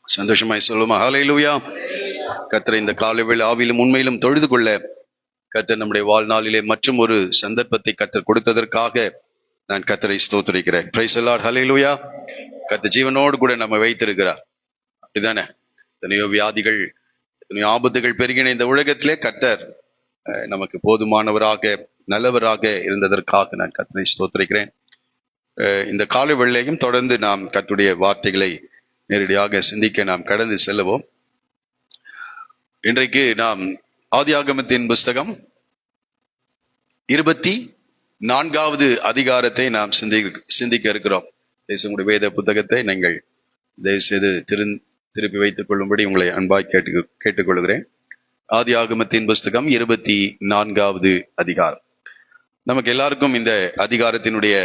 சந்தோஷமாய் சொல்லுமா ஹல்லேலூயா. கர்த்தரை இந்த காலை வேளை ஆவியிலும் உண்மையிலும் தொழுது கொள்ள கர்த்தர் நம்முடைய வாழ்நாளிலே மற்றும் ஒரு சந்தர்ப்பத்தை கர்த்தர் கொடுத்ததற்காக நான் கர்த்தரை ஸ்தோத்திரிக்கிறேன். Praise the Lord. ஹல்லேலூயா. கர்த்தர் ஜீவனோடு கூட நம்ம வைத்திருக்கிறார். அப்படிதானே? எத்தனையோ வியாதிகள், எத்தனையோ ஆபத்துகள் பெருகின இந்த உலகத்திலே கர்த்தர் நமக்கு போதுமானவராக நல்லவராக இருந்ததற்காக நான் கர்த்தரை ஸ்தோத்திரிக்கிறேன். இந்த காலை வேளையும் தொடர்ந்து நாம் கர்த்தருடைய வார்த்தைகளை நேரடியாக சிந்திக்க நாம் கடந்து செல்லுவோம். இன்றைக்கு நாம் ஆதியாகமத்தின் புஸ்தகம் 24வது அதிகாரத்தை நாம் சிந்திக்க இருக்கிறோம். உங்களுடைய வேத புத்தகத்தை நீங்கள் தயவு செய்து திருப்பி வைத்துக் கொள்ளும்படி உங்களை அன்பாய் கேட்டுக்கொள்கிறேன். ஆதியாகமத்தின் புஸ்தகம் 24வது அதிகாரம். நமக்கு எல்லாருக்கும் இந்த அதிகாரத்தினுடைய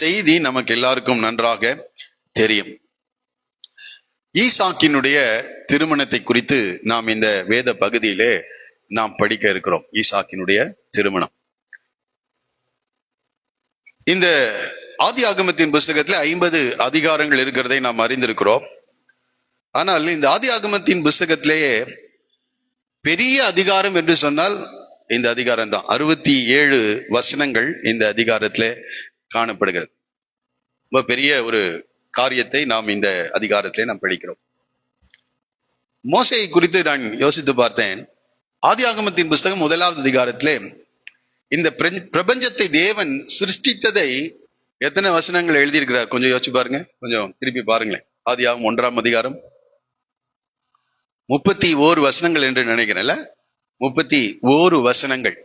செய்தி நமக்கு எல்லாருக்கும் நன்றாக தெரியும். ஈசாக்கினுடைய திருமணத்தை குறித்து நாம் இந்த வேத பகுதியிலே நாம் படிக்க இருக்கிறோம். ஈசாக்கினுடைய திருமணம். இந்த ஆதியாகமத்தின் புஸ்தகத்துல 50 அதிகாரங்கள் இருக்கிறதை நாம் அறிந்திருக்கிறோம். ஆனால் இந்த ஆதியாகமத்தின் புஸ்தகத்திலேயே பெரிய அதிகாரம் என்று சொன்னால் இந்த அதிகாரம் தான். 67 வசனங்கள் இந்த அதிகாரத்திலே காணப்படுகிறது. ரொம்ப பெரிய ஒரு காரியத்தை நாம் இந்த அதிகாரத்திலே நாம் படிக்கிறோம். மோசேயை குறித்து நான் யோசித்து பார்த்தேன். ஆதியாகமத்தின் புஸ்தகம் 1வது அதிகாரத்திலே இந்த பிரபஞ்சத்தை தேவன் சிருஷ்டித்ததை எத்தனை வசனங்கள் எழுதியிருக்கிறார் கொஞ்சம் யோசிச்சு பாருங்க. கொஞ்சம் திருப்பி பாருங்களேன். ஆதியாகமம் 1ஆம் அதிகாரம் 31 வசனங்கள் என்று நினைக்கிறேன்ல. 31 வசனங்கள்.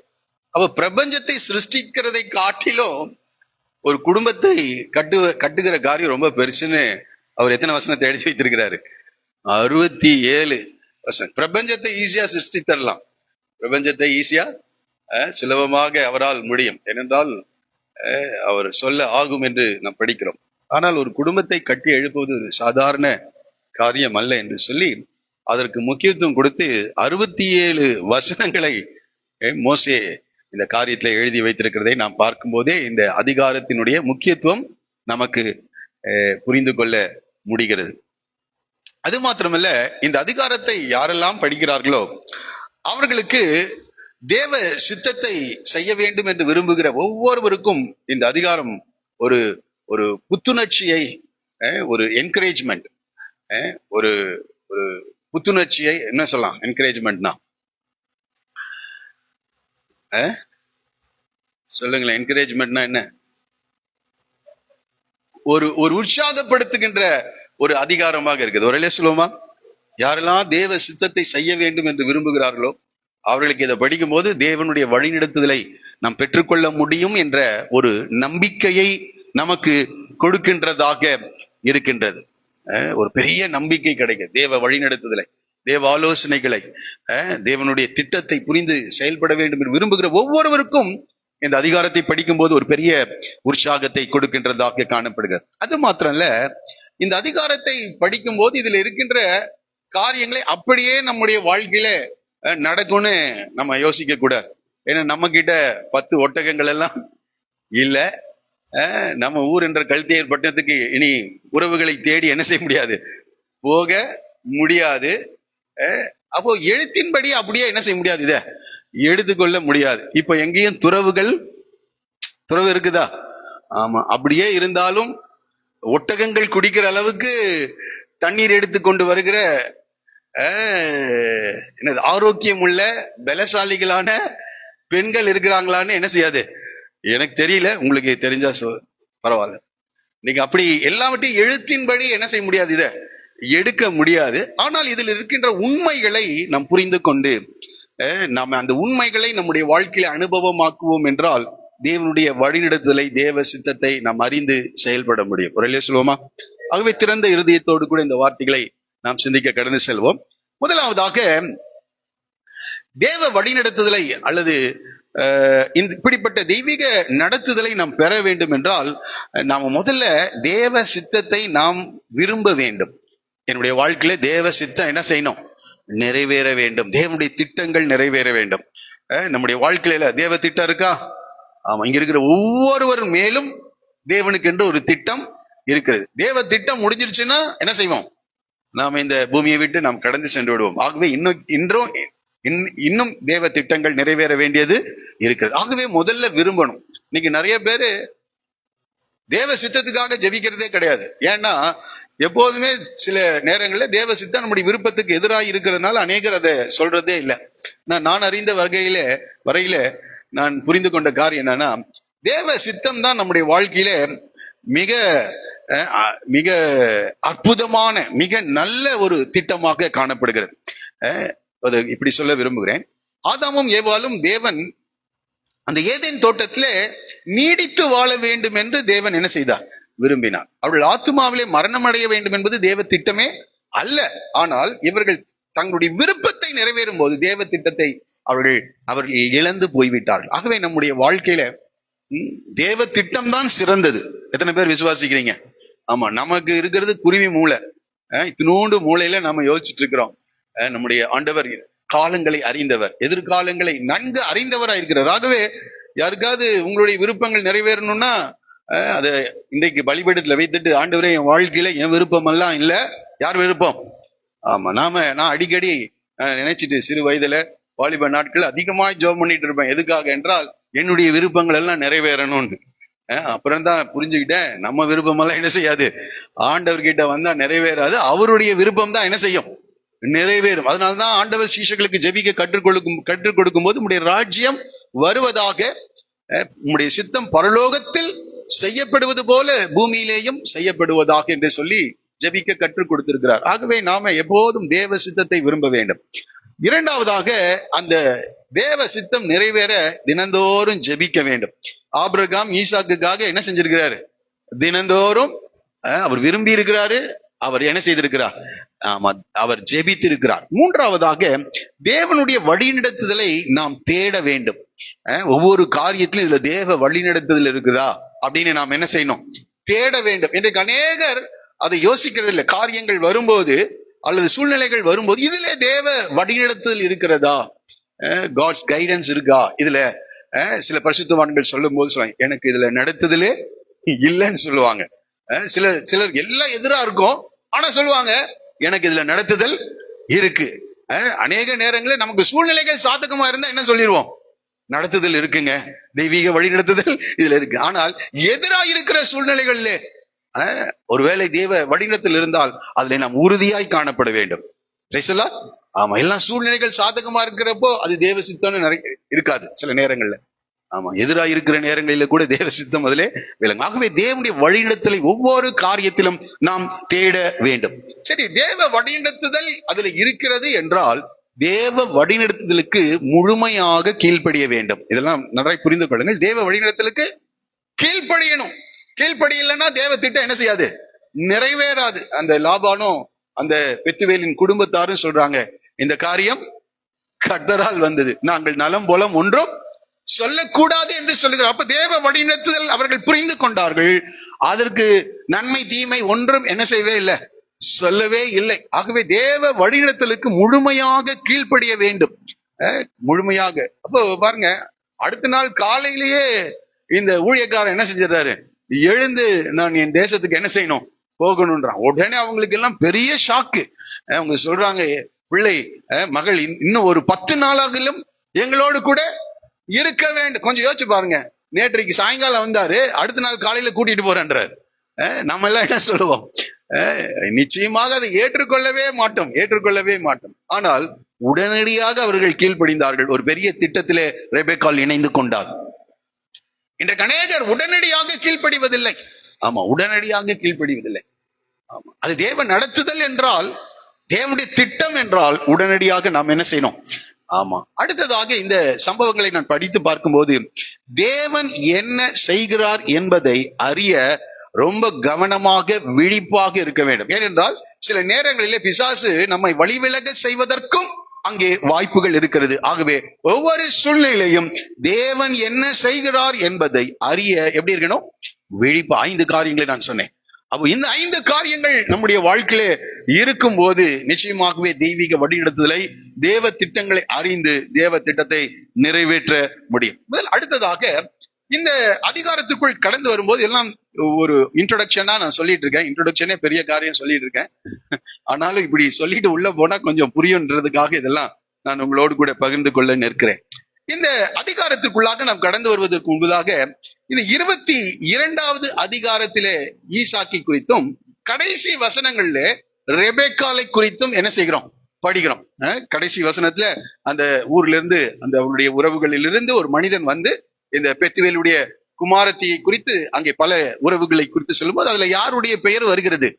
அப்ப பிரபஞ்சத்தை சிருஷ்டிக்கிறதை காட்டிலும் ஒரு குடும்பத்தை கட்டுகிற காரியம் ரொம்ப பெருசுன்னு அவர் எத்தனை வசனத்தை எழுதி வைத்திருக்கிறாரு? 67 வசனம். பிரபஞ்சத்தை ஈஸியா சிருஷ்டித்தரலாம். பிரபஞ்சத்தை ஈஸியா சுலபமாக அவரால் முடியும். ஏனென்றால் அவர் சொல்ல ஆகும் என்று நாம் படிக்கிறோம். ஆனால் ஒரு குடும்பத்தை கட்டி எழுப்புவது ஒரு சாதாரண காரியம் அல்ல என்று சொல்லி அதற்கு முக்கியத்துவம் கொடுத்து 67 வசனங்களை மோசே இந்த காரியத்துல எழுதி வைத்திருக்கிறதை நாம் பார்க்கும் போதே இந்த அதிகாரத்தினுடைய முக்கியத்துவம் நமக்கு புரிந்து கொள்ள முடிகிறது. அது மாத்திரமல்ல, இந்த அதிகாரத்தை யாரெல்லாம் படிக்கிறார்களோ அவர்களுக்கு தேவ சித்தத்தை செய்ய வேண்டும் என்று விரும்புகிற ஒவ்வொருவருக்கும் இந்த அதிகாரம் ஒரு ஒரு புத்துணர்ச்சியை, ஒரு என்கரேஜ்மெண்ட், ஒரு ஒரு புத்துணர்ச்சியை என்ன சொல்லலாம்? என்கரேஜ்மெண்ட்னா சொல்லுங்களேன். என்கரேஜ்மெண்ட்னா என்ன? ஒரு ஒரு உற்சாகப்படுத்துகின்ற ஒரு அதிகாரமாக இருக்குது. ஒரே சொல்லுவோமா? யாரெல்லாம் தேவ சித்தத்தை செய்ய வேண்டும் என்று விரும்புகிறார்களோ அவர்களுக்கு இதை படிக்கும் போது தேவனுடைய வழிநடத்துதலை நாம் பெற்றுக்கொள்ள முடியும் என்ற ஒரு நம்பிக்கையை நமக்கு கொடுக்கின்றதாக இருக்கின்றது. ஒரு பெரிய நம்பிக்கை கிடைக்கும். தேவ வழிநடத்துதலை, தேவ ஆலோசனைகளை, தேவனுடைய திட்டத்தை புரிந்து செயல்பட வேண்டும் என்று விரும்புகிற ஒவ்வொருவருக்கும் இந்த அதிகாரத்தை படிக்கும் போது ஒரு பெரிய உற்சாகத்தை கொடுக்கின்றதாக காணப்படுகிறது. அது மாத்திரம் இல்ல, இந்த அதிகாரத்தை படிக்கும் போது இதுல இருக்கின்ற காரியங்களை அப்படியே நம்முடைய வாழ்க்கையில நடக்கும்னு நம்ம யோசிக்க கூடாது. ஏன்னா நம்ம கிட்ட 10 ஒட்டகங்கள் எல்லாம் இல்ல. நம்ம ஊர் என்ற கல்தியர் பட்டணத்துக்கு இனி உறவுகளை தேடி என்ன செய்ய முடியாது, போக முடியாது. அப்போ எழுத்தின்படி அப்படியே என்ன செய்ய முடியாது, இத எடுத்துக்கொள்ள முடியாது. இப்ப எங்கேயும் துறவு இருக்குதா? ஆமா. அப்படியே இருந்தாலும் ஒட்டகங்கள் குடிக்கிற அளவுக்கு தண்ணீர் எடுத்து கொண்டு வருகிற என்னது ஆரோக்கியம் உள்ள பலசாலிகளான பெண்கள் இருக்கிறாங்களான்னு என்ன செய்யாது எனக்கு தெரியல. உங்களுக்கு தெரிஞ்சா பரவாயில்ல. நீங்க அப்படி எல்லாவற்றையும் எழுத்தின்படி என்ன செய்ய முடியாது, இத எடுக்க முடியாது. ஆனால் இதில் இருக்கின்ற உண்மைகளை நாம் புரிந்து கொண்டு நாம் அந்த உண்மைகளை நம்முடைய வாழ்க்கையில அனுபவமாக்குவோம் என்றால் தேவனுடைய வழிநடத்துதலை, தேவ சித்தத்தை நாம் அறிந்து செயல்பட முடியும். ஒரு சொல்லுவோமா? ஆகவே திறந்த இருதயத்தோடு கூட இந்த வார்த்தைகளை நாம் சிந்திக்க கடந்து செல்வோம். முதலாவதாக தேவ வழிநடத்துதலை அல்லது இப்படிப்பட்ட தெய்வீக நடத்துதலை நாம் பெற வேண்டும் என்றால் நாம் முதல்ல தேவ சித்தத்தை நாம் விரும்ப வேண்டும். என்னுடைய வாழ்க்கையில தேவ சித்தம் என்ன செய்யணும்? நிறைவேற வேண்டும். தேவனுடைய திட்டங்கள் நிறைவேற வேண்டும். நம்முடைய வாழ்க்கையில தேவ திட்டம் இருக்கா? ஆமா. இங்க இருக்கிற ஒவ்வொருவர் மேலும் தேவனுக்கு என்று ஒரு திட்டம் இருக்கிறது. தேவ திட்டம் முடிஞ்சிருச்சுன்னா என்ன செய்வோம்? நாம இந்த பூமியை விட்டு நாம் கடந்து சென்று விடுவோம். ஆகவே இன்னும் தேவ திட்டங்கள் நிறைவேற வேண்டியது இருக்கிறது. ஆகவே முதல்ல விரும்பணும். இன்னைக்கு நிறைய பேரு தேவ சித்தத்துக்காக ஜெபிக்கிறதே கிடையாது. ஏன்னா எப்போதுமே சில நேரங்களில் தேவ சித்தம் நம்முடைய விருப்பத்துக்கு எதிராக இருக்கிறதுனால அநேகர் அதை சொல்றதே இல்லை. நான் அறிந்த வரையில நான் புரிந்து கொண்ட காரியம் என்னன்னா, தேவ சித்தம் தான் நம்முடைய வாழ்க்கையில மிக மிக அற்புதமான மிக நல்ல ஒரு திட்டமாக காணப்படுகிறது. அதை இப்படி சொல்ல விரும்புகிறேன். ஆதாமும் ஏவாளும் தேவன் அந்த ஏதேன் தோட்டத்திலே நீடித்து வாழ வேண்டும் என்று தேவன் என்ன செய்தார்? விரும்பினார். அவர்கள் ஆத்துமாவிலே மரணம் அடைய வேண்டும் என்பது தேவ திட்டமே அல்ல. ஆனால் இவர்கள் தங்களுடைய விருப்பத்தை நிறைவேறும் போது தேவ திட்டத்தை அவர்கள் இழந்து போய்விட்டார்கள். ஆகவே நம்முடைய வாழ்க்கையில தேவ திட்டம் தான் சிறந்தது. எத்தனை பேர் விசுவாசிக்கிறீங்க? ஆமா, நமக்கு இருக்கிறது குருவி மூளை. இத்தினோண்டு மூளையில நம்ம யோசிச்சுட்டு இருக்கிறோம். நம்முடைய ஆண்டவர் காலங்களை அறிந்தவர், எதிர்காலங்களை நன்கு அறிந்தவராக இருக்கிறார். ஆகவே யாருக்காவது உங்களுடைய விருப்பங்கள் நிறைவேறணும்னா அதை இன்றைக்கு பலிபீடத்துல வைத்துட்டு, ஆண்டவரே என் வாழ்க்கையில என் விருப்பம் எல்லாம் இல்ல, யார் விருப்பம்? ஆமா, நான் அடிக்கடி நினைச்சிட்டு சிறு வயதுல வாலிப நாட்கள் அதிகமாக ஜோம் பண்ணிட்டு இருப்பேன். எதுக்காக என்றால் என்னுடைய விருப்பங்கள் எல்லாம் நிறைவேறணும்னு. அப்புறம் தான் புரிஞ்சுக்கிட்டேன், நம்ம விருப்பம் எல்லாம் என்ன செய்யாது, ஆண்டவர்கிட்ட வந்தா நிறைவேறாது. அவருடைய விருப்பம் தான் என்ன செய்யும்? நிறைவேறும். அதனால்தான் ஆண்டவர் சீஷர்களுக்கு ஜெபிக்க கற்றுக் கொடுக்கும் போது உம்முடைய ராஜ்யம் வருவதாக, உம்முடைய சித்தம் பரலோகத்தில் செய்யப்படுவது போல பூமியிலேயும் செய்யப்படுவதாக என்று சொல்லி ஜெபிக்க கற்றுக் கொடுத்திருக்கிறார். ஆகவே நாம எப்போதும் தேவ சித்தத்தை விரும்ப வேண்டும். இரண்டாவதாக, அந்த தேவ சித்தம் நிறைவேற தினந்தோறும் ஜெபிக்க வேண்டும். ஆபிரகாம் ஈசாக்குக்காக என்ன செஞ்சிருக்கிறாரு? தினந்தோறும் அவர் விரும்பி இருக்கிறாரு. அவர் என்ன செய்திருக்கிறார்? அவர் ஜெபித்திருக்கிறார். மூன்றாவதாக, தேவனுடைய வழிநடத்துதலை நாம் தேட வேண்டும். ஒவ்வொரு காரியத்திலும் இதுல தேவ வழிநடத்துதல் இருக்குதா அப்படின்னு நாம் என்ன செய்யணும்? தேட வேண்டும். இன்றைக்கு அநேகர் அதை யோசிக்கிறது இல்லை. காரியங்கள் வரும்போது அல்லது சூழ்நிலைகள் வரும்போது இதுல தேவ வழிநடத்துதல் இருக்கிறதா, காட்ஸ் கைடன்ஸ் இருக்கா இதுல? சில பரிசுத்தவான்கள் சொல்லும் போது சொல்லுவாங்க, எனக்கு இதுல நடத்துதலே இல்லைன்னு சொல்லுவாங்க. சிலர் எல்லாம் எதிரா இருக்கும், ஆனா சொல்லுவாங்க எனக்கு இதுல நடத்துதல் இருக்கு. அநேக நேரங்களில் நமக்கு சூழ்நிலைகள் சாதகமா இருந்தா என்ன சொல்லிடுவோம்? நடத்துதல் இருக்குங்க, தெய்வீக வழி நடத்துதல் இதுல இருக்கு. ஆனால் எதிராக இருக்கிற சூழ்நிலைகள்ல ஒருவேளை தேவ வழிநடத்தல் இருந்தால் அதுல நாம் உறுதியாய் காணப்பட வேண்டும். ஆமா, எல்லாம் சூழ்நிலைகள் சாதகமா இருக்கிறப்போ அது தேவ சித்தம்னு இருக்காது சில நேரங்கள்ல. ஆமா, எதிராக இருக்கிற நேரங்களில கூட தேவ சித்தம் அதிலே விளங்கும். ஆகவே தேவனுடைய வழிநடத்தலை ஒவ்வொரு காரியத்திலும் நாம் தேட வேண்டும். சரி, தேவ வழிநடத்துதல் அதுல இருக்கிறது என்றால் தேவ வழிநடத்துதலுக்கு முழுமையாக கீழ்ப்படிய வேண்டும். இதெல்லாம் நிறைய புரிந்து கொள்ளுங்கள். தேவ வழிநடத்தலுக்கு கீழ்ப்படியணும். கீழ்ப்படியலைன்னா தேவ திட்டம் என்ன செய்யாது? நிறைவேறாது. அந்த லாபானும் அந்த பெத்துவேலின் குடும்பத்தாரும் சொல்றாங்க, இந்த காரியம் கர்த்தரால் வந்தது, நாங்கள் நலம் போலம் ஒன்றும் சொல்லக்கூடாது என்று சொல்லுகிறார். அப்ப தேவ வழிநடத்துதல் அவர்கள் புரிந்து கொண்டார்கள். அதற்கு நன்மை தீமை ஒன்றும் என்ன செய்யவே இல்லை, சொல்லவே இல்லை. ஆகவே தேவ வழிநடத்தலுக்கு முழுமையாக கீழ்ப்படிய வேண்டும். முழுமையாக. அப்போ பாருங்க, அடுத்த நாள் காலையிலேயே இந்த ஊழியக்காரன் என்ன செஞ்சிடறாரு? எழுந்து நான் என் தேசத்துக்கு என்ன செய்யணும், போகணும்ன்றான். உடனே அவங்களுக்கு எல்லாம் பெரிய ஷாக்கு. அவங்க சொல்றாங்க, பிள்ளை மகள் இன்னும் ஒரு 10 நாளாகிலும் எங்களோடு கூட இருக்க வேண்டும். கொஞ்சம் யோசிச்சு பாருங்க, நேற்றைக்கு சாயங்காலம் வந்தாரு, அடுத்த நாள் காலையில கூட்டிட்டு போறேன்றார். நம்ம எல்லாம் என்ன சொல்லுவோம்? நிச்சயமாக அதை ஏற்றுக்கொள்ளவே மாட்டோம். ஆனால் உடனடியாக அவர்கள் கீழ்ப்படிந்தார்கள். ஒரு பெரிய திட்டத்திலே ரெபெக்காள் இணைந்து கொண்டார். இன்றைக்கு அநேகர் உடனடியாக கீழ்ப்படிவதில்லை. ஆமா, உடனடியாக கீழ்ப்படிவதில்லை. ஆமா, அது தேவ நடத்துதல் என்றால், தேவனுடைய திட்டம் என்றால் உடனடியாக நாம் என்ன செய்யணும்? ஆமா. அடுத்ததாக இந்த சம்பவங்களை நான் படித்து பார்க்கும்போது தேவன் என்ன செய்கிறார் என்பதை அறிய ரொம்ப கவனமாக விழிப்பாக இருக்க வேண்டும். ஏனென்றால் சில நேரங்களிலே பிசாசு நம்மை வழிவிலக செய்வதற்கும் அங்கே வாய்ப்புகள் இருக்கிறது. ஆகவே ஒவ்வொரு சூழ்நிலையும் தேவன் என்ன செய்கிறார் என்பதை அறிய எப்படி இருக்கணும்? விழிப்பு. 5 காரியங்களை நான் சொன்னேன். அப்போ இந்த 5 காரியங்கள் நம்முடைய வாழ்க்கையிலே இருக்கும் போது நிச்சயமாகவே தெய்வீக வழிநடத்துதலை, தேவ திட்டங்களை அறிந்து தேவ திட்டத்தை நிறைவேற்ற முடியும். அடுத்ததாக இந்த அதிகாரத்துக்குள் கடந்து வரும்போது எல்லாம் ஒரு இன்ட்ரோடக்ஷனா நான் சொல்லிட்டு இருக்கேன். இன்ட்ரோடக்ஷனே பெரிய காரியம் சொல்லிட்டு இருக்கேன். ஆனாலும் இப்படி சொல்லிட்டு உள்ள போனா கொஞ்சம் புரியுன்றதுக்காக இதெல்லாம் நான் உங்களோடு கூட பகிர்ந்து கொள்ள நிற்கிறேன். இந்த அதிகாரத்திற்குள்ளாக நாம் கடந்து வருவதற்கு முன்பதாக இந்த 22வது அதிகாரத்திலே ஈசாக்கை குறித்தும் கடைசி வசனங்கள்ல ரெபெக்காலை குறித்தும் என்ன செய்கிறோம், படிக்கிறோம். கடைசி வசனத்துல அந்த ஊர்ல இருந்து, அந்த அவருடைய உறவுகளில் இருந்து ஒரு மனிதன் வந்து இந்த பெத்துவேலுடைய குமாரத்தியை குறித்து அங்கே பல உறவுகளை குறித்து சொல்லும்போது அதுல யாருடைய பெயர் வருகிறது?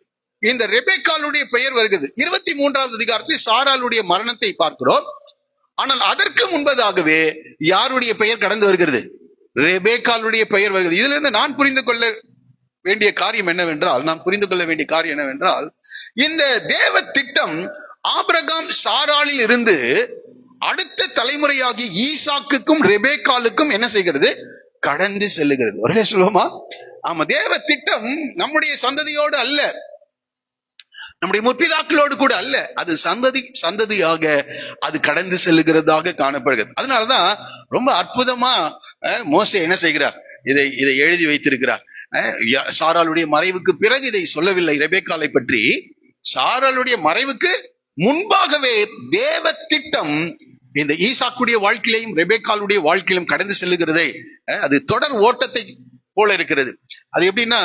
இந்த ரெபெக்காலுடைய பெயர் வருகிறது. 23வது அதிகாரத்தில் சாராளுடைய மரணத்தை பார்க்கிறோம். ஆனால் அதற்கு முன்பதாகவே யாருடைய பெயர் கடந்து வருகிறது? ரெபெக்காலுடைய பெயர் வருகிறது. இதுல இருந்து நான் புரிந்து கொள்ள வேண்டிய காரியம் என்னவென்றால் இந்த தேவ திட்டம் ஆபிரகாம் சாராளில் இருந்து அடுத்த தலைமுறையாகி ஈசாக்குக்கும் ரெபெக்காலுக்கும் என்ன செய்கிறது? கடந்து செல்லுகிறது. ஒரே சொல்லுவோமா? ஆமா, தேவ திட்டம் நம்முடைய சந்ததியோடு அல்ல, நம்முடைய முற்பிதாக்களோடு கூட அல்ல, அது சந்ததியாக அது கடந்து செல்லுகிறதாக காணப்படுகிறது. அதனாலதான் ரொம்ப அற்புதமா மோசே என்ன செய்கிறார்? இதை எழுதி வைத்திருக்கிறார். சாராளுடைய மறைவுக்கு பிறகு இதை சொல்லவில்லை ரெபெக்காலை பற்றி. சாராளுடைய மறைவுக்கு முன்பாகவே தேவ திட்டம் இந்த ஈசாக்குடைய வாழ்க்கையிலையும் ரெபெக்காலுடைய வாழ்க்கையிலும் கடந்து செல்லுகிறதே, அது தொடர் ஓட்டத்தை போல இருக்கிறது. அது எப்படின்னா,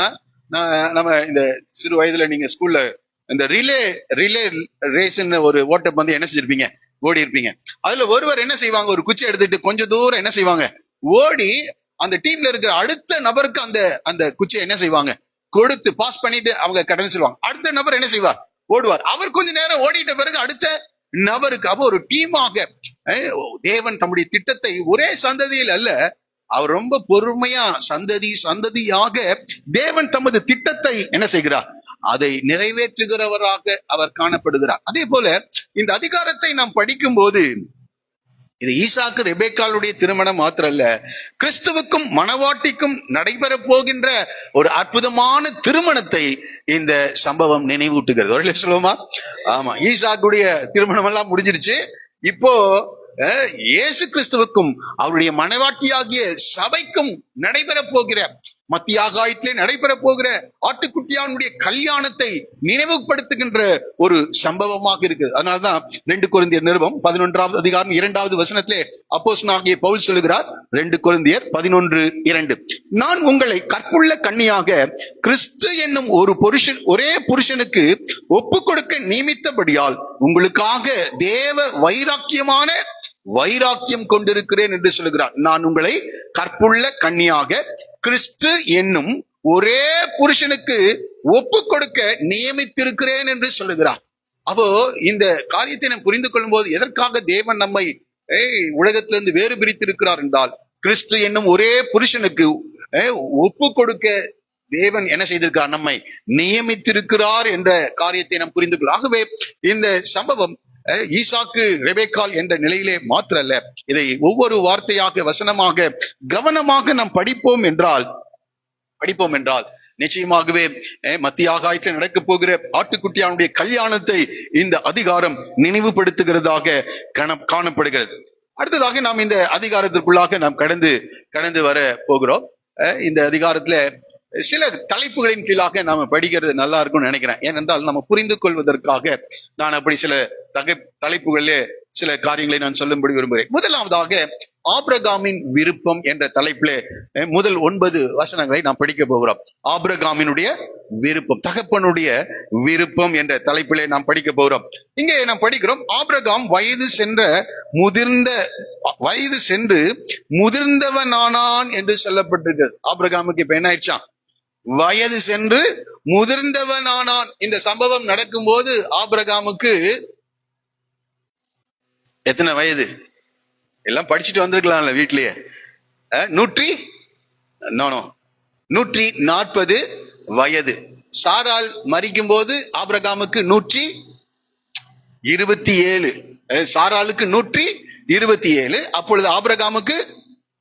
நம்ம இந்த சிறு வயதுல நீங்க ஸ்கூல்ல இந்த ரிலே ரேஸ்ன்னு ஒரு ஓட்டப்பந்தயம் என்ன செஞ்சிருப்பீங்க, ஓடி இருப்பீங்க. அதுல ஒருவர் என்ன செய்வாங்க, ஒரு குச்சி எடுத்துட்டு கொஞ்சம் தூரம் என்ன செய்வாங்க, ஓடி அந்த டீம்ல இருக்கிற அடுத்த நபருக்கு அந்த குச்சியை என்ன செய்வாங்க, கொடுத்து பாஸ் பண்ணிட்டு அவங்க கடந்து செல்வாங்க. அடுத்த நபர் என்ன செய்வார், ஓடுவார். அவர் கொஞ்ச நேரம் ஓடிட்ட பிறகு அடுத்த நபருக்கு. அப்போ ஒரு டீமாக தேவன் தம்முடைய திட்டத்தை ஒரே சந்ததியில் அல்ல, அவர் ரொம்ப பொறுமையா சந்ததியாக தேவன் தமது திட்டத்தை என்ன செய்கிறார், அதை நிறைவேற்றுகிறவராக அவர் காணப்படுகிறார். அதே போல இந்த அதிகாரத்தை நாம் படிக்கும் போது இது ஈசாக்கு ரெபெக்காளுடைய திருமணம் மாத்திரல்ல, கிறிஸ்துவுக்கும் மணவாட்டிக்கும் நடைபெற போகின்ற ஒரு அற்புதமான திருமணத்தை இந்த சம்பவம் நினைவூட்டுகிறது. ஒரு சொல்லுவோமா? ஆமா, ஈசாக்குடைய திருமணம் எல்லாம் முடிஞ்சிருச்சு. இப்போ இயேசு கிறிஸ்துவுக்கும் அவருடைய மணவாட்டியாகிய சபைக்கும் நடைபெற போகிற, மத்திய ஆகாயத்திலே நடைபெற போகிற ஆட்டுக்குட்டியானுடைய கல்யாணத்தை நினைவுபடுத்துகின்ற ஒரு சம்பவமாக இருக்குது. அதனால்தான் 2 கொரிந்தியர் நிருபம் 11வது அதிகாரம் 2வது வசனத்திலே அப்போஸ்தலனாகிய பவுல் சொல்லுகிறார். 2 கொரிந்தியர் 11:2, நான் உங்களை கற்புள்ள கன்னியாக கிறிஸ்து என்னும் ஒரே புருஷனுக்கு ஒப்பு கொடுக்க நியமித்தபடியால் உங்களுக்காக தேவ வைராக்கியம் கொண்டிருக்கிறேன் என்று சொல்லுகிறார். நான் உங்களை கற்புள்ள கன்னியாக கிறிஸ்து என்னும் ஒரே புருஷனுக்கு ஒப்பு கொடுக்க நியமித்திருக்கிறேன் என்று சொல்லுகிறார். அப்போ இந்த காரியத்தை நாம் புரிந்து கொள்ளும் போது எதற்காக தேவன் நம்மை உலகத்திலிருந்து வேறு பிரித்திருக்கிறார் என்றால், கிறிஸ்து என்னும் ஒரே புருஷனுக்கு ஒப்பு கொடுக்க தேவன் என்ன செய்திருக்கிறார், நம்மை நியமித்திருக்கிறார் என்ற காரியத்தை நாம் புரிந்து கொள்ள. ஆகவே இந்த சம்பவம் ஈசாக்கு ரெபெக்கால் என்ற நிலையிலே மாத்திரல்ல, இதை ஒவ்வொரு வார்த்தையாக வசனமாக கவனமாக நாம் படிப்போம் என்றால் நிச்சயமாகவே மத்திய ஆகாயத்தில் நடக்க போகிற ஆட்டுக்குட்டியானுடைய கல்யாணத்தை இந்த அதிகாரம் நினைவுபடுத்துகிறதாக காணப்படுகிறது. அடுத்ததாக நாம் இந்த அதிகாரத்திற்குள்ளாக நாம் கடந்து வர போகிறோம். இந்த அதிகாரத்துல சில தலைப்புகளின் கீழாக நாம படிக்கிறது நல்லா இருக்கும்னு நினைக்கிறேன். ஏனென்றால் நம்ம புரிந்து கொள்வதற்காக நான் அப்படி சில தலைப்புகளிலே சில காரியங்களை நான் சொல்லும்படி விரும்புகிறேன். முதலாவதாக ஆபிரகாமின் விருப்பம் என்ற தலைப்பிலே முதல் 9 வசனங்களை நாம் படிக்க போகிறோம். ஆபிரகாமினுடைய விருப்பம், தகப்பனுடைய விருப்பம் என்ற தலைப்பிலே நாம் படிக்க போகிறோம். இங்கே நாம் படிக்கிறோம், ஆபிரகாம் வயது சென்று முதிர்ந்தவனானான் என்று சொல்லப்பட்டிருக்கிறது. ஆபிரகாமுக்கு இப்ப என்ன ஆயிடுச்சான், வயது சென்று முதிர்ந்தவனானான். இந்த சம்பவம் நடக்கும் போது ஆபிரகாமுக்கு எத்தனை வயது? எல்லாம் படிச்சுட்டு வந்திருக்கலாம்ல வீட்லயே. 140 வயது. சாராள் மரிக்கும் போது ஆபிரகாமுக்கு 127, சாராளுக்கு 127, அப்பொழுது ஆபிரகாமுக்கு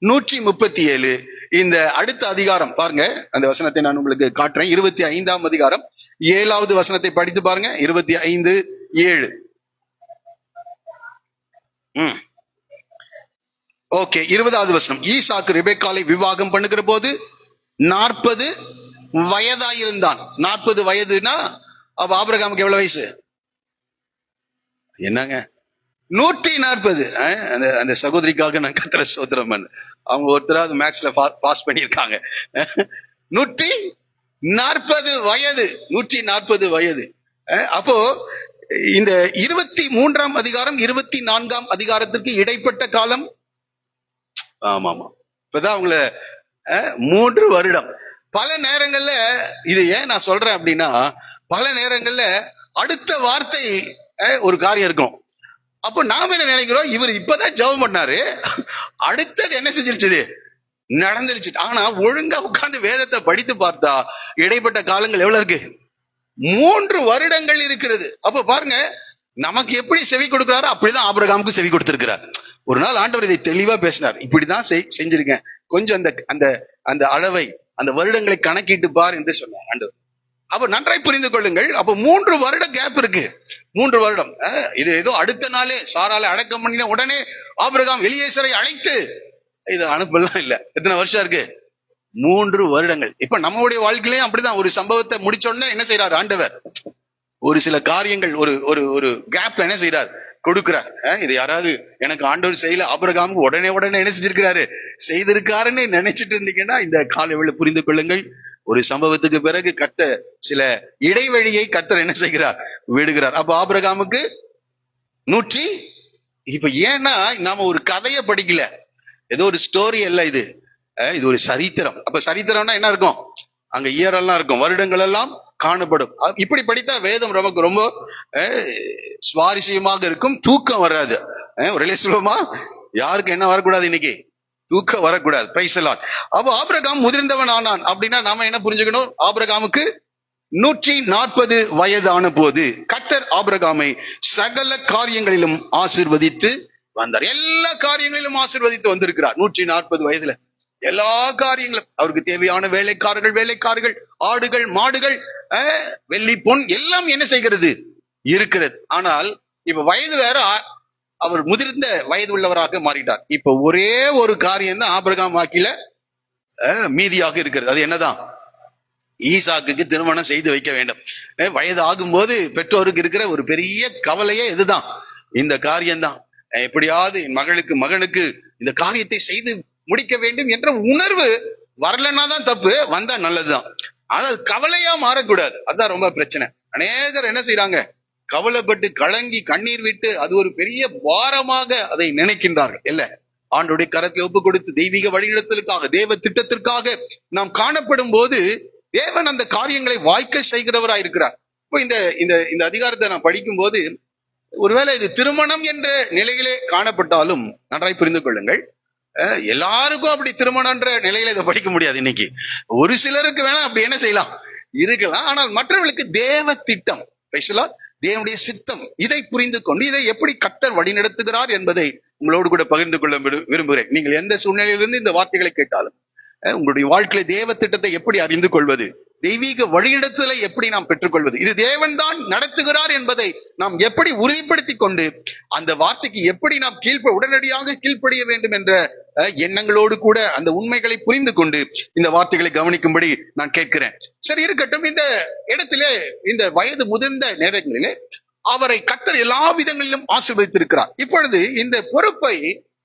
137. இந்த அடுத்த அதிகாரம் பாருங்க, அந்த வசனத்தை நான் உங்களுக்கு காட்டுறேன். 25ஆம் அதிகாரம் 7வது வசனத்தை படித்து பாருங்க. 25:7. ஓகே, 20வது வசனம். ஈசாக்கு ரெபெக்காலை விவாகம் பண்ணுகிற போது 40 வயதாயிருந்தான். 40 வயதுனா அப்ப ஆபிரகாமுக்கு எவ்வளவு வயசு? என்னங்க 140. அந்த சகோதரிக்காக நான் கத்திர சோதரம். அவங்க ஒருத்தராவது மேக்ஸ்ல பாஸ் பண்ணியிருக்காங்க. 140 வயது. 140 வயது. அப்போ இந்த 23ஆம் அதிகாரம் 24ஆம் அதிகாரத்திற்கு இடைப்பட்ட காலம். ஆமா, இப்பதான் அவங்கள 3 வருடம். பல நேரங்கள்ல இது ஏன் நான் சொல்றேன் அப்படின்னா, பல நேரங்கள்ல அடுத்த வார்த்தை ஒரு காரியம் இருக்கும். அப்போ நாம என்ன நினைக்கிறோம், இவர் இப்பதான் ஜெபம் பண்ணாரு, அடுத்தது என்ன செஞ்சிருச்சு, நடந்துருச்சு. ஆனா ஒழுங்கா உட்கார்ந்து வேதத்தை படித்து பார்த்தா இடைப்பட்ட காலங்கள் எவ்வளவு இருக்கு? 3 வருடங்கள் இருக்கிறது. அப்ப பாருங்க, நமக்கு எப்படி செவி கொடுக்கிறாரோ அப்படிதான் ஆபிரகாமுக்கு செவி கொடுத்திருக்கிறார். ஒரு நாள் ஆண்டவர் இதை தெளிவா பேசினார். இப்படிதான் செஞ்சிருக்கேன், கொஞ்சம் அந்த அளவை, அந்த வருடங்களை கணக்கிட்டு பார் என்று சொன்னார் ஆண்டவர். அப்ப நன்றாய் புரிந்து கொள்ளுங்கள். அப்ப 3 வருட கேப் இருக்கு. 3 வருடம். இது ஏதோ அடுத்த நாளே சாரால அடக்கம் பண்ணின உடனே ஆபிரகாம் எலியேசரை அழைத்து இது அனுப்பலாம் இல்ல. எத்தனை வருஷம் இருக்கு? 3 வருடங்கள். இப்ப நம்மளுடைய வாழ்க்கையிலையும் அப்படிதான். ஒரு சம்பவத்தை முடிச்ச உடனே என்ன செய்யறாரு ஆண்டவர்? ஒரு சில காரியங்கள் ஒரு கேப் என்ன செய்யறார்? கொடுக்கிறார். இது யாராவது எனக்கு ஆண்டவர் செய்யல, ஆபிரகாமுக்கு உடனே என்ன செஞ்சிருக்கிறாரு, செய்திருக்காருன்னு நினைச்சிட்டு இருந்தீங்கன்னா இந்த காலை புரிந்து கொள்ளுங்கள். ஒரு சம்பவத்துக்கு பிறகு சில இடைவெளியை கர்த்தர் என்ன செய்கிறார்? விடுகிறார். அப்ப ஆபிரகாமுக்கு 100. இப்ப ஏன்னா நாம ஒரு கதையை படிக்கல, ஏதோ ஒரு ஸ்டோரி அல்ல இது. இது ஒரு சரித்திரம். அப்ப சரித்திரம்னா என்ன இருக்கும்? அங்க இயரெல்லாம் இருக்கும், வருடங்கள் எல்லாம் காணப்படும். இப்படி படித்தா வேதம் நமக்கு ரொம்ப சுவாரஸ்யமாக இருக்கும். தூக்கம் வராது. ஒரு சுலபமா யாருக்கு என்ன வரக்கூடாது? இன்னைக்கு தூக்கம் வரக்கூடாது. Praise the Lord. அப்போ ஆபிரகாம் முதிர்ந்தவன் ஆனான் அப்படின்னா நாம என்ன புரிஞ்சுக்கணும்? ஆபிரகாமுக்கு 140 வயதான போது கர்த்தர் ஆபிரகாமை சகல காரியங்களிலும் ஆசீர்வதித்து வந்தார். எல்லா காரியங்களிலும் ஆசீர்வதித்து வந்திருக்கிறார். 140 வயதுல எல்லா காரியங்களும் அவருக்கு தேவையான வேலைக்காரர்கள், ஆடுகள், மாடுகள், வெள்ளி, பொன் எல்லாம் என்ன செய்கிறது? இருக்கிறது. ஆனால் இப்ப வயது வேற, அவர் முதிர்ந்த வயது உள்ளவராக மாறிட்டார். இப்ப ஒரே ஒரு காரியம் தான் ஆபிரகாம் வாக்கில மீதியாக இருக்கிறது. அது என்னதான்? ஈசாக்குக்கு திருமணம் செய்து வைக்க வேண்டும். வயது ஆகும்போது பெற்றோருக்கு இருக்கிற ஒரு பெரிய கவலையே இதுதான், இந்த காரியம்தான். எப்படியாவது என் மகனுக்கு இந்த காரியத்தை செய்து முடிக்க வேண்டும் என்ற உணர்வு வரலன்னா தான் தப்பு, வந்தா நல்லதுதான். ஆனால் கவலையா மாறக்கூடாது. அதுதான் ரொம்ப பிரச்சனை. அநேகர் என்ன செய்யறாங்க? கவலைப்பட்டு கலங்கி கண்ணீர் விட்டு அது ஒரு பெரிய பாரமாக அதை நினைக்கின்றார்கள். இல்ல, ஆண்டோடைய கரத்தை ஒப்பு கொடுத்து தெய்வீக வழிநடத்தலுக்காக, தேவ திட்டத்திற்காக நாம் காணப்படும் போது தேவன் அந்த காரியங்களை வாய்க்க செய்கிறவராய் இருக்கிறார். இப்போ இந்த அதிகாரத்தை நான் படிக்கும் போது, ஒருவேளை இது திருமணம் என்ற நிலையிலே காணப்பட்டாலும் நன்றாய் புரிந்து கொள்ளுங்கள், எல்லாருக்கும் அப்படி திருமணம்ன்ற நிலையில இதை படிக்க முடியாது. இன்னைக்கு ஒரு சிலருக்கு வேணா அப்படி என்ன செய்யலாம், இருக்கலாம். ஆனால் மற்றவர்களுக்கு தேவ திட்டம், தேவனுடைய சித்தம், இதை புரிந்து கொண்டு இதை எப்படி கர்த்தர் வழிநடத்துகிறார் என்பதை உங்களோடு கூட பகிர்ந்து கொள்ள விரும்புகிறேன். நீங்கள் எந்த சூழ்நிலையிலிருந்து இந்த வார்த்தைகளை கேட்டாலும் உங்களுடைய வாழ்க்கையில தேவ திட்டத்தை எப்படி அறிந்து கொள்வது, தெய்வீக வழிநடத்துதலை எப்படி நாம் பெற்றுக்கொள்வது, இது தேவன் தான் நடத்துகிறார் என்பதை நாம் எப்படி உறுதிப்படுத்தி கொண்டு அந்த வார்த்தைக்கு எப்படி நாம் உடனடியாக கீழ்ப்படிய வேண்டும் என்ற எண்ணங்களோடு கூட அந்த உண்மைகளை புரிந்து கொண்டு இந்த வார்த்தைகளை கவனிக்கும்படி நான் கேட்கிறேன். சரி, இருக்கட்டும். இந்த இடத்திலே இந்த வயது முதிர்ந்த நேரங்களிலே அவரை கர்த்தர் எல்லா விதங்களிலும் ஆசீர்வதித்திருக்கிறார். இப்பொழுது இந்த பொறுப்பை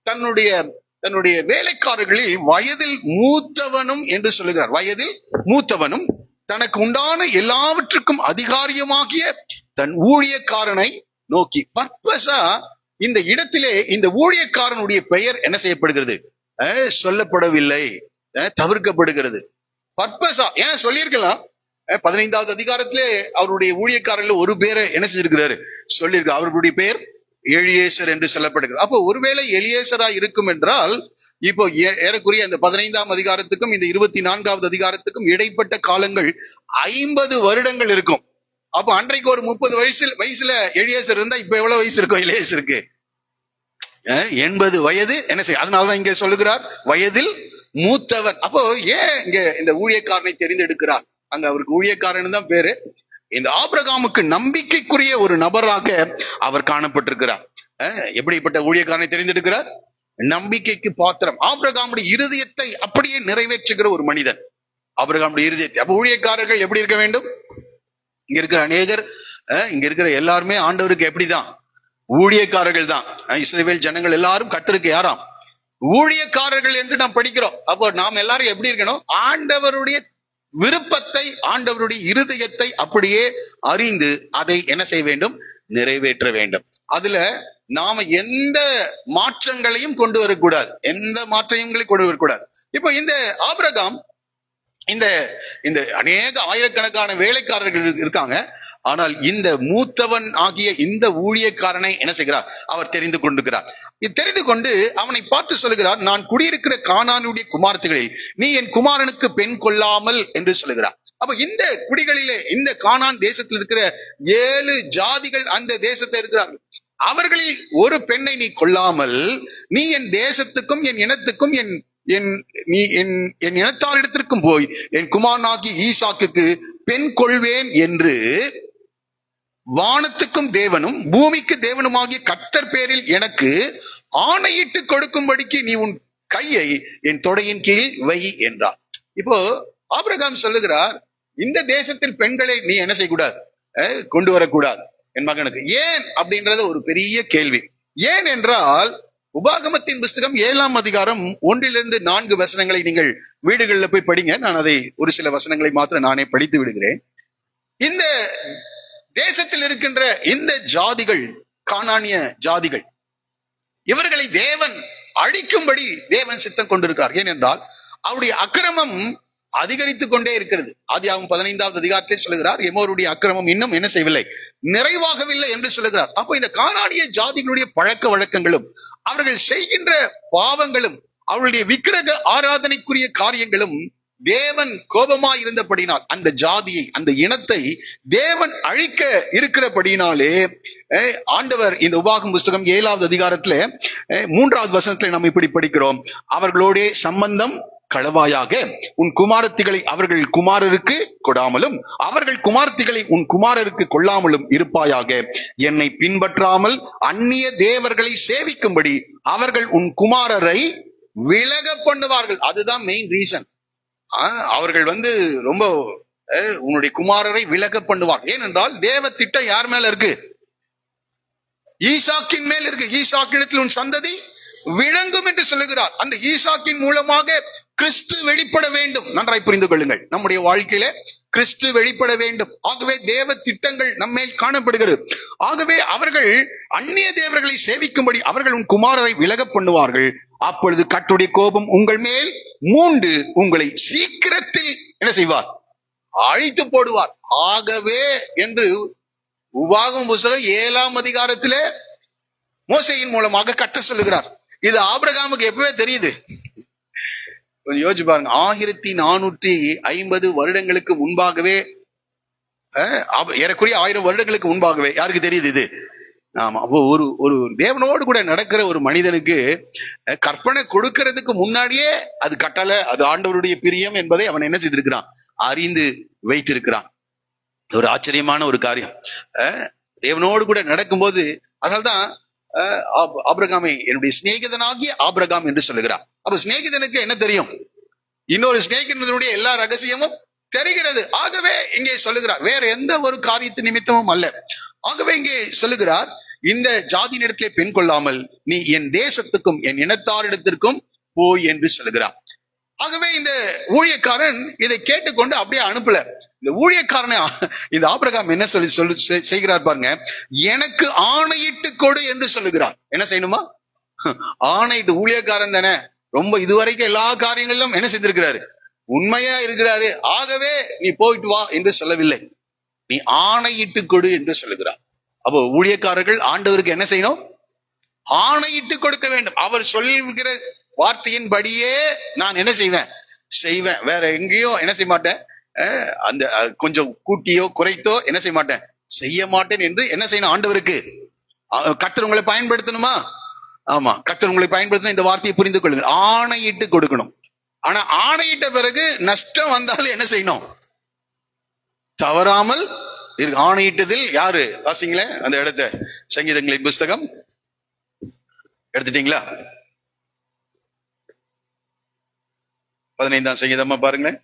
தன்னுடைய வேலைக்காரர்களில் வயதில் மூத்தவனும் என்று சொல்லுகிறார். வயதில் மூத்தவனும் தனக்கு உண்டான எல்லாவற்றுக்கும் அதிகாரியமாகிய தன் ஊழியக்காரனை நோக்கி, பர்பஸா இந்த இடத்திலே இந்த ஊழியக்காரனுடைய பெயர் என்ன செய்யப்படுகிறது? சொல்லப்படவில்லை, தவிர்க்கப்படுகிறது. பர்பஸா ஏன் சொல்லியிருக்கலாம்? 15வது அதிகாரத்திலே அவருடைய ஊழியக்காரர்கள் ஒரு பேரை என்ன செஞ்சிருக்கிறாரு? சொல்லியிருக்க. அவர்களுடைய பெயர் எலியேசர் என்று சொல்லப்படுகிறது. அப்போ ஒருவேளை எலியேசரா இருக்கும் என்றால், இப்போ ஏறக்குறைய அந்த 15ஆம் அதிகாரத்துக்கும் இந்த 24வது அதிகாரத்துக்கும் இடைப்பட்ட காலங்கள் 50 வருடங்கள் இருக்கும். அப்போ அன்றைக்கு ஒரு 30 வயசுல எலியேசர் இருந்தா இப்ப எவ்வளவு வயசு இருக்கும் எலியேசருக்கு? 80 வயது. என்ன செய்ய? அதனாலதான் இங்க சொல்லுகிறார் வயதில் மூத்தவர். அப்போ ஏன் இங்க இந்த ஊழியக்காரனை தெரிந்தெடுக்கிறார்? அங்க அவருக்கு ஊழியக்காரன் தான் பேரு. இந்த ஆபிரகாமுக்கு நம்பிக்கைக்குரிய ஒரு நபராக அவர் காணப்பட்டிருக்கிறார். எப்படிப்பட்ட ஊழியக்காரனை தெரிந்தெடுக்கிறார்? நம்பிக்கைக்கு பாத்திரம். ஆபிரகாமுடைய இருதயத்தை அப்படியே நிறைவேற்றுகிற ஒரு மனிதன். ஆபிரகாமுடைய இருதயத்தை. அப்ப ஊழியக்காரர்கள் எப்படி இருக்க வேண்டும்? இங்க இருக்கிற அநேகர், இங்க இருக்கிற எல்லாருமே ஆண்டவருக்கு எப்படிதான்? ஊழியக்காரர்கள் தான். இஸ்ரவேல் ஜனங்கள் எல்லாரும் கர்த்தருக்கு யாராம்? ஊழியக்காரர்கள் என்று நாம் படிக்கிறோம். அப்போ நாம் எல்லாரும் எப்படி இருக்கணும்? ஆண்டவருடைய விருப்பத்தை, ஆண்டவருடைய இருதயத்தை அப்படியே அறிந்து அதை என்ன செய்ய வேண்டும்? நிறைவேற்ற வேண்டும். அதுல நாம எந்த மாற்றங்களையும் கொண்டு வரக்கூடாது, எந்த மாற்றங்களையும் கொண்டு வரக்கூடாது. இப்போ இந்த ஆபிரகாம், இந்த இந்த அநேக ஆயிரக்கணக்கான வேலைக்காரர்கள் இருக்காங்க. ஆனால் இந்த மூத்தவன் ஆகிய இந்த ஊழியக்காரனை என்ன செய்கிறார்? அவர் தெரிந்து கொண்டிருக்கிறார். தெரிந்து கொண்டு அவனை பார்த்து சொல்லுகிறார், நான் குடியிருக்கிற கானானுடைய குமாரத்திகளில் நீ என் குமாரனுக்கு பெண் கொள்ளாமல் என்று சொல்லுகிறார். அப்ப இந்த குடிகளிலே, இந்த கானான் தேசத்தில் இருக்கிற 7 ஜாதிகள் அந்த தேசத்தில் இருக்கிறார்கள். அவர்களில் ஒரு பெண்ணை நீ கொள்ளாமல் நீ என் தேசத்துக்கும் என் இனத்துக்கும் என் இனத்தாரிடத்திற்கும் போய் என் குமாரனாகி ஈசாக்குக்கு பெண் கொள்வேன் என்று வானத்துக்கும் தேவனும் பூமிக்கு தேவனுமாகிய கர்த்தர் பேரில் எனக்கு ஆணையிட்டு கொடுக்கும்படிக்கு நீ உன் கையை என் தொடையின் கீழ் வை என்றார். இப்போ ஆபிரகாம் சொல்லுகிறார், இந்த தேசத்தில் பெண்களை நீ என்ன செய்யக்கூடாது? கொண்டு வரக்கூடாது என் மகனுக்கு. ஏன் அப்படின்றது ஒரு பெரிய கேள்வி. ஏன் என்றால், உபாகமத்தின் புஸ்தகம் 7ஆம் அதிகாரம் 1-4 வசனங்களை நீங்கள் வீடுகளில் போய் படிங்க. நான் அதை ஒரு சில வசனங்களை மாத்திரம் நானே படித்து விடுகிறேன். இந்த தேசத்தில் இருக்கின்ற இந்த ஜாதிகள் கானானிய ஜாதிகள், இவர்களை தேவன் அழிக்கும்படி தேவன் சித்தம் கொண்டிருக்கிறார். ஏனென்றால் அவருடைய அக்கிரமம் அதிகரித்துக் கொண்டே இருக்கிறது. ஆதியாகமம் 15ஆவது அதிகாரத்தில் சொல்லுகிறார், எமோருடைய அக்கிரமம் இன்னும் என்ன செய்யவில்லை? நிறைவாகவில்லை என்று சொல்லுகிறார். அப்போ இந்த கானானிய ஜாதிகளுடைய பழக்க வழக்கங்களும் அவர்கள் செய்கின்ற பாவங்களும் அவர்களுடைய விக்கிரக ஆராதனைக்குரிய காரியங்களும் தேவன் கோபமாய் இருந்தபடினால் அந்த ஜாதியை, அந்த இனத்தை தேவன் அழிக்க இருக்கிறபடினாலே ஆண்டவர் இந்த உபாகமம் புஸ்தகம் 7ஆவது அதிகாரத்துல 3ஆவது வசனத்துல நம்ம இப்படி படிக்கிறோம், அவர்களோட சம்பந்தம் களவாயாக உன் குமாரத்திகளை அவர்கள் குமாரருக்கு கொடாமலும் அவர்கள் குமாரத்திகளை உன் குமாரருக்கு கொள்ளாமலும் இருப்பாயாக. என்னை பின்பற்றாமல் அந்நிய தேவர்களை சேவிக்கும்படி அவர்கள் உன் குமாரரை விலக பண்ணுவார்கள். அதுதான் மெயின் ரீசன். அவர்கள் ரொம்ப உன்னுடைய குமாரரை விலக பண்ணுவார். ஏனென்றால் தேவ திட்டம் யார் மேல இருக்கு? ஈசாக்கின் மேல் இருக்கு. ஈசாக்கிடத்தில் உன் சந்ததி விளங்கும் என்று சொல்லுகிறார். அந்த ஈசாக்கின் மூலமாக கிறிஸ்து வெளிப்பட வேண்டும். நன்றாய் புரிந்து கொள்ளுங்கள், நம்முடைய வாழ்க்கையில கிறிஸ்து வெளிப்பட வேண்டும். ஆகவே தேவ திட்டங்கள் நம்மேல் காணப்படுகிறது. ஆகவே அவர்கள் அந்நிய தேவர்களை சேவிக்கும்படி அவர்கள் உன் குமாரரை விலக பண்ணுவார்கள். அப்பொழுது கர்த்தருடைய கோபம் உங்கள் மேல் மூண்டு உங்களை சீக்கிரத்தில் என்ன செய்வார்? அழித்து போடுவார். ஆகவே என்று உபாகமம் புஸ்தகம் 7ஆம் அதிகாரத்திலே மோசேயின் மூலமாக கட்ட சொல்லுகிறார். இது ஆபிரகாமுக்கு எப்பவே தெரியுது. கொஞ்சம் யோசிச்சு பாருங்க. 1450 வருடங்களுக்கு முன்பாகவே, ஏறக்குறைய 1000 வருடங்களுக்கு முன்பாகவே யாருக்கு தெரியுது இது? ஆமா, ஒரு தேவனோடு கூட நடக்கிற ஒரு மனிதனுக்கு கற்பனை கொடுக்கிறதுக்கு முன்னாடியே அது கட்டளை, அது ஆண்டவருடைய பிரியம் என்பதை அவன் என்ன செய்திருக்கிறான்? அறிந்து வைத்திருக்கிறான். ஒரு ஆச்சரியமான ஒரு காரியம். தேவனோடு கூட நடக்கும்போது, அதனால்தான் ஆபிரகாமை என்னுடைய சிநேகிதனாகிய ஆபிரகாம் என்று சொல்லுகிறார். அப்ப சிநேகிதனுக்கு என்ன தெரியும்? இன்னொரு சிநேகிதனுடைய எல்லா ரகசியமும் தெரிகிறது. ஆகவே இங்கே சொல்லுகிறார், வேற எந்த ஒரு காரியத்து நிமித்தமும் அல்ல. ஆகவே இங்கே சொல்லுகிறார், இந்த ஜாதியினிடத்திலே பெண் கொள்ளாமல் நீ என் தேசத்துக்கும் என் இனத்தாரிடத்திற்கும் போய் என்று சொல்லுகிறார். ஆகவே இந்த ஊழியக்காரன் இதை கேட்டுக்கொண்டு அப்படியே அனுப்பல. இந்த ஊழியக்காரனை இந்த ஆபிரகாம் என்ன செய்கிறார் பாருங்க, எனக்கு ஆணையிட்டு கொடு என்று சொல்லுகிறார். என்ன செய்யணுமா? ஆணையிட்டு. ஊழியக்காரன் தானே, ரொம்ப இதுவரைக்கும் எல்லா காரியங்களிலும் என்ன செய்திருக்கிறாரு? உண்மையா இருக்கிறாரு. ஆகவே நீ போயிட்டு வா என்று சொல்லவில்லை, நீ ஆணையிட்டு கொடு என்று சொல்லுகிறார். அப்போ ஊழியக்காரர்கள் ஆண்டவருக்கு என்ன செய்யணும்? ஆணையிட்டு கொடுக்க வேண்டும். அவர் சொல்லுகிற வார்த்தையின்படியே நான் என்ன செய்வேன். வேற எங்கேயும் என்ன செய்ய மாட்டேன், அந்த கொஞ்சம் கூட்டியோ குறைத்தோ என்ன செய்ய மாட்டேன், செய்ய மாட்டேன் என்று என்ன செய்யணும்? ஆண்டவருக்கு கர்த்தர் உங்களை பயன்படுத்தணுமா? ஆமா, கர்த்தர் உங்களை பயன்படுத்தணும். இந்த வார்த்தையை புரிந்து கொள்ளுங்கள். ஆணையிட்டு கொடுக்கணும். ஆனா ஆணையிட்ட பிறகு நஷ்டம் வந்தாலும் என்ன செய்யணும்? தவறாமல் இருக்கு. ஆணையிட்டதில் யாரு? வாசிங்களே அந்த இடத்த, சங்கீதங்களின் புஸ்தகம் எடுத்துட்டீங்களா? 15ஆம் சங்கீதமா பாருங்களேன்.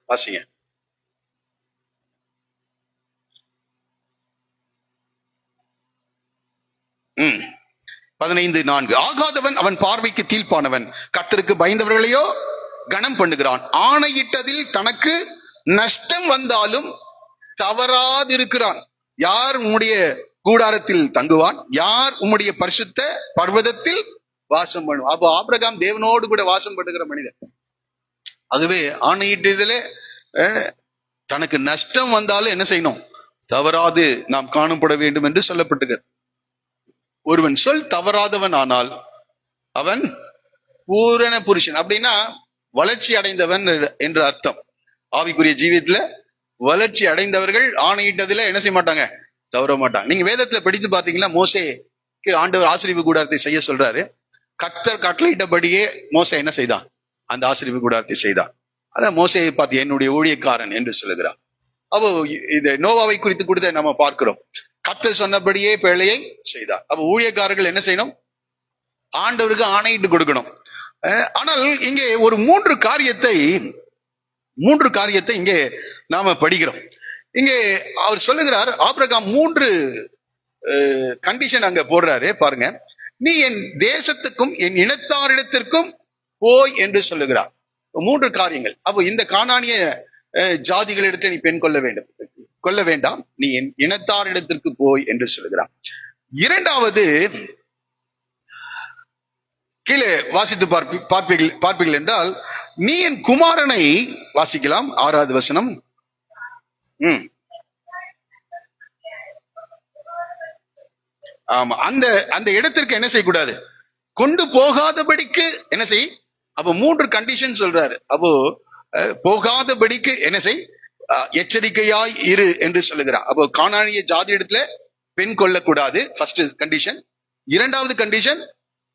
வாசிங்க. ம் 15:4. ஆகாதவன் அவன் பார்வைக்கு தீர்ப்பானவன், கர்த்தருக்கு பயந்தவர்களையோ கனம் பண்ணுகிறான். ஆணையிட்டதில் தனக்கு நஷ்டம் வந்தாலும் தவறாதிருக்கிறான். யார் உம்முடைய கூடாரத்தில் தங்குவான்? யார் உம்முடைய பரிசுத்த பர்வதத்தில் வாசம் பண்ணுவான்? அப்போ ஆபிரகாம் தேவனோடு கூட வாசம் பண்ணுகிற மனிதன். அதுவே ஆணையிட்டதிலே தனக்கு நஷ்டம் வந்தாலும் என்ன செய்யணும்? தவறாது நாம் காணப்பட வேண்டும் என்று சொல்லப்பட்டிருக்கிறது. ஒருவன் சொல் தவறாதவன் ஆனால் அவன் பூரண புருஷன். அப்படின்னா வளர்ச்சி அடைந்தவன் என்று அர்த்தம். ஆவிக்குரிய ஜீவியத்துல வளர்ச்சி அடைந்தவர்கள் ஆணையிட்டதுல என்ன செய்ய மாட்டாங்க? தவற மாட்டாங்க. நீங்க வேதத்துல படித்து பாத்தீங்கன்னா, மோசேக்கு ஆண்டவர் ஆசரிப்பு கூடாரத்தை செய்ய சொல்றாரு. கர்த்தர் கட்டளையிட்டபடியே மோசே என்ன செய்தான்? அந்த ஆசரிப்பு கூடாரத்தை செய்தான். அதான் மோசையை பார்த்து என்னுடைய ஊழியக்காரன் என்று சொல்லுகிறார். அப்போ இந்த நோவாவை குறித்து கூட நம்ம பார்க்கிறோம். கர்த்தர் சொன்னபடியே பேழையை செய்தார். அப்ப ஊழியக்காரர்கள் என்ன செய்யணும்? ஆண்டவருக்கு ஆணையிட்டு கொடுக்கணும். ஆனால் இங்கே ஒரு மூன்று காரியத்தை இங்கே நாம படிக்கிறோம். இங்கே அவர் சொல்லுகிறார், ஆபிரகாம் 3 கண்டிஷன் அங்க போடுறாரு பாருங்க. நீ என் தேசத்துக்கும் என் இனத்தாரிடத்திற்கும் போய் என்று சொல்லுகிறார். 3 காரியங்கள். அப்போ இந்த கானானிய ஜாதிகளிடத்தில் நீ பெண் கொள்ள வேண்டாம், நீ என் இனத்தாரிடத்திற்கு போய் என்று சொல்லுகிறார். இரண்டாவது, கீழே வாசித்து பார்ப்பீர்கள் என்றால், நீ என் குமாரனை, வாசிக்கலாம் 6வது வசனம். ஆமா, அந்த இடத்திற்கு என்ன செய்யக்கூடாது? கொண்டு போகாதபடிக்கு என்ன செய்? அப்போ 3 கண்டிஷன் சொல்றாரு. அப்போ போகாதபடிக்கு என்ன செய்? எச்சரிக்கையாய் இரு என்று சொல்லுகிறார். அப்போ கானானிய ஜாதி இடத்துல பெண் கொள்ளக்கூடாது, ஃபர்ஸ்ட் கண்டிஷன். இரண்டாவது கண்டிஷன்,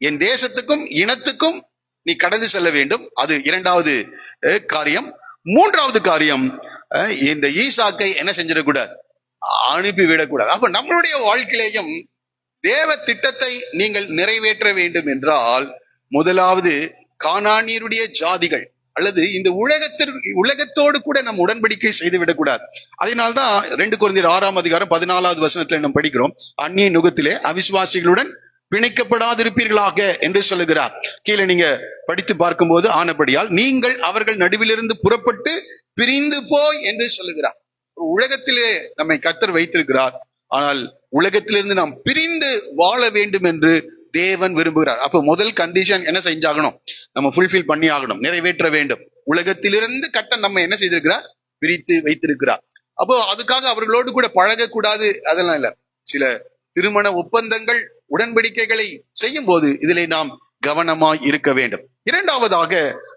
என் தேசத்துக்கும் இனத்துக்கும் நீ கடந்து செல்ல வேண்டும், அது இரண்டாவது காரியம். மூன்றாவது காரியம், இந்த ஈசாக்கை என்ன செஞ்சிடக்கூடாது? அனுப்பிவிடக்கூடாது. அப்ப நம்மளுடைய வாழ்க்கையிலேயும் தேவ திட்டத்தை நீங்கள் நிறைவேற்ற வேண்டும் என்றால், முதலாவது கானானியருடைய ஜாதிகள் அல்லது இந்த உலகத்தோடு கூட நம்ம உடன்படிக்கை செய்து விடக்கூடாது. அதனால்தான் 2 கொரிந்தியர் 6ஆம் அதிகாரம் 14வது வசனத்துல நம்ம படிக்கிறோம், அந்நிய நுகத்திலே அவிசுவாசிகளுடன் பிணைக்கப்படாதிருப்பீர்களாக என்று சொல்லுகிறார். கீழே நீங்க படித்து பார்க்கும்போது, ஆனபடியால் நீங்கள் அவர்கள் நடுவிலிருந்து புறப்பட்டு பிரிந்து போய் என்று சொல்லுகிறார். உலகத்திலே நம்மை கர்த்தர் வைத்திருக்கிறார், ஆனால் உலகத்திலிருந்து நாம் பிரிந்து வாழ வேண்டும் என்று தேவன் விரும்புகிறார். அப்ப முதல் கண்டிஷன் என்ன செஞ்சாகணும்? நம்ம ஃபுல்ஃபில் பண்ணி ஆகணும், நிறைவேற்ற வேண்டும். உலகத்திலிருந்து கர்த்தர் நம்ம என்ன செய்திருக்கிறார்? பிரித்து வைத்திருக்கிறார். அப்போ அதுக்காக அவர்களோடு கூட பழகக்கூடாது, அதெல்லாம் இல்ல. சில திருமண ஒப்பந்தங்கள், உடன்படிக்கைகளை செய்யும் போது இதிலே நாம் கவனமாய் இருக்க வேண்டும். இரண்டாவதாக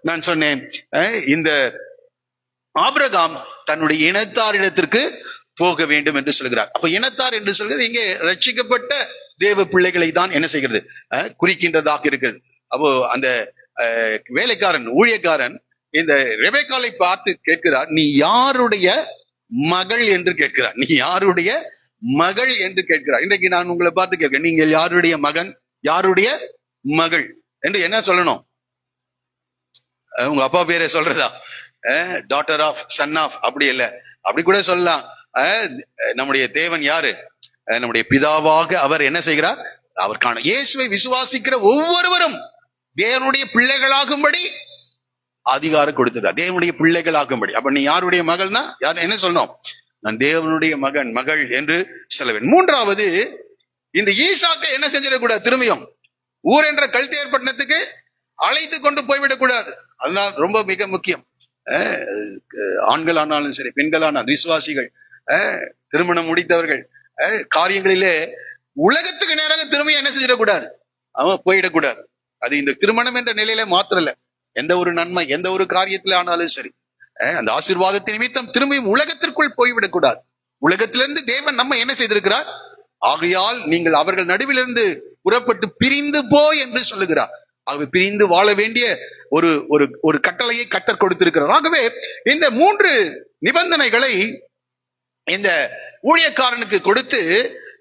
நான் சொன்னேன், இந்த ஆபிரகாம் தன்னுடைய இனத்தாரிடத்திற்கு போக வேண்டும் என்று சொல்கிறார். அப்ப இனத்தார் என்று சொல்கிறது இங்கே ரட்சிக்கப்பட்ட தேவ பிள்ளைகளை தான் என்ன செய்கிறது? குறிக்கின்றதாக இருக்குது. அப்போ அந்த வேலைக்காரன், ஊழியக்காரன் இந்த ரெபெக்காளை பார்த்து கேட்கிறார், நீ யாருடைய மகள் என்று கேட்கிறார். நீ யாருடைய மகள் என்று கேட்கிறார். இன்றைக்கு நான் உங்களை பார்த்து கேட்கிறேன், நீங்கள் யாருடைய மகன், யாருடைய மகள் என்று என்ன சொல்லணும்? உங்க அப்பா பேரை சொல்றதா? டாட்டர் ஆஃப், சன் ஆஃப், அப்படி இல்லை. அப்படி கூட சொல்லலாம். நம்முடைய தேவன் யாரு? நம்முடைய பிதாவாக அவர் என்ன செய்கிறார்? அவர் காண இயேசுவை விசுவாசிக்கிற ஒவ்வொருவரும் தேவனுடைய பிள்ளைகளாகும்படி அதிகாரம் கொடுத்துட்டார். தேவனுடைய பிள்ளைகளாகும்படி. அப்ப நீ யாருடைய மகள்னா யார் என்ன சொல்லணும்? நான் தேவனுடைய மகன், மகள் என்று சொல்ல வேண்டும். மூன்றாவது, இந்த ஈசாக்கை என்ன செஞ்சிடக்கூடாது? திரும்பியும் ஊர் என்ற கல்தேர் பட்டணத்துக்கு அழைத்து கொண்டு போய்விடக்கூடாது. அதனால் ரொம்ப மிக முக்கியம். ஆண்கள் ஆனாலும் சரி, பெண்களானாலும், விசுவாசிகள், திருமணம் முடித்தவர்கள், காரியங்களிலே உலகத்துக்கு நேராக திரும்பி என்ன செஞ்சிடக்கூடாது? அவன் போயிடக்கூடாது. அது இந்த திருமணம் என்ற நிலையில மாத்திரம் இல்ல, எந்த ஒரு நன்மை, எந்த ஒரு காரியத்துல ஆனாலும் சரி, அந்த ஆசீர்வாதத்தின் நிமித்தம் திரும்பியும் உலகத்திற்குள் போய்விடக்கூடாது. உலகத்திலிருந்து தேவன் நம்ம என்ன செய்திருக்கிறார்? ஆகையால் நீங்கள் அவர்கள் நடுவிலிருந்து புறப்பட்டு பிரிந்து போய் என்று சொல்லுகிறார். ஆகவே பிரிந்து வாழ வேண்டிய ஒரு கட்டளையை கர்த்தர் கொடுத்திருக்கிறார். ஆகவே இந்த 3 நிபந்தனைகளை இந்த ஊழியக்காரனுக்கு கொடுத்து,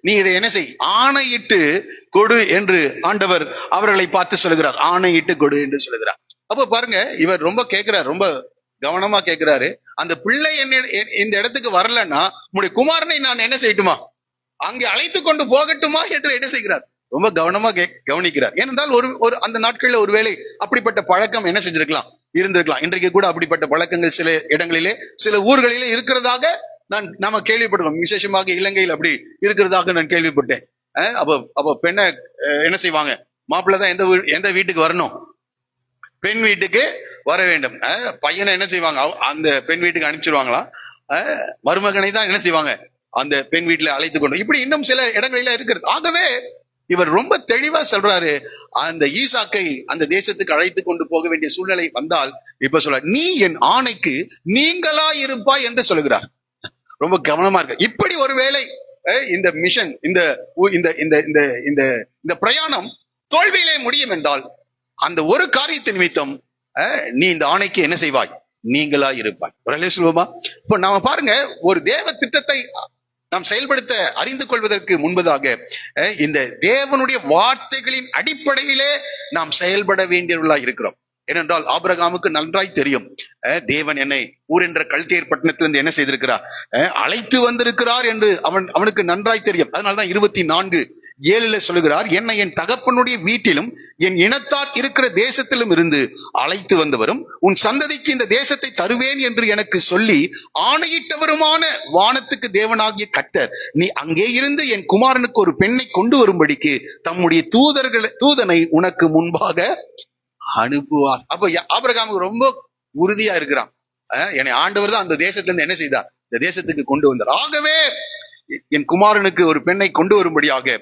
நீ இதை என்ன செய்? ஆணையிட்டு கொடு என்று ஆண்டவர் அவர்களை பார்த்து சொல்லுகிறார். ஆணையிட்டு கொடு என்று சொல்லுகிறார். அப்போ பாருங்க, இவர் ரொம்ப கேட்கிறார், ரொம்ப கவனமா கேட்கிறாரு. அந்த பிள்ளை இந்த இடத்துக்கு வரலன்னா உங்களுடைய குமாரனை நான் என்ன செய்யட்டுமா, அங்கே அழைத்து கொண்டு போகட்டுமா என்று என்ன செய்கிறார், ரொம்ப கவனமா கவனிக்கிறார். ஏனென்றால் ஒரு அந்த நாட்கள்ல ஒருவேளை அப்படிப்பட்ட பழக்கம் என்ன செஞ்சிருக்கலாம், இருந்திருக்கலாம். இன்றைக்கு கூட அப்படிப்பட்ட பழக்கங்கள் சில இடங்களிலே சில ஊர்களிலே இருக்கிறதாக நாம கேள்விப்படுறோம். விசேஷமாக இலங்கையில் அப்படி இருக்கிறதாக நான் கேள்விப்பட்டேன். அப்போ பெண்ணை என்ன செய்வாங்க, மாப்பிள்ளை தான் எந்த வீட்டுக்கு வரணும், பெண் வீட்டுக்கு வர வேண்டும். பையனை என்ன செய்வாங்க, அந்த பெண் வீட்டுக்கு அனுப்பிச்சிருவாங்களாம். மருமகனை தான் என்ன செய்வாங்க, அந்த பெண் வீட்டுல அழைத்து கொண்டு, இப்படி இன்னும் சில இடங்களில இருக்கிறது. ஆகவே இவர் ரொம்ப தெளிவா சொல்றாரு, அந்த ஈசாக்கை அந்த தேசத்துக்கு அழைத்து கொண்டு போக வேண்டிய சூழ்நிலை வந்தால் இப்ப சொல்ற, நீ என் ஆணைக்கு நீங்களா இருப்பாய் என்று சொல்லுகிறார். ரொம்ப கவனமா இருக்கு. இப்படி ஒருவேளை இந்த மிஷன், இந்த பிரயாணம் தோல்வியிலே முடியும் என்றால் அந்த ஒரு காரியத்தின் நிமித்தம் நீ இந்த ஆணைக்கு என்ன செய்வாய், நீங்களா இருப்பாய். சொல்லுவோமா? இப்ப நாம பாருங்க, ஒரு தேவ திட்டத்தை நாம் செயல்படுத்த அறிந்து கொள்வதற்கு முன்பதாக இந்த தேவனுடைய வார்த்தைகளின் அடிப்படையிலே நாம் செயல்பட வேண்டியவர்களா இருக்கிறோம். ஏனென்றால் ஆபிரகாமுக்கு நன்றாய் தெரியும், தேவன் என்னை ஊர் என்ற கல்தேர் பட்டணத்திலிருந்து என்ன செய்திருக்கிறார், அழைத்து வந்திருக்கிறார் என்று அவனுக்கு நன்றாய் தெரியும். அதனால்தான் 24:7 சொல்லுகிறார், என்னை என் தகப்பனுடைய வீட்டிலும் என் இனத்தார் இருக்கிற தேசத்திலும் இருந்து அழைத்து வந்தவரும் உன் சந்ததிக்கு இந்த தேசத்தை தருவேன் என்று எனக்கு சொல்லி ஆணையிட்டவருமான வானத்துக்கு தேவனாகிய கர்த்தர் நீ அங்கே இருந்து என் குமாரனுக்கு ஒரு பெண்ணை கொண்டு வரும்படிக்கு தம்முடைய தூதனை உனக்கு முன்பாக அனுப்புவார். அப்ப ஆபிரகாமுக்கு ரொம்ப உறுதியா இருக்கிறான், என்னை ஆண்டவர் தான் அந்த தேசத்துல இருந்து என்ன செய்தார், இந்த தேசத்துக்கு கொண்டு வந்தார். ஆகவே என் குமாரனுக்கு ஒரு பெண்ணை கொண்டு வரும்படியாக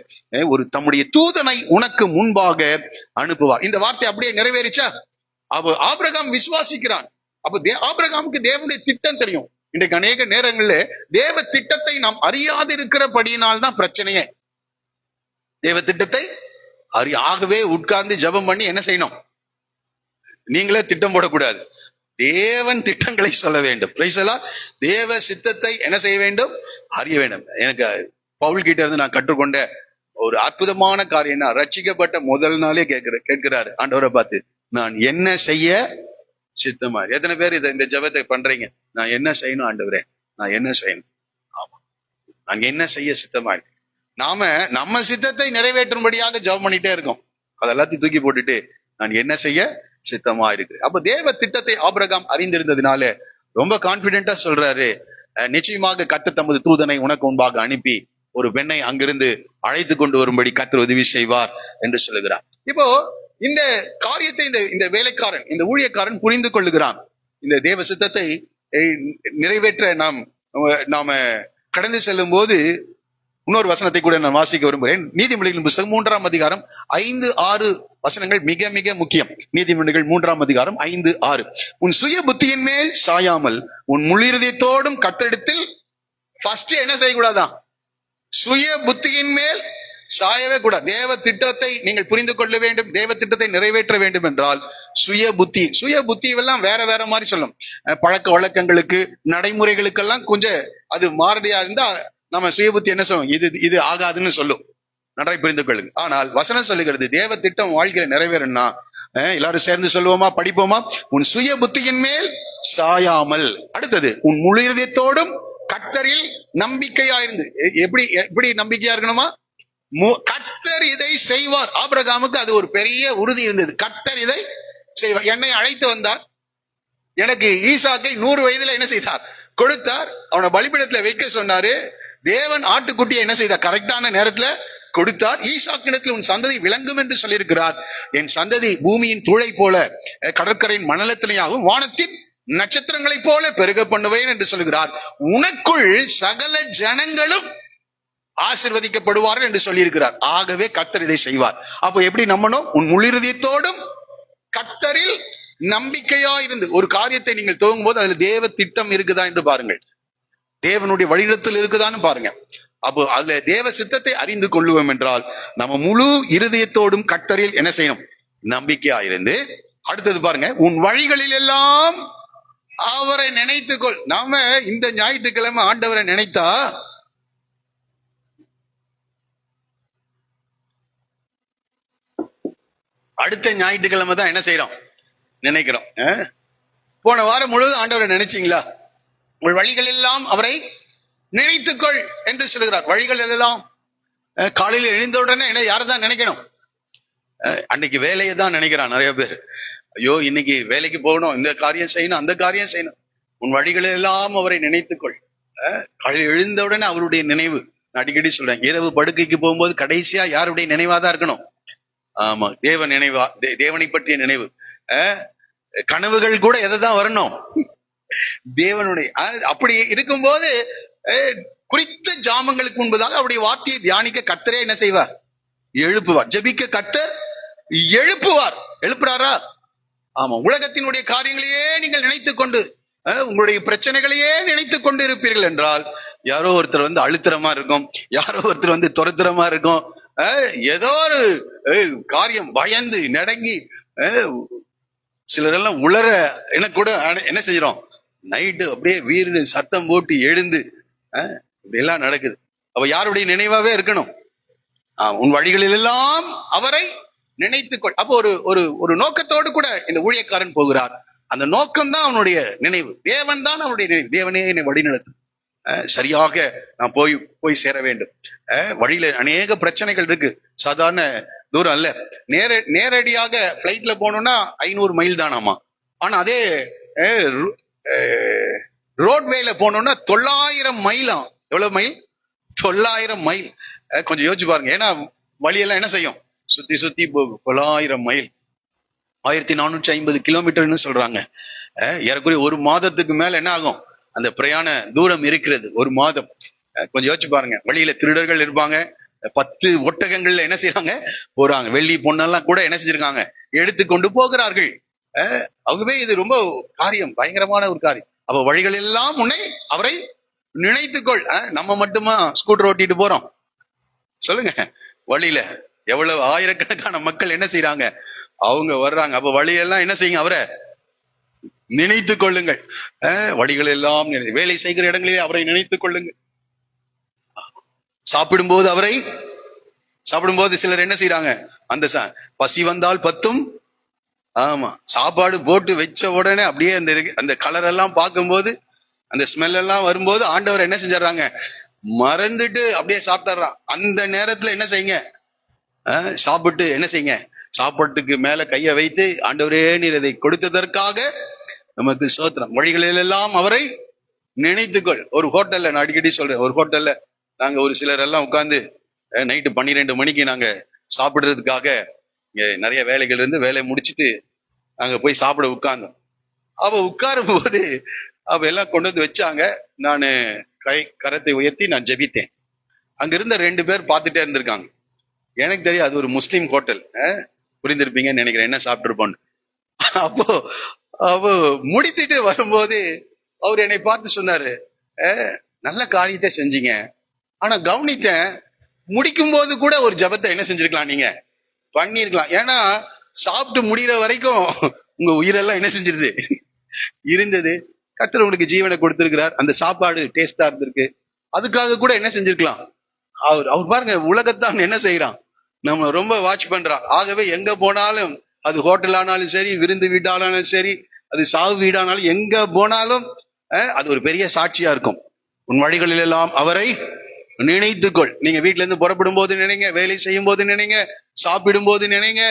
ஒரு தம்முடைய தூதனை உனக்கு முன்பாக அனுப்புவார். இந்த வார்த்தை அப்படியே நிறைவேறிச்சா? அப்ப ஆபிரகாம் விசுவாசிக்கிறான். அப்ப ஆபிரகாமுக்கு தேவனுடைய திட்டம் தெரியும். இன்றைக்கு அநேக நேரங்கள்ல தேவ திட்டத்தை நாம் அறியாது இருக்கிறபடியினால்தான் பிரச்சனையே. தேவ திட்டத்தை ஆகவே உட்கார்ந்து ஜெபம் பண்ணி என்ன செய்யணும், நீங்களே திட்டம் போடக்கூடாது, தேவன் திட்டங்களை சொல்ல வேண்டும். தேவ சித்தத்தை என்ன செய்ய வேண்டும், அறிய வேண்டும். எனக்கு பவுல் கிட்ட இருந்து நான் கற்றுக்கொண்ட ஒரு அற்புதமான காரியம், ரட்சிக்கப்பட்ட முதல் நாளே கேட்கிறாரு ஆண்டவரை பார்த்து, நான் என்ன செய்ய சித்தமா. எத்தனை பேர் இந்த ஜெபத்தை பண்றீங்க, நான் என்ன செய்யணும் ஆண்டவரே, நான் என்ன செய்யணும், ஆமா நான் என்ன செய்ய சித்தமா இருக்கு. நம்ம சித்தத்தை நிறைவேற்றும்படியாக ஜெபம் பண்ணிட்டே இருக்கோம், அதெல்லாத்தையும் தூக்கி போட்டுட்டு நான் என்ன செய்ய சித்தமா இருக்கு. அப்ப தேவ திட்டத்தை ஆபிரகாம் அறிந்திருந்ததுனால ரொம்ப கான்பிடென்டா சொல்றாரு, நிச்சயமாக கர்த்தர் தமது தூதனை உனக்கு முன்பாக அனுப்பி ஒரு பெண்ணை அங்கிருந்து அழைத்து கொண்டு வரும்படி கர்த்தர் உதவி செய்வார் என்று சொல்லுகிறார். இப்போ இந்த காரியத்தை இந்த வேலைக்காரன், இந்த ஊழியக்காரன் புரிந்து கொள்ளுகிறான். இந்த தேவ சித்தத்தை நிறைவேற்ற நாம கடந்து செல்லும் போது இன்னொரு வசனத்தை கூட நான் வாசிக்க விரும்புகிறேன். நீதிமொழிகளின் புத்தகம் 3ஆம் அதிகாரம் 5-6 வசனங்கள் மிக மிக முக்கியம். நீதிமொழிகள் 3ஆம் அதிகாரம் 5-6. உன் சுய புத்தியின் மேல் சாயாமல் உன் முழு இருதயத்தோடும் கர்த்தரிடத்தில் ஃபர்ஸ்ட் என்ன செய்யக்கூடாதான், சுய புத்தியின் மேல் சாயவே கூடாது. தேவ திட்டத்தை நீங்கள் புரிந்து கொள்ள வேண்டும், தேவ திட்டத்தை நிறைவேற்ற வேண்டும் என்றால் சுய புத்தி எல்லாம் வேற வேற மாதிரி சொல்லும். பழக்க வழக்கங்களுக்கு நடைமுறைகளுக்கெல்லாம் கொஞ்சம் அது மாறுதியா இருந்தா நம்ம சுய புத்தி என்ன சொல்லும், இது ஆகாதுன்னு சொல்லும். நன்றாய் புரிந்து கொள்ளுங்க. ஆனால் வசனம் சொல்லுகிறது, தேவ திட்டம் வாழ்க்கையில நிறைவேறணும்னா எல்லாரும் சேர்ந்து சொல்லுவோமா, படிப்போமா? உன் சுய புத்தியின் மேல் சாயாமல், அடுத்தது உன் முழு இதயத்தோடும் கர்த்தரில் நம்பிக்கையா இருந்து. எப்படி நம்பிக்கையா இருக்கணுமா? கர்த்தர் இதை செய்வார். ஆபிரகாமுக்கு அது ஒரு பெரிய உறுதி இருந்தது, கர்த்தர் இதை செய்வார். என்னை அழைத்து வந்தார், எனக்கு ஈசாக்கை 100 வயதுல என்ன செய்தார், கொடுத்தார். அவனை பலிபீடத்துல வைக்க சொன்னாரு. தேவன் ஆட்டுக்குட்டியை என்ன செய்தார், கரெக்டான நேரத்துல கொடுத்தார். ஈசாக்கிடத்தில் உன் சந்ததி விளங்கும் என்று சொல்லியிருக்கிறார். என் சந்ததி பூமியின் தூளை போல கடற்கரையின் மணலத்திலேயாகவும் வானத்தின் நட்சத்திரங்களை போல பெருக பண்ணுவேன் என்று சொல்லுகிறார். உனக்குள் சகல ஜனங்களும் ஆசீர்வதிக்கப்படுவார்கள் என்று சொல்லியிருக்கிறார். ஆகவே கர்த்தர் இதை செய்வார். அப்போ எப்படி நம்பணும்? உன் முழு இருதயத்தோடும் கர்த்தரில் நம்பிக்கையா இருந்து ஒரு காரியத்தை நீங்கள் துவங்கும் போது அதுல தேவ திட்டம் இருக்குதா என்று பாருங்கள், தேவனுடைய வழிநடத்தல் இருக்குதான்னு பாருங்க. அப்போ அதுல தேவ சித்தத்தை அறிந்து கொள்ளுவோம் என்றால் நம்ம முழு இருதயத்தோடும் கர்த்தரில் என்ன செய்யணும், நம்பிக்கையா இருந்து. அடுத்தது பாருங்க, உன் வழிகளில் எல்லாம் அவரை நினைத்துக்கொள். நாம இந்த ஞாயிற்றுக்கிழமை ஆண்டவரை நினைத்தா அடுத்த ஞாயிற்றுக்கிழமை தான் என்ன செய்யறோம், நினைக்கிறோம். போன வாரம் முழுவதும் ஆண்டவரை நினைச்சீங்களா? உங்கள் வழிகள் எல்லாம் அவரை நினைத்துக்கொள் என்று சொல்லுகிறார். வழிகள் எல்லாம் காலையில் எழுந்தவுடனே என்ன யாரதான் நினைக்கணும்? அன்னைக்கு வேலையை தான் நினைக்கிறான் நிறைய பேர். ஐயோ இன்னைக்கு வேலைக்கு போகணும், இந்த காரியம் செய்யணும், அந்த காரியம் செய்யணும். உன் வழிகள் எல்லாம் அவரை நினைத்துக்கொள். காலையில் எழுந்தவுடனே அவருடைய நினைவு. நான் அடிக்கடி சொல்றேன், இரவு படுக்கைக்கு போகும்போது கடைசியா யாருடைய நினைவாதான் இருக்கணும்? ஆமா, தேவ நினைவா, தேவனை பற்றிய நினைவு. கனவுகள் கூட எதை தான் வரணும்? தேவனுடைய. அப்படி இருக்கும்போது குறித்த ஜாமங்களுக்கு முன்பதாக அவருடைய வார்த்தையை தியானிக்க கர்த்தரே என்ன செய்வார்? எழுப்புவார். ஜெபிக்க கர்த்தர் எழுப்புவார். எழுப்புறாரா? ஆமா. உலகத்தினுடைய காரியங்களையே நீங்கள் நினைத்துக் கொண்டு, உங்களுடைய பிரச்சனைகளையே நினைத்துக் கொண்டு இருப்பீர்கள் என்றால், யாரோ ஒருத்தர் வந்து அழுத்தரமா இருக்கும், யாரோ ஒருத்தர் வந்து துரத்துறமா இருக்கும், ஏதோ ஒரு காரியம் பயந்து நடங்கி, சிலரெல்லாம் உளர என்ன கூட என்ன செய்யறோம், நைட்டு அப்படியே வீடு சத்தம் போட்டு எழுந்து இப்படி எல்லாம் நடக்குது. அப்ப யாருடைய நினைவாவே இருக்கணும்? உன் வழிகளில் எல்லாம் அவரை நினைத்துக்கொள். அப்போ ஒரு நோக்கத்தோடு கூட இந்த ஊழியக்காரன் போகிறார். அந்த நோக்கம் தான் அவனுடைய நினைவு. தேவன் தான் அவனுடைய நினைவு. தேவனே என்னை வழி நடத்தும், சரியாக நான் போய் சேர வேண்டும். வழியில அநேக பிரச்சனைகள் இருக்கு, சாதாரண தூரம் அல்ல. நேரடியாக பிளைட்ல போனோம்னா 500 மைல் தானாமா. ஆனா அதே ரோட்வேல போனோம்னா 900 மைலாம். எவ்வளவு மைல்? 900 மைல். கொஞ்சம் யோசிச்சு பாருங்க. ஏன்னா வழியெல்லாம் என்ன செய்யும், சுத்தி சுத்தி போகும். 900 மைல் 1450 கிலோமீட்டர்னு சொல்றாங்க. ஏறக்குறைய ஒரு மாதத்துக்கு மேல என்ன ஆகும் அந்த பிரயாண தூரம் இருக்கிறது. ஒரு மாதம். கொஞ்சம் யோசிச்சு பாருங்க. வழியில திருடர்கள் இருப்பாங்க. 10 ஒட்டகங்கள்ல என்ன செய்யறாங்க போறாங்க. வெள்ளி பொண்ணெல்லாம் கூட என்ன செஞ்சிருக்காங்க, எடுத்துக்கொண்டு போகிறார்கள். ஆகவே இது ரொம்ப காரியம், பயங்கரமான ஒரு காரியம். அப்ப வழிகள் எல்லாம் உன்னை அவரை நினைத்துக்கொள். நம்ம மட்டுமா ஸ்கூட்டர் ஓட்டிட்டு போறோம்? சொல்லுங்க. வழியில எவ்வளவு ஆயிரக்கணக்கான மக்கள் என்ன செய்யறாங்க, அவங்க வர்றாங்க. அப்ப வழியெல்லாம் என்ன செய்யுங்க, அவரை நினைத்துக் கொள்ளுங்கள். வழிகள் எல்லாம் வேலை செய்கிற இடங்களிலே அவரை நினைத்துக் கொள்ளுங்கள். சாப்பிடும்போது சிலர் என்ன செய்யறாங்க, அந்த பசி வந்தால் பத்தும். ஆமா, சாப்பாடு போட்டு வச்ச உடனே அப்படியே அந்த கலர் எல்லாம் பார்க்கும்போது, அந்த ஸ்மெல் எல்லாம் வரும்போது ஆண்டவர் என்ன செஞ்சாங்க, மறந்துட்டு அப்படியே சாப்பிட்டுறான். அந்த நேரத்துல என்ன செய்யுங்க, சாப்பிட்டு என்ன செய்யுங்க, சாப்பாட்டுக்கு மேல கைய வைத்து, ஆண்டவரே நீர் இதை கொடுத்ததற்காக நமக்கு சோத்திரம். வழிகளில் எல்லாம் அவரை நினைத்துக்கொள். ஒரு ஹோட்டல்ல, நான் அடிக்கடி சொல்றேன், ஒரு ஹோட்டல்ல நாங்க ஒரு சிலர் எல்லாம் உட்கார்ந்து நைட்டு 12 மணிக்கு நாங்க சாப்பிடுறதுக்காக நிறைய வேலைகள் இருந்து வேலையை முடிச்சுட்டு நாங்க போய் சாப்பிட உட்கார்ந்தோம். அவ உட்காரும் போது அவ எல்லாம் கொண்டு வந்து வச்சாங்க. நான் கரத்தை உயர்த்தி நான் ஜெபித்தேன். அங்க இருந்த 2 பேர் பார்த்துட்டே இருந்திருக்காங்க. எனக்கு தெரியும் அது ஒரு முஸ்லீம் ஹோட்டல், புரிந்திருப்பீங்கன்னு நினைக்கிறேன் என்ன சாப்பிட்டுருப்போன்னு. அப்போ அவ முடித்துட்டு வரும்போது அவர் என்னை பார்த்து சொன்னாரு, நல்ல காரியத்தை செஞ்சீங்க, ஆனா கவனித்தேன், முடிக்கும் போது கூட ஒரு ஜபத்தை என்ன செஞ்சிருக்கலாம், நீங்க பண்ணிருக்கலாம். ஏன்னா சாப்பிட்டு முடிகிற வரைக்கும் உங்க உயிரெல்லாம் என்ன செஞ்சிருது இருந்தது. கர்த்தர் உங்களுக்கு ஜீவனை கொடுத்திருக்கிறார், அந்த சாப்பாடு டேஸ்டா இருந்திருக்கு, அதுக்காக கூட என்ன செஞ்சிருக்கலாம். அவர் பாருங்க, உலகத்தான் என்ன செய்யறான், நம்ம ரொம்ப வாட்ச் பண்றான். ஆகவே எங்க போனாலும், அது ஹோட்டல் ஆனாலும் சரி, விருந்து வீடானாலும் சரி, அது சாவு வீடானாலும், எங்க போனாலும் அது ஒரு பெரிய சாட்சியா இருக்கும். உன் வழிகளில் எல்லாம் அவரை நினைத்துக்கொள். நீங்க வீட்டுல இருந்து புறப்படும் போது நினைங்க, வேலை செய்யும் போது நினைங்க, சாப்பிடும் போது நினைங்க,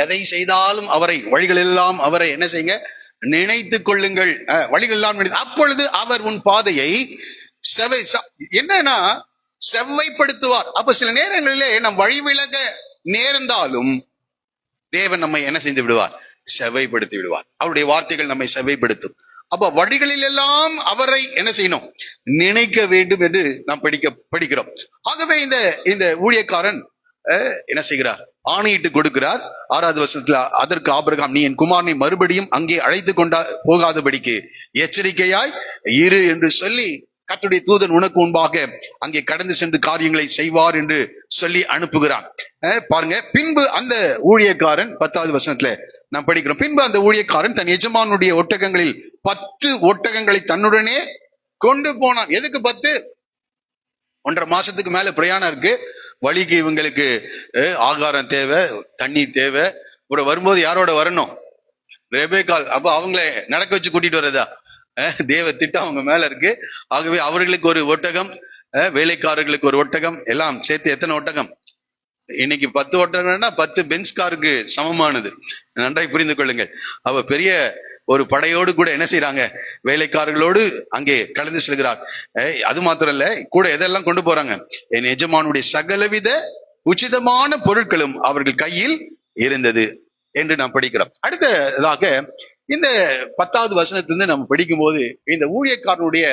எதை செய்தாலும் அவரை, வழிகள் எல்லாம் அவரை என்ன செய்யுங்க, நினைத்துக் கொள்ளுங்கள். வழிகள் எல்லாம் அப்பொழுது அவர் உன் பாதையை என்னன்னா செவ்வைப்படுத்துவார். அப்ப சில நேரங்களிலே நம் வழி விலக நேர்ந்தாலும் தேவன் நம்மை என்ன செய்து விடுவார், செவ்வைப்படுத்தி விடுவார். அவருடைய வார்த்தைகள் நம்மை செவ்வைப்படுத்தும். அப்ப வழிகளில் எல்லாம் அவரை என்ன செய்யணும், நினைக்க வேண்டும் என்று நாம் படிக்கிறோம். ஆகவே இந்த ஊழியக்காரன் என்ன செய்கிறார், ஆணையிட்டு கொடுக்கிறார். 6வது வசனத்துல, அதற்கு ஆபிரகாம், நீ என் குமாரனை மறுபடியும் அங்கே அழைத்து போகாதபடிக்கு எச்சரிக்கையாய் இரு என்று சொல்லி, கர்த்தருடைய தூதன் உனக்கு முன்பாக அங்கே கடந்து சென்று காரியங்களை செய்வார் என்று சொல்லி அனுப்புகிறான். பாருங்க, பின்பு அந்த ஊழியக்காரன் 10வது வசனத்துல நாம் படிக்கிறோம், பின்பு அந்த ஊழியக்காரன் தன் எஜமானுடைய ஒட்டகங்களில் 10 ஒட்டகங்களை தன்னுடனே கொண்டு போனான். எதுக்கு 10? 1.5 மாசத்துக்கு மேல பிரயாணம் இருக்கு. வழிக்கு இவங்களுக்கு ஆகாரம் தேவை, தண்ணி தேவை. வரும்போது யாரோட வரணும், ரெபேக்காள் அப்ப அவங்கள நடக்க வச்சு கூட்டிட்டு வர்றதா? தேவ திட்டம் அவங்க மேல இருக்கு. ஆகவே அவர்களுக்கு ஒரு ஒட்டகம், வேலைக்காரர்களுக்கு ஒரு ஒட்டகம், எல்லாம் சேர்த்து எத்தனை ஒட்டகம்? இன்னைக்கு 10 ஒட்டகம்னா 10 பென்ஸ் காருக்கு சமமானது. நன்றாய் புரிந்து கொள்ளுங்கள். அவ பெரிய ஒரு படையோடு கூட என்ன செய்யறாங்க? வேலைக்காரர்களோடு அங்கே கலந்து செல்கிறார். அது மாத்திரம் இல்ல, கூட எதெல்லாம் கொண்டு போறாங்க? என் எஜமானுடைய சகலவித உச்சிதமான பொருட்களும் அவர்கள் கையில் இருந்தது என்று நாம் படிக்கிறோம். அடுத்ததாக இந்த 10வது வசனத்திலிருந்து நம்ம படிக்கும் போது இந்த ஊழியக்காரனுடைய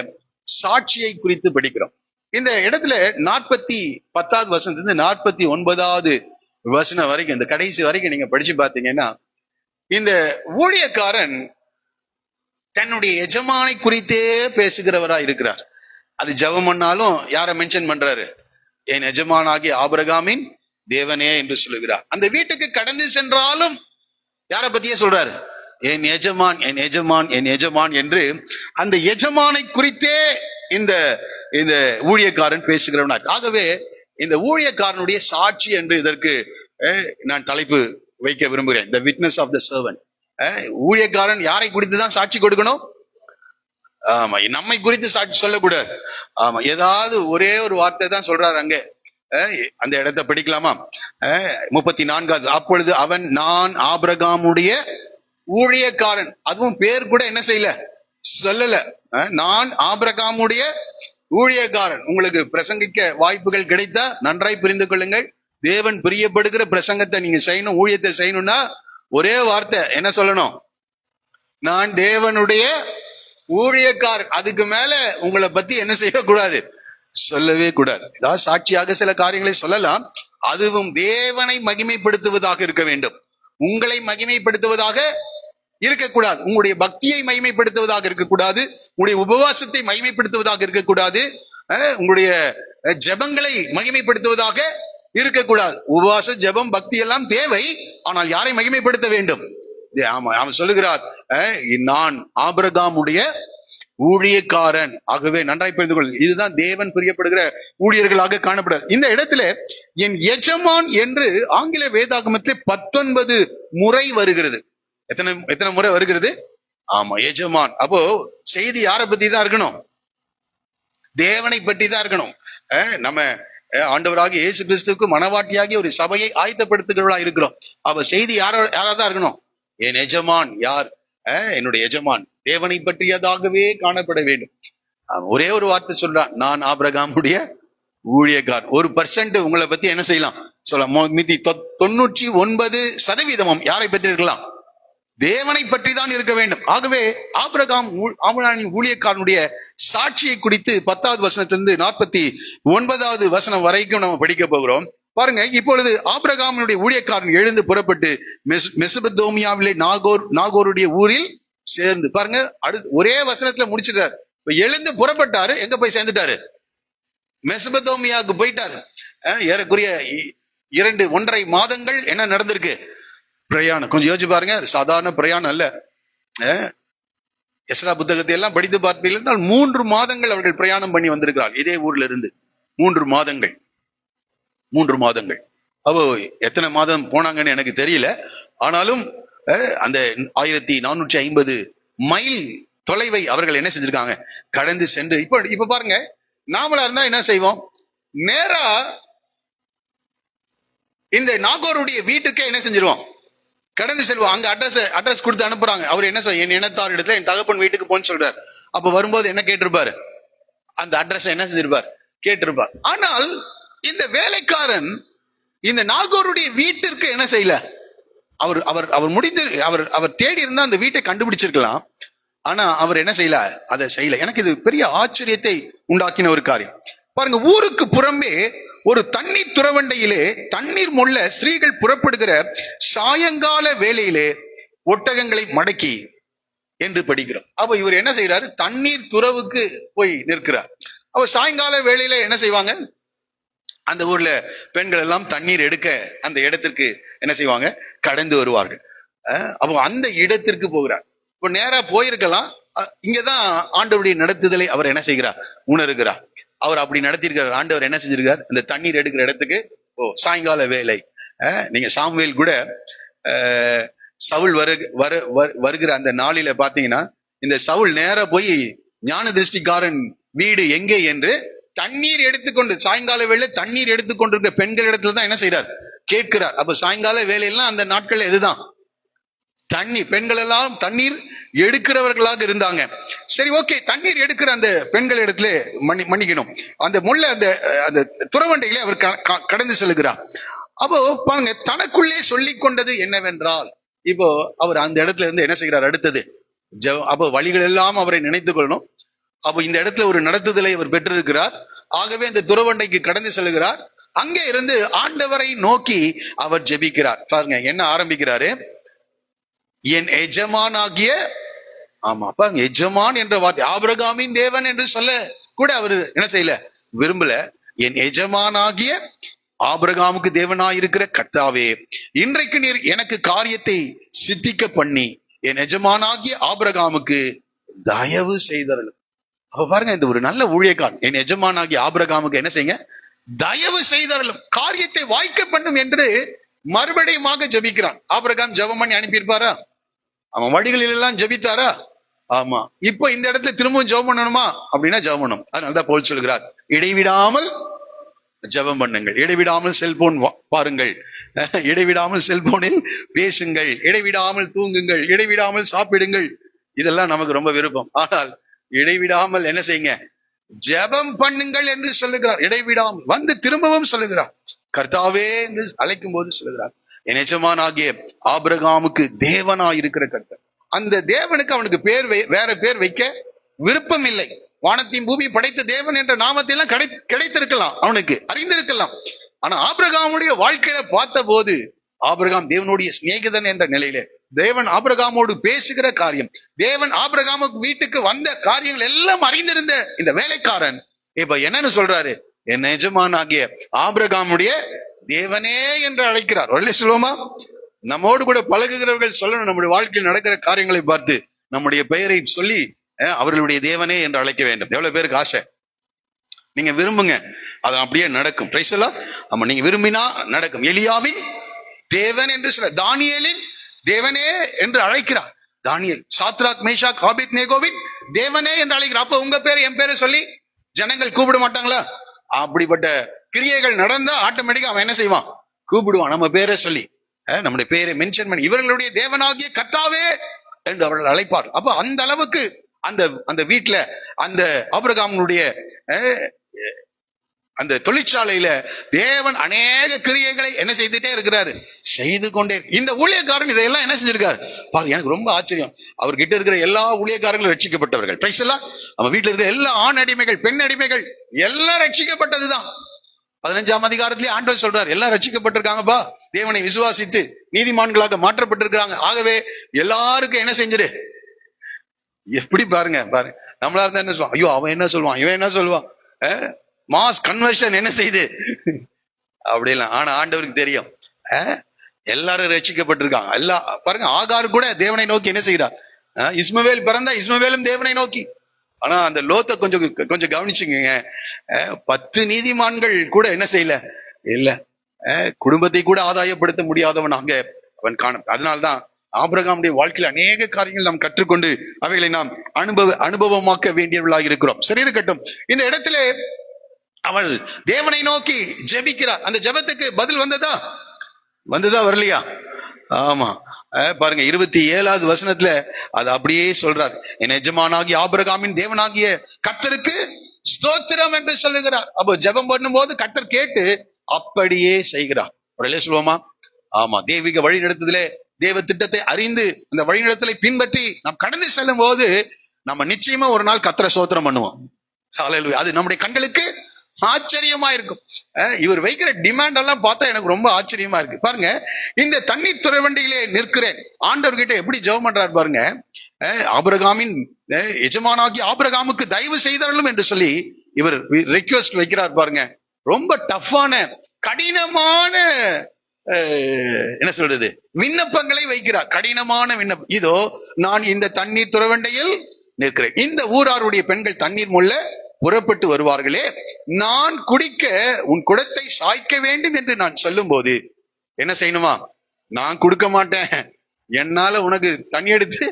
சாட்சியை குறித்து படிக்கிறோம். இந்த இடத்துல 10வது வசனத்திலிருந்து 49வது வசனம் வரைக்கும், இந்த கடைசி வரைக்கும் நீங்க படிச்சு பார்த்தீங்கன்னா, இந்த ஊழியக்காரன் தன்னுடைய எஜமானை குறித்தே பேசுகிறவரா இருக்கிறார். அது ஜெபம் பண்ணாலும் யார மென்ஷன் பண்றாரு? என் எஜமானாகிய ஆபிரகாமின் தேவனே என்று சொல்லுகிறார். அந்த வீட்டுக்கு கடந்து சென்றாலும் யார பத்தியே சொல்றாரு? என் எஜமான், என் எஜமான், என் எஜமான் என்று அந்த எஜமானை குறித்தே இந்த இந்த ஊழியக்காரன் பேசுகிறவனார். ஆகவே இந்த ஊழியக்காரனுடைய சாட்சி என்று இதற்கு நான் தலைப்பு வைக்க விரும்புகிறேன். The witness of the servant. ஊழியக்காரன் யாரை குறித்து தான் சாட்சி கொடுக்கணும்? ஆமா, நம்மை குறித்து சாட்சி சொல்லக்கூடாது. ஆமா, ஏதாவது ஒரே ஒரு வார்த்தை தான் சொல்றாரு அங்க. அந்த இடத்தை படிக்கலாமா? 34வது. அப்பொழுது அவன், நான் ஆபிரகாமுடைய ஊழியக்காரன். அதுவும் பேர் கூட என்ன செய்யல, சொல்லல. நான் ஆபிரகாமுடைய ஊழியக்காரன். உங்களுக்கு பிரசங்கிக்க வாய்ப்புகள் கிடைத்தா நன்றாய் புரிந்து கொள்ளுங்கள். தேவன் பிரியப்படுகிற பிரசங்கத்தை நீங்க செய்யணும், ஊழியத்தை செய்யணும்னா ஒரே வார்த்தை என்ன சொல்லணும்? நான் தேவனுடைய ஊழியக்காரன். அதுக்கு மேல உங்களை பத்தி என்ன செய்யக்கூடாது, சொல்லவே கூடாது. ஏதாவது சாட்சியாக சில காரியங்களை சொல்லலாம், அதுவும் தேவனை மகிமைப்படுத்துவதாக இருக்க வேண்டும். உங்களை மகிமைப்படுத்துவதாக இருக்கக்கூடாது. உங்களுடைய பக்தியை மகிமைப்படுத்துவதாக இருக்கக்கூடாது. உங்களுடைய உபவாசத்தை மகிமைப்படுத்துவதாக இருக்கக்கூடாது. உங்களுடைய ஜெபங்களை மகிமைப்படுத்துவதாக இருக்கக்கூடாது. உபவாச, ஜெபம், பக்தி எல்லாம் தேவை. ஆனால் யாரை மகிமைப்படுத்த வேண்டும்? ஆமா, அவன் சொல்லுகிறார், நான் ஆபிரகாமுடைய ஊழியக்காரன். ஆகவே நன்றாய் புரிந்து கொள், இதுதான் தேவன் பிரியப்படுகிற ஊழியர்களாக காணப்படாது. இந்த இடத்துல என் எஜமான் என்று ஆங்கில வேதாகமத்தில் 19 முறை வருகிறது. எத்தனை முறை வருகிறது? ஆமா, எஜமான். அப்போ செய்தி யாரை பத்தி தான் இருக்கணும்? தேவனை பற்றி தான் இருக்கணும். நம்ம ஆண்டவராகிய இயேசு கிறிஸ்துவுக்கு மனவாட்டியாகி ஒரு சபையை ஆயத்தப்படுத்துகிறவர்களா இருக்கிறோம். அவ செய்தி யாராதான் இருக்கணும்? என் எஜமான் யார்? என்னுடைய எஜமான் தேவனை பற்றியதாகவே காணப்பட வேண்டும். ஒரே ஒரு வார்த்தை சொல்றான், நான் ஆபிரகாமுடைய ஊழியக்கார். 1% உங்களை பத்தி என்ன செய்யலாம் சொல்லலாம். மீதி 99% யாரை பற்றி இருக்கலாம்? தேவனை பற்றி தான் இருக்க வேண்டும். ஆகவே ஆபிரகாம் ஊழியக்காரனுடைய சாட்சியை குறித்து 10வது வசனத்திலிருந்து 49வது வசனம் வரைக்கும் நம்ம படிக்க போகிறோம். பாருங்க, இப்பொழுது ஆபிரகாமுடைய ஊழியக்காரன் எழுந்து புறப்பட்டு மெசபத்தோமியாவிலே நாகோருடைய ஊரில் சேர்ந்து, பாருங்க ஒரே வசனத்துல முடிச்சிட்டாரு. எழுந்து புறப்பட்டாரு, எங்க போய் சேர்ந்துட்டாரு? மெசபத்தோமியாவுக்கு போயிட்டாரு. ஏறக்குறைய 1.5 மாதங்கள் என்ன நடந்திருக்கு? பிரயாணம். கொஞ்சம் யோசிச்சு பாருங்க, சாதாரண பிரயாணம் அல்ல. எஸ்ரா புத்தகத்தை எல்லாம் படித்து பார்ப்பீர்கள், 3 மாதங்கள் அவர்கள் பிரயாணம் பண்ணி வந்திருக்கிறார் இதே ஊர்ல இருந்து. 3 மாதங்கள். அப்போ எத்தனை மாதம் போனாங்கன்னு எனக்கு தெரியல. ஆனாலும் அந்த 1450 மைல் தொலைவை அவர்கள் என்ன செஞ்சிருக்காங்க? கடந்து சென்று. இப்ப பாருங்க, நாமளா இருந்தா என்ன செய்வோம்? நேரா இந்த நாகோருடைய வீட்டுக்கே என்ன செஞ்சிருவோம்? கடந்து செல்வோம். அங்க அட்ரஸ் கொடுத்து அனுப்புறாங்க. அவர் என்ன சொல்ற? என் இனத்தார் இடத்துல என் தகப்பன் வீட்டுக்கு போன்னு சொல்றாரு. அப்ப வரும்போது என்ன கேட்டிருப்பாரு? அந்த அட்ரஸ் என்ன செஞ்சிருப்பார்? கேட்டிருப்பார். ஆனால் இந்த வேலைக்காரன் இந்த நாகோருடைய வீட்டிற்கு என்ன செய்யல. அவர் முடிந்து அவர் தேடி இருந்தா அந்த வீட்டை கண்டுபிடிச்சிருக்கலாம். ஆனா அவர் என்ன செய்யல, அதை செய்யல. எனக்கு இது பெரிய ஆச்சரியத்தை உண்டாக்கின ஒரு காரியம். பாருங்க, ஊருக்கு புறம்பே ஒரு தண்ணீர் துறவண்டையிலே தண்ணீர் மொள்ள ஸ்திரீகள் புறப்படுகிற சாயங்கால வேளையிலே ஒட்டகங்களை மடக்கி என்று படிக்கிறோம். அப்ப இவர் என்ன செய்யறாரு? தண்ணீர் துறவுக்கு போய் நிற்கிறார். அப்ப சாயங்கால வேளையில என்ன செய்வாங்க? அந்த ஊர்ல பெண்கள் எல்லாம் தண்ணீர் எடுக்க அந்த இடத்திற்கு என்ன செய்வாங்க? கடந்து வருவார்கள். அப்போ அந்த இடத்திற்கு போகிறார். இப்ப நேரா போயிருக்கலாம். இங்கதான் ஆண்டவருடைய நடத்துதலை அவர் என்ன செய்கிறார்? உணர்கிறார். அவர் அப்படி நடத்திருக்கிறார். ஆண்டவர் என்ன செஞ்சிருக்கார்? இந்த தண்ணீர் எடுக்கிற இடத்துக்கு சாயங்கால வேலை. நீங்க சாமுவேல் கூட சவுல் வருகிற அந்த நாளில பாத்தீங்கன்னா, இந்த சவுல் நேர போய் ஞான திருஷ்டிக்காரன் வீடு எங்கே என்று தண்ணீர் எடுத்துக்கொண்டு, சாயங்கால வேளை தண்ணீர் எடுத்துக்கொண்டிருக்கிற பெண்கள் இடத்துல தான் என்ன செய்யறார், கேட்கிறார். அப்ப சாயங்கால வேலையெல்லாம் அந்த நாட்கள்ல எதுதான், தண்ணீர். பெண்கள் எல்லாம் தண்ணீர் எடுக்கிறவர்களாக இருந்தாங்க. சரி, ஓகே, தண்ணீர் எடுக்கிற அந்த பெண்கள் இடத்துல மன்னிக்கணும், அந்த முள்ள அந்த துறவண்டையிலே அவர் கடந்து செல்கிறார். அப்போ பாருங்க, தனக்குள்ளே சொல்லிக் கொண்டது என்னவென்றால், இப்போ அவர் அந்த இடத்துல இருந்து என்ன செய்கிறார், அடுத்தது அப்போ வழிகள் எல்லாம் அவரை நினைத்துக் கொள்ளணும். அப்போ இந்த இடத்துல ஒரு நடத்துதலை அவர் பெற்றிருக்கிறார். ஆகவே அந்த துறவண்டைக்கு கடந்து செல்கிறார். அங்கே இருந்து ஆண்டவரை நோக்கி அவர் ஜெபிக்கிறார். பாருங்க என்ன ஆரம்பிக்கிறாரு, என் எஜமானாகிய, ஆமா பாருங்க, எஜமான் என்ற வார்த்தை, ஆபிரகாமின் தேவன் என்று சொல்ல கூட அவர் என்ன செய்யல, விரும்பல. என் எஜமானாகிய ஆபிரகாமுக்கு தேவனாயிருக்கிற கர்த்தாவே, இன்றைக்கு நீர் எனக்கு காரியத்தை சித்திக்க பண்ணி என் எஜமானாகிய ஆபிரகாமுக்கு தயவு செய்தரலும். அப்ப பாருங்க, இந்த ஒரு நல்ல ஊழியக்காரன் என் எஜமானாகிய ஆபிரகாமுக்கு என்ன செய்யுங்க, தயவு செய்தரலும், காரியத்தை வாய்க்க பண்ணும் என்று மறுபடியும் ஜபிக்கிறான். ஆபிரகாம் ஜெபம் பண்ணி அனுப்பியிருப்பாரா? அவன் வழிகளில் எல்லாம் ஜபித்தாரா? ஆமா. இப்ப இந்த இடத்துல திரும்பவும் ஜெபம் பண்ணணுமா அப்படின்னா ஜெபம் பண்ணணும். அதனாலதான் பவுல் சொல்கிறார், இடைவிடாமல் ஜெபம் பண்ணுங்கள், இடைவிடாமல் செல்போன் பாருங்கள், இடைவிடாமல் செல்போனில் பேசுங்கள், இடைவிடாமல் தூங்குங்கள், இடைவிடாமல் சாப்பிடுங்கள். இதெல்லாம் நமக்கு ரொம்ப விருப்பம். ஆனால் இடைவிடாமல் என்ன செய்யுங்க, ஜெபம் பண்ணுங்கள் என்று சொல்லுகிறார். இடைவிடாமல் வந்து திரும்பவும் சொல்லுகிறார், கர்த்தாவே என்று அழைக்கும் போது சொல்லுகிறார், என் எஜமானாகிய ஆபிரகாமுக்கு தேவனாயிருக்கிற கர்த்தர். அந்த தேவனுக்கு அவனுக்கு வேற பேர் வைக்க விருப்பம் இல்லை. வானத்தையும் பூமி படைத்த தேவன் என்ற நாமத்தை எல்லாம் கிடைத்திருக்கலாம், அவனுக்கு அறிந்திருக்கலாம். ஆனா ஆபிரகாமுடைய வாழ்க்கையில பார்த்த போது, ஆபிரகாம் தேவனுடைய சிநேகிதன் என்ற நிலையில, தேவன் ஆபிரகாமோடு பேசுகிற காரியம், தேவன் ஆபிரகாமுக்கு வீட்டுக்கு வந்த காரியங்கள் எல்லாம் அறிந்திருந்த இந்த வேலைக்காரன் இப்ப என்னன்னு சொல்றாரு, என் எஜமானாகிய ஆபிரகாமுடைய தேவனே என்று அழைக்கிறார். சொல்லுவோமா, நம்மோடு கூட பழகுகிறவர்கள் சொல்லணும், நம்முடைய வாழ்க்கையில் நடக்கிற காரியங்களை பார்த்து நம்முடைய பெயரை சொல்லி அவர்களுடைய தேவனே என்று அழைக்க வேண்டும். எவ்வளவு பேருக்கு ஆசை? நீங்க விரும்புங்க, அது அப்படியே நடக்கும். ஆமா, நீங்க விரும்பினா நடக்கும். எலியாவின் தேவன் என்று சொல்ல, தானியேலின் தேவனே என்று அழைக்கிறார். தானியேல் சாத்ராக் மேஷாக் ஆபேத்நேகோவின் தேவனே என்று அழைக்கிறார். அப்ப உங்க பேரை என் பேரை சொல்லி ஜனங்கள் கூப்பிட மாட்டாங்களா? அப்படிப்பட்ட கிரியைகள் நடந்தா ஆட்டோமேட்டிக்கா அவன் என்ன செய்வான், கூப்பிடுவான், நம்ம பேரை சொல்லி, நம்முடைய பேரை மென்ஷன் பண்ணி, இவர்களுடைய தேவனாகிய கர்த்தாவே என்று அவர்கள் அழைப்பார். அப்ப அந்த அளவுக்கு அந்த வீட்டுல, அந்த ஆபிரகாமுடைய அந்த தொழிற்சாலையில தேவன் அநேக கிரியைகளை என்ன செய்துட்டே இருக்கிறாரு, செய்து கொண்டே. இந்த ஊழியக்காரன் இதையெல்லாம் என்ன செஞ்சிருக்காரு பாருங்க, எனக்கு ரொம்ப ஆச்சரியம். அவர்கிட்ட இருக்கிற எல்லா ஊழியக்காரங்களும் ரட்சிக்கப்பட்டவர்கள். நம்ம வீட்டுல இருக்கிற எல்லா ஆண் அடிமைகள், பெண் அடிமைகள் எல்லாம் ரட்சிக்கப்பட்டதுதான். 15ஆம் அதிகாரத்திலே ஆண்டவர் சொல்றார், எல்லாம் ரட்சிக்கப்பட்டிருக்காங்கப்பா, தேவனை விசுவாசித்து நீதிமான்களாக மாற்றப்பட்டிருக்கிறாங்க. ஆகவே எல்லாருக்கும் என்ன செஞ்சிரு. எப்படி பாருங்க, நம்மளா இருந்தா என்ன சொல்லுவான், ஐயோ அவன் என்ன சொல்லுவான், இவன் என்ன சொல்லுவான், மாஸ் கன்வர்ஷன் என்ன செய்து அப்படிலாம். ஆனா ஆண்டவருக்கு தெரியும், எல்லாரும் ரட்சிக்கப்பட்டிருக்காங்க. எல்லா பாருங்க, ஆகார் கூட தேவனை நோக்கி என்ன செய்யறார், இஸ்மவேல் பிறந்தா இஸ்மவேலும் தேவனை நோக்கி. ஆனா அந்த லோத்தை கொஞ்சம் கவனிச்சுங்க, 10 நீதிமான்கள் கூட என்ன செய்யல, இல்ல குடும்பத்தை கூட ஆதாயப்படுத்த முடியாதவன் அங்க அவன் காணும். அதனால்தான் ஆபிரகாமுடைய வாழ்க்கையில் அநேக காரியங்கள் நாம் கற்றுக்கொண்டு அவைகளை நாம் அனுபவமாக்க வேண்டியவர்களாக இருக்கிறோம். சரி, இருக்கட்டும். இந்த இடத்துல அவள் தேவனை நோக்கி ஜெபிக்கிறார். அந்த ஜெபத்துக்கு பதில் வந்ததா வரலையா? ஆமா, பாருங்க 27வது வசனத்துல அது அப்படியே சொல்றார், என் எஜமானாகிய ஆபிரகாமின் தேவனாகிய கர்த்தருக்கு ஸ்தோத்திரம் என்று சொல்லுகிறார். அப்போ ஜெபம் பண்ணும்போது கர்த்தர் கேட்டு அப்படியே செய்கிறார். ஒரு சொல்லுவோமா? ஆமா, தெய்வீக வழி நடத்துதலே, தேவ திட்டத்தை அறிந்து அந்த வழிநடத்தலை பின்பற்றி நாம் கடந்து செல்லும் போது நம்ம நிச்சயமா ஒரு நாள் கர்த்தரை ஸ்தோத்திரம் பண்ணுவோம். அது நம்முடைய கண்களுக்கு ஆச்சரியமா இருக்கும். இவர் வைக்கிற டிமாண்ட் எல்லாம் பார்த்தா எனக்கு ரொம்ப ஆச்சரியமா இருக்கு. பாருங்க, இந்த தண்ணீர் துறவண்டியிலே நிற்கிறேன், ஆண்டவர்கிட்ட எப்படி ஜெபம் பண்றாரு பாருங்க. ஆபிரகாமின் எஜமானாகி ஆபிரகாமுக்கு தயவு செய்தாலும் என்று சொல்லி இவர் ரிக்வெஸ்ட் வைக்கிறார் பாருங்க. ரொம்ப டஃப்பான, கடினமான என்ன சொல்றது, விண்ணப்பங்களை வைக்கிறார். கடினமான விண்ணப்பம். இதோ நான் இந்த தண்ணீர் துறவண்டையில் நிற்கிறேன், இந்த ஊராருடைய பெண்கள் தண்ணீர் முள்ள புறப்பட்டு வருவார்களே, நான் குடிக்க உன் குடத்தை சாய்க்க வேண்டும் என்று நான் சொல்லும் போது என்ன செய்யணுமா? நான் கொடுக்க மாட்டேன், என்னால உனக்கு தண்ணி எடுத்து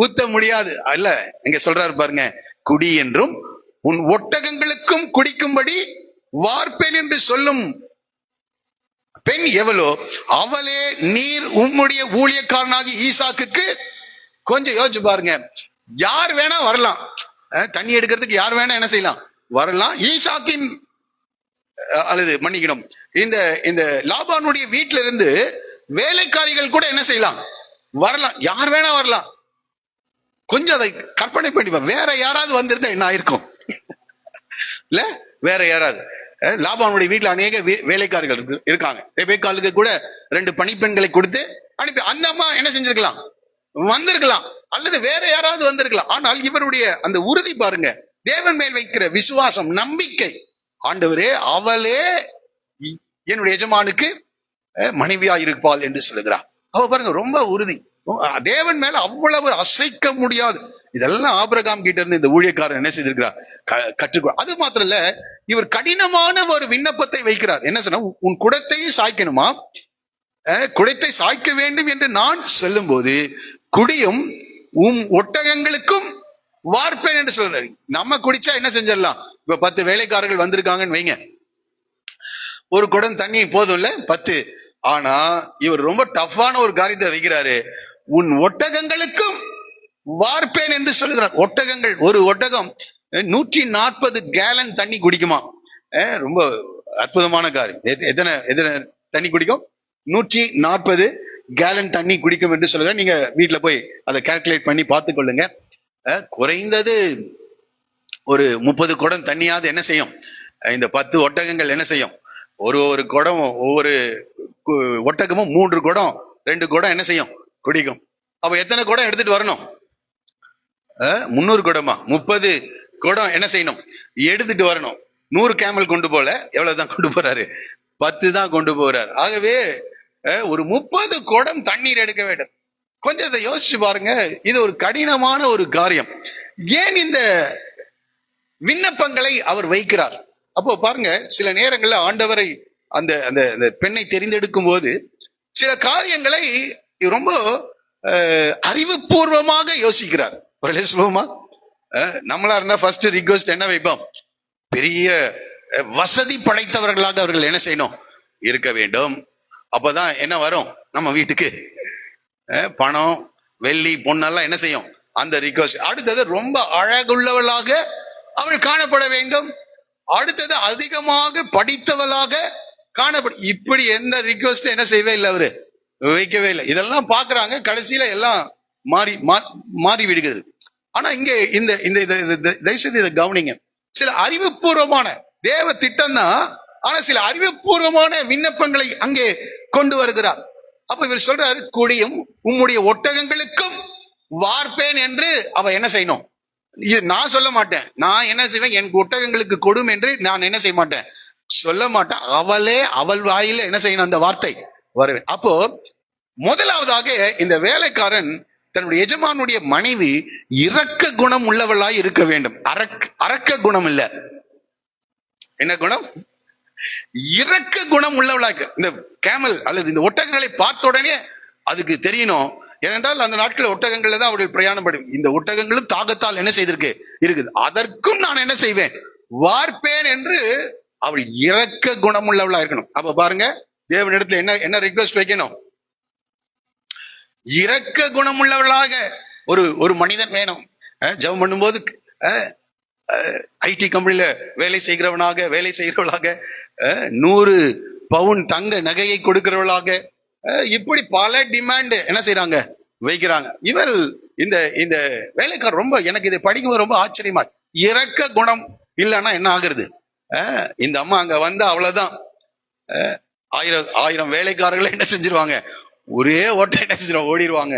ஊத்த முடியாது அல்ல. இங்க சொல்றாரு பாருங்க, குடி என்றும் உன் ஒட்டகங்களுக்கும் குடிக்கும்படி வார்ப்பேன் என்று சொல்லும் பெண் எவளோ அவளே நீர் உம்முடைய ஊழியக்காரனாகி ஈசாக்குக்கு. கொஞ்சம் யோசிச்சு பாருங்க, யார் வேணா வரலாம், தண்ணி எடுக்கிறதுக்கு யார் வேணா என்ன செய்யலாம், வரலாம். ஈசாக்கின் அல்லது மன்னிக்கணும், இந்த இந்த லாபானுடைய வீட்டில இருந்து வேலைக்காரிகள் கூட என்ன செய்யலாம், வரலாம், யார் வேணா வரலாம். கொஞ்சம் அதை கற்பனை பண்ணி வேற யாராவது வந்திருந்தா என்ன ஆயிருக்கும் இல்ல? வேற யாராவது, லாபானுடைய வீட்டுல அநேக வேலைக்காரர்கள் இருக்காங்க. ரெபெக்காளுக்கு கூட 2 பணிப்பெண்களை கொடுத்து அனுப்பி அந்த அம்மா என்ன செஞ்சிருக்கலாம், வந்திருக்கலாம், அல்லது வேற யாராவது வந்திருக்கலாம். ஆனால் இவருடைய அந்த உறுதி பாருங்க, தேவன் மேல் வைக்கிற விசுவாசம், நம்பிக்கை. ஆண்டவரே அவளே என்னுடைய எஜமானுக்கு மனைவியா இருப்பாள் என்று சொல்லுகிறார். அவ பாருங்க ரொம்ப உறுதி, தேவன் மேல அவ்வளவு அசைக்க முடியாது. இதெல்லாம் ஆபிரகாம் கிட்ட இருந்து இந்த ஊழியக்காரன் என்ன செய்திருக்கிறார், கற்றுக்கொள்ள. அது மாத்திரம் இல்ல, இவர் கடினமான ஒரு விண்ணப்பத்தை வைக்கிறார். என்ன சொன்னா, உன் குடத்தையும் சாய்க்கணுமா, குடத்தை சாய்க்க வேண்டும் என்று நான் சொல்லும் போது குடியும் ஒட்டகங்களுக்கும் வார்ப்பேன் என்று சொல்றாரு. நம்ம குடிச்சா என்ன செஞ்சிடலாம், இப்ப 10 வேலைக்காரர்கள் வந்திருக்காங்கன்னு வைங்க, ஒரு குடம் தண்ணி போதும் இல்ல 10. ஆனா இவர் ரொம்ப டஃப்பான ஒரு காரியத்தை வைக்கிறாரு, உன் ஒட்டகங்களுக்கும் வார்ப்பேன் என்று சொல்லுகிறார். ஒட்டகங்கள், ஒரு ஒட்டகம் 140 கேலன் தண்ணி குடிக்குமா. ரொம்ப அற்புதமான காரியம். எத்தனை தண்ணி குடிக்கும், 140 கேலன் தண்ணி குடிக்கும் என்று சொல்லுங்க. நீங்க வீட்டுல போய் அதை கால்குலேட் பண்ணி பார்த்துக் கொள்ளுங்க. குறைந்தது ஒரு 30 குடம் தண்ணியாவது என்ன செய்யும், இந்த 10 ஒட்டகங்கள் என்ன செய்யும், ஒரு குடம், ஒவ்வொரு ஒட்டகமும் 3 குடம் 2 குடம் என்ன செய்யும், குடிக்கும். அப்ப எத்தனை குடம் எடுத்துட்டு வரணும், 300 குடமா, 30 குடம் என்ன செய்யணும், எடுத்துட்டு வரணும். 100 கேமல் கொண்டு போல, எவ்வளவுதான் கொண்டு போறாரு, 10 தான் கொண்டு போறாரு. ஆகவே ஒரு 30 குடம் தண்ணீர் எடுக்க வேண்டும். கொஞ்சம் இதை யோசிச்சு பாருங்க, இது ஒரு கடினமான ஒரு காரியம். ஏன் இந்த விண்ணப்பங்களை அவர் வைக்கிறார்? அப்போ பாருங்க, சில நேரங்கள்ல ஆண்டவரை அந்த அந்த பெண்ணை தெரிந்தெடுக்கும் போது சில காரியங்களை ரொம்ப அறிவுபூர்வமாக யோசிக்கிறார். சொல்லுவோமா, நம்மளா இருந்தா ஃபர்ஸ்ட் ரிக்வெஸ்ட் என்ன வைப்போம், பெரிய வசதி படைத்தவர்களாக அவர்கள் என்ன செய்யணும், இருக்க வேண்டும். அப்பதான் என்ன வரும் நம்ம வீட்டுக்கு, பணம் வெள்ளி பொண்ணெல்லாம் என்ன செய்யும், அந்த ரிக்வெஸ்ட். அடுத்தது ரொம்ப அழகுள்ளவளாக அவள் காணப்பட வேண்டும். அடுத்தது அதிகமாக படித்தவளாக காணப்படும். இப்படி எந்த ரிக்வெஸ்ட் என்ன செய்யவே இல்லை, அவரு வைக்கவே இல்லை. இதெல்லாம் பாக்குறாங்க, கடைசியில எல்லாம் மாறி விடுகிறது. ஆனா இங்க இந்த தயவுசெய்து இதை கவனிங்க, சில அறிவுபூர்வமான தேவ திட்டம் தான், ஆனா சில அறிவுபூர்வமான விண்ணப்பங்களை அங்கே கொண்டு வருகிறார். அப்ப இவர் சொல்றாரு, குடியும் உம்முடைய ஒட்டகங்களுக்கும் வார்ப்பேன் என்று அவ என்ன செய்யணும், இது நான் சொல்ல மாட்டேன், நான் என்ன செய்வேன், எனக்கு ஒட்டகங்களுக்கு கொடும் என்று நான் என்ன செய்ய மாட்டேன், சொல்ல மாட்டேன். அவளே அவள் வாயில என்ன செய்யணும், அந்த வார்த்தை வருவேன். அப்போ முதலாவதாக இந்த வேலைக்காரன் தன்னுடைய எஜமானுடைய மனைவி இரக்க குணம் உள்ளவளாய் இருக்க வேண்டும். அரக்க குணம் இல்ல, என்ன குணம், இரக்க குணம் உள்ளவளாக. இந்த கேமல் அல்லது இந்த ஒட்டகங்களை பார்த்த உடனே அதுக்கு தெரியணும். ஏனென்றால் அந்த நாட்கள் ஒட்டகங்கள்ல தான் அவர்கள் பிரயாணம் படும். இந்த ஒட்டகங்களும் தாகத்தால் என்ன செய்திருக்கு இருக்குது, அதற்கும் நான் என்ன செய்வேன், வார்ப்பேன் என்று அவள் இரக்க குணம் உள்ளவளா இருக்கணும். அப்ப பாருங்க, தேவனிடத்துல என்ன என்ன ரிக்வெஸ்ட் வைக்கணும், இரக்க குணம் உள்ளவளாக ஒரு மனிதன் வேணும். ஜெபம் பண்ணும்போது ஐடி கம்பெனில வேலை செய்கிறவளாக 100 பவுன் தங்க நகையை கொடுக்கிறவளாக, இப்படி பல டிமாண்ட் என்ன செய்யறாங்க, வைக்கிறாங்க. இவள் இந்த வேலைக்காரர் ரொம்ப, எனக்கு இதை படிக்கும்போது ரொம்ப ஆச்சரியமா, இரக்க குணம் இல்லைன்னா என்ன ஆகுறது, இந்த அம்மா அங்க வந்தா அவ்வளவுதான், 1000 வேலைக்காரர்களை என்ன செஞ்சிருவாங்க, ஒரே ஓட்ட என்ன செஞ்சிடும், ஓடிடுவாங்க.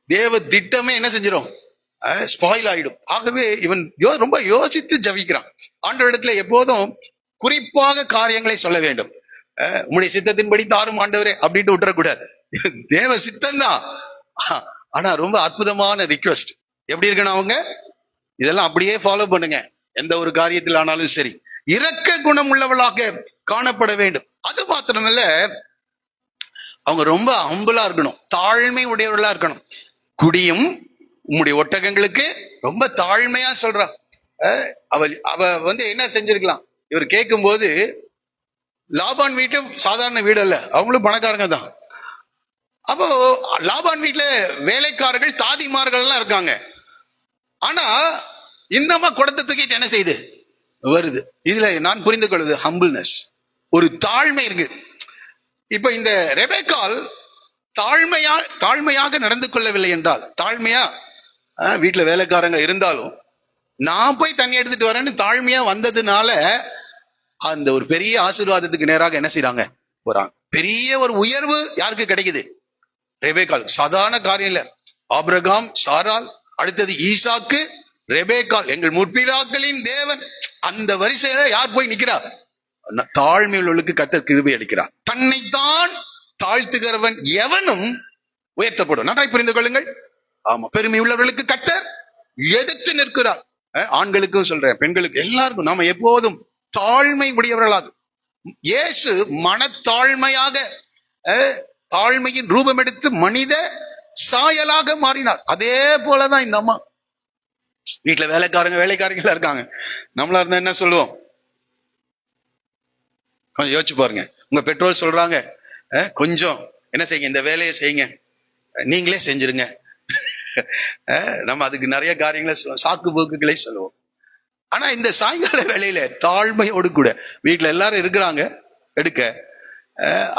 தேவ திட்டமே என்ன செஞ்சிடும், ஸ்பாயில் ஆயிடும். ஆகவே இவன் ரொம்ப யோசித்து ஜபிக்கிறான். ஆண்டவரிடத்துல எப்போதும் குறிப்பாக காரியங்களை சொல்ல வேண்டும். உங்களுடைய சித்தத்தின்படி தாரும் ஆண்டவரே அப்படின்ட்டு விட்டுறக்கூடாது. தேவ சித்தம் தான், ஆனா ரொம்ப அற்புதமான ரிக்வெஸ்ட். எப்படி இருக்கணும் அவங்க, இதெல்லாம் அப்படியே ஃபாலோ பண்ணுங்க, எந்த ஒரு காரியத்தில் ஆனாலும் சரி. இரக்க குணம் உள்ளவளாக காணப்பட வேண்டும். அது மாத்திரமல்ல, அவங்க ரொம்ப ஹம்பிளா இருக்கணும், தாழ்மை உடையவர்களா இருக்கணும். குடியும் உம்முடைய ஒட்டகங்களுக்கு ரொம்ப தாழ்மையா சொல்றா. அவ என்ன செஞ்சிருக்கலாம், இவர் கேட்கும் போது லாபான் வீட்டு சாதாரண வீடு அல்ல, அவங்களும் பணக்காரங்க தான். அப்போ லாபான் வீட்டுல வேலைக்காரர்கள் தாதிமார்கள் எல்லாம் இருக்காங்க. ஆனா இந்த அம்மா குடத்தை தூக்கிட்டு என்ன செய்யுது வருது. இதுல நான் புரிந்து கொள்வது ஹம்பிள்னஸ், ஒரு தாழ்மை இருக்கு. இப்ப இந்த ரெபெக்காள் தாழ்மையாக நடந்து கொள்ளவில்லை என்றால், தாழ்மையா வீட்டுல வேலைக்காரங்க இருந்தாலும் நான் போய் தண்ணி எடுத்துட்டு வரேன்னு தாழ்மையா வந்ததுனால அந்த ஒரு பெரிய ஆசீர்வாதத்துக்கு நேராக என்ன செய்யறாங்க போறாங்க. பெரிய ஒரு உயர்வு யாருக்கு கிடைக்குது? ரெபெக்காள். சாதாரண காரியம் இல்ல. ஆபிரகாம், சாராள், அடுத்தது ஈசாக்கு, ரெபெக்காள், எங்கள் முற்பிதாக்களின் தேவன். அந்த வரிசையில யார் போய் நிக்கிறார்? தாழ்மையுள்ளவர்களுக்கு கர்த்தர் கிருபை அளிக்கிறார். தன்னைத்தான் தாழ்த்துகிறவன் எவனும் உயர்த்தப்படும். நன்றாய் புரிந்து கொள்ளுங்கள். ஆமா, பெருமை உள்ளவர்களுக்கு கர்த்தர் எதிர்த்து நிற்கிறார். ஆண்களுக்கும் சொல்றேன், பெண்களுக்கு எல்லாருக்கும் நாம எப்போதும் தாழ்மை உடையவர்களாக, இயேசு மனத்தாழ்மையாக தாழ்மையின் ரூபம் எடுத்து மனித சாயலாக மாறினார். அதே போலதான் இந்த அம்மா. வீட்டுல வேலைக்காரங்களா இருக்காங்க. நம்மளா இருந்தா என்ன சொல்லுவோம்? கொஞ்சம் யோசிச்சு பாருங்க. உங்க பெற்றோர் சொல்றாங்க, கொஞ்சம் என்ன செய்யுங்க, இந்த வேலையை செய்யுங்க, நீங்களே செஞ்சிருங்க. நம்ம அதுக்கு நிறைய காரியங்களை சாக்கு போக்குகளை சொல்லுவோம். ஆனா இந்த சாயங்கால வேலையில தாழ்மையோடு கூட வீட்டுல எல்லாரும் இருக்கிறாங்க எடுக்க,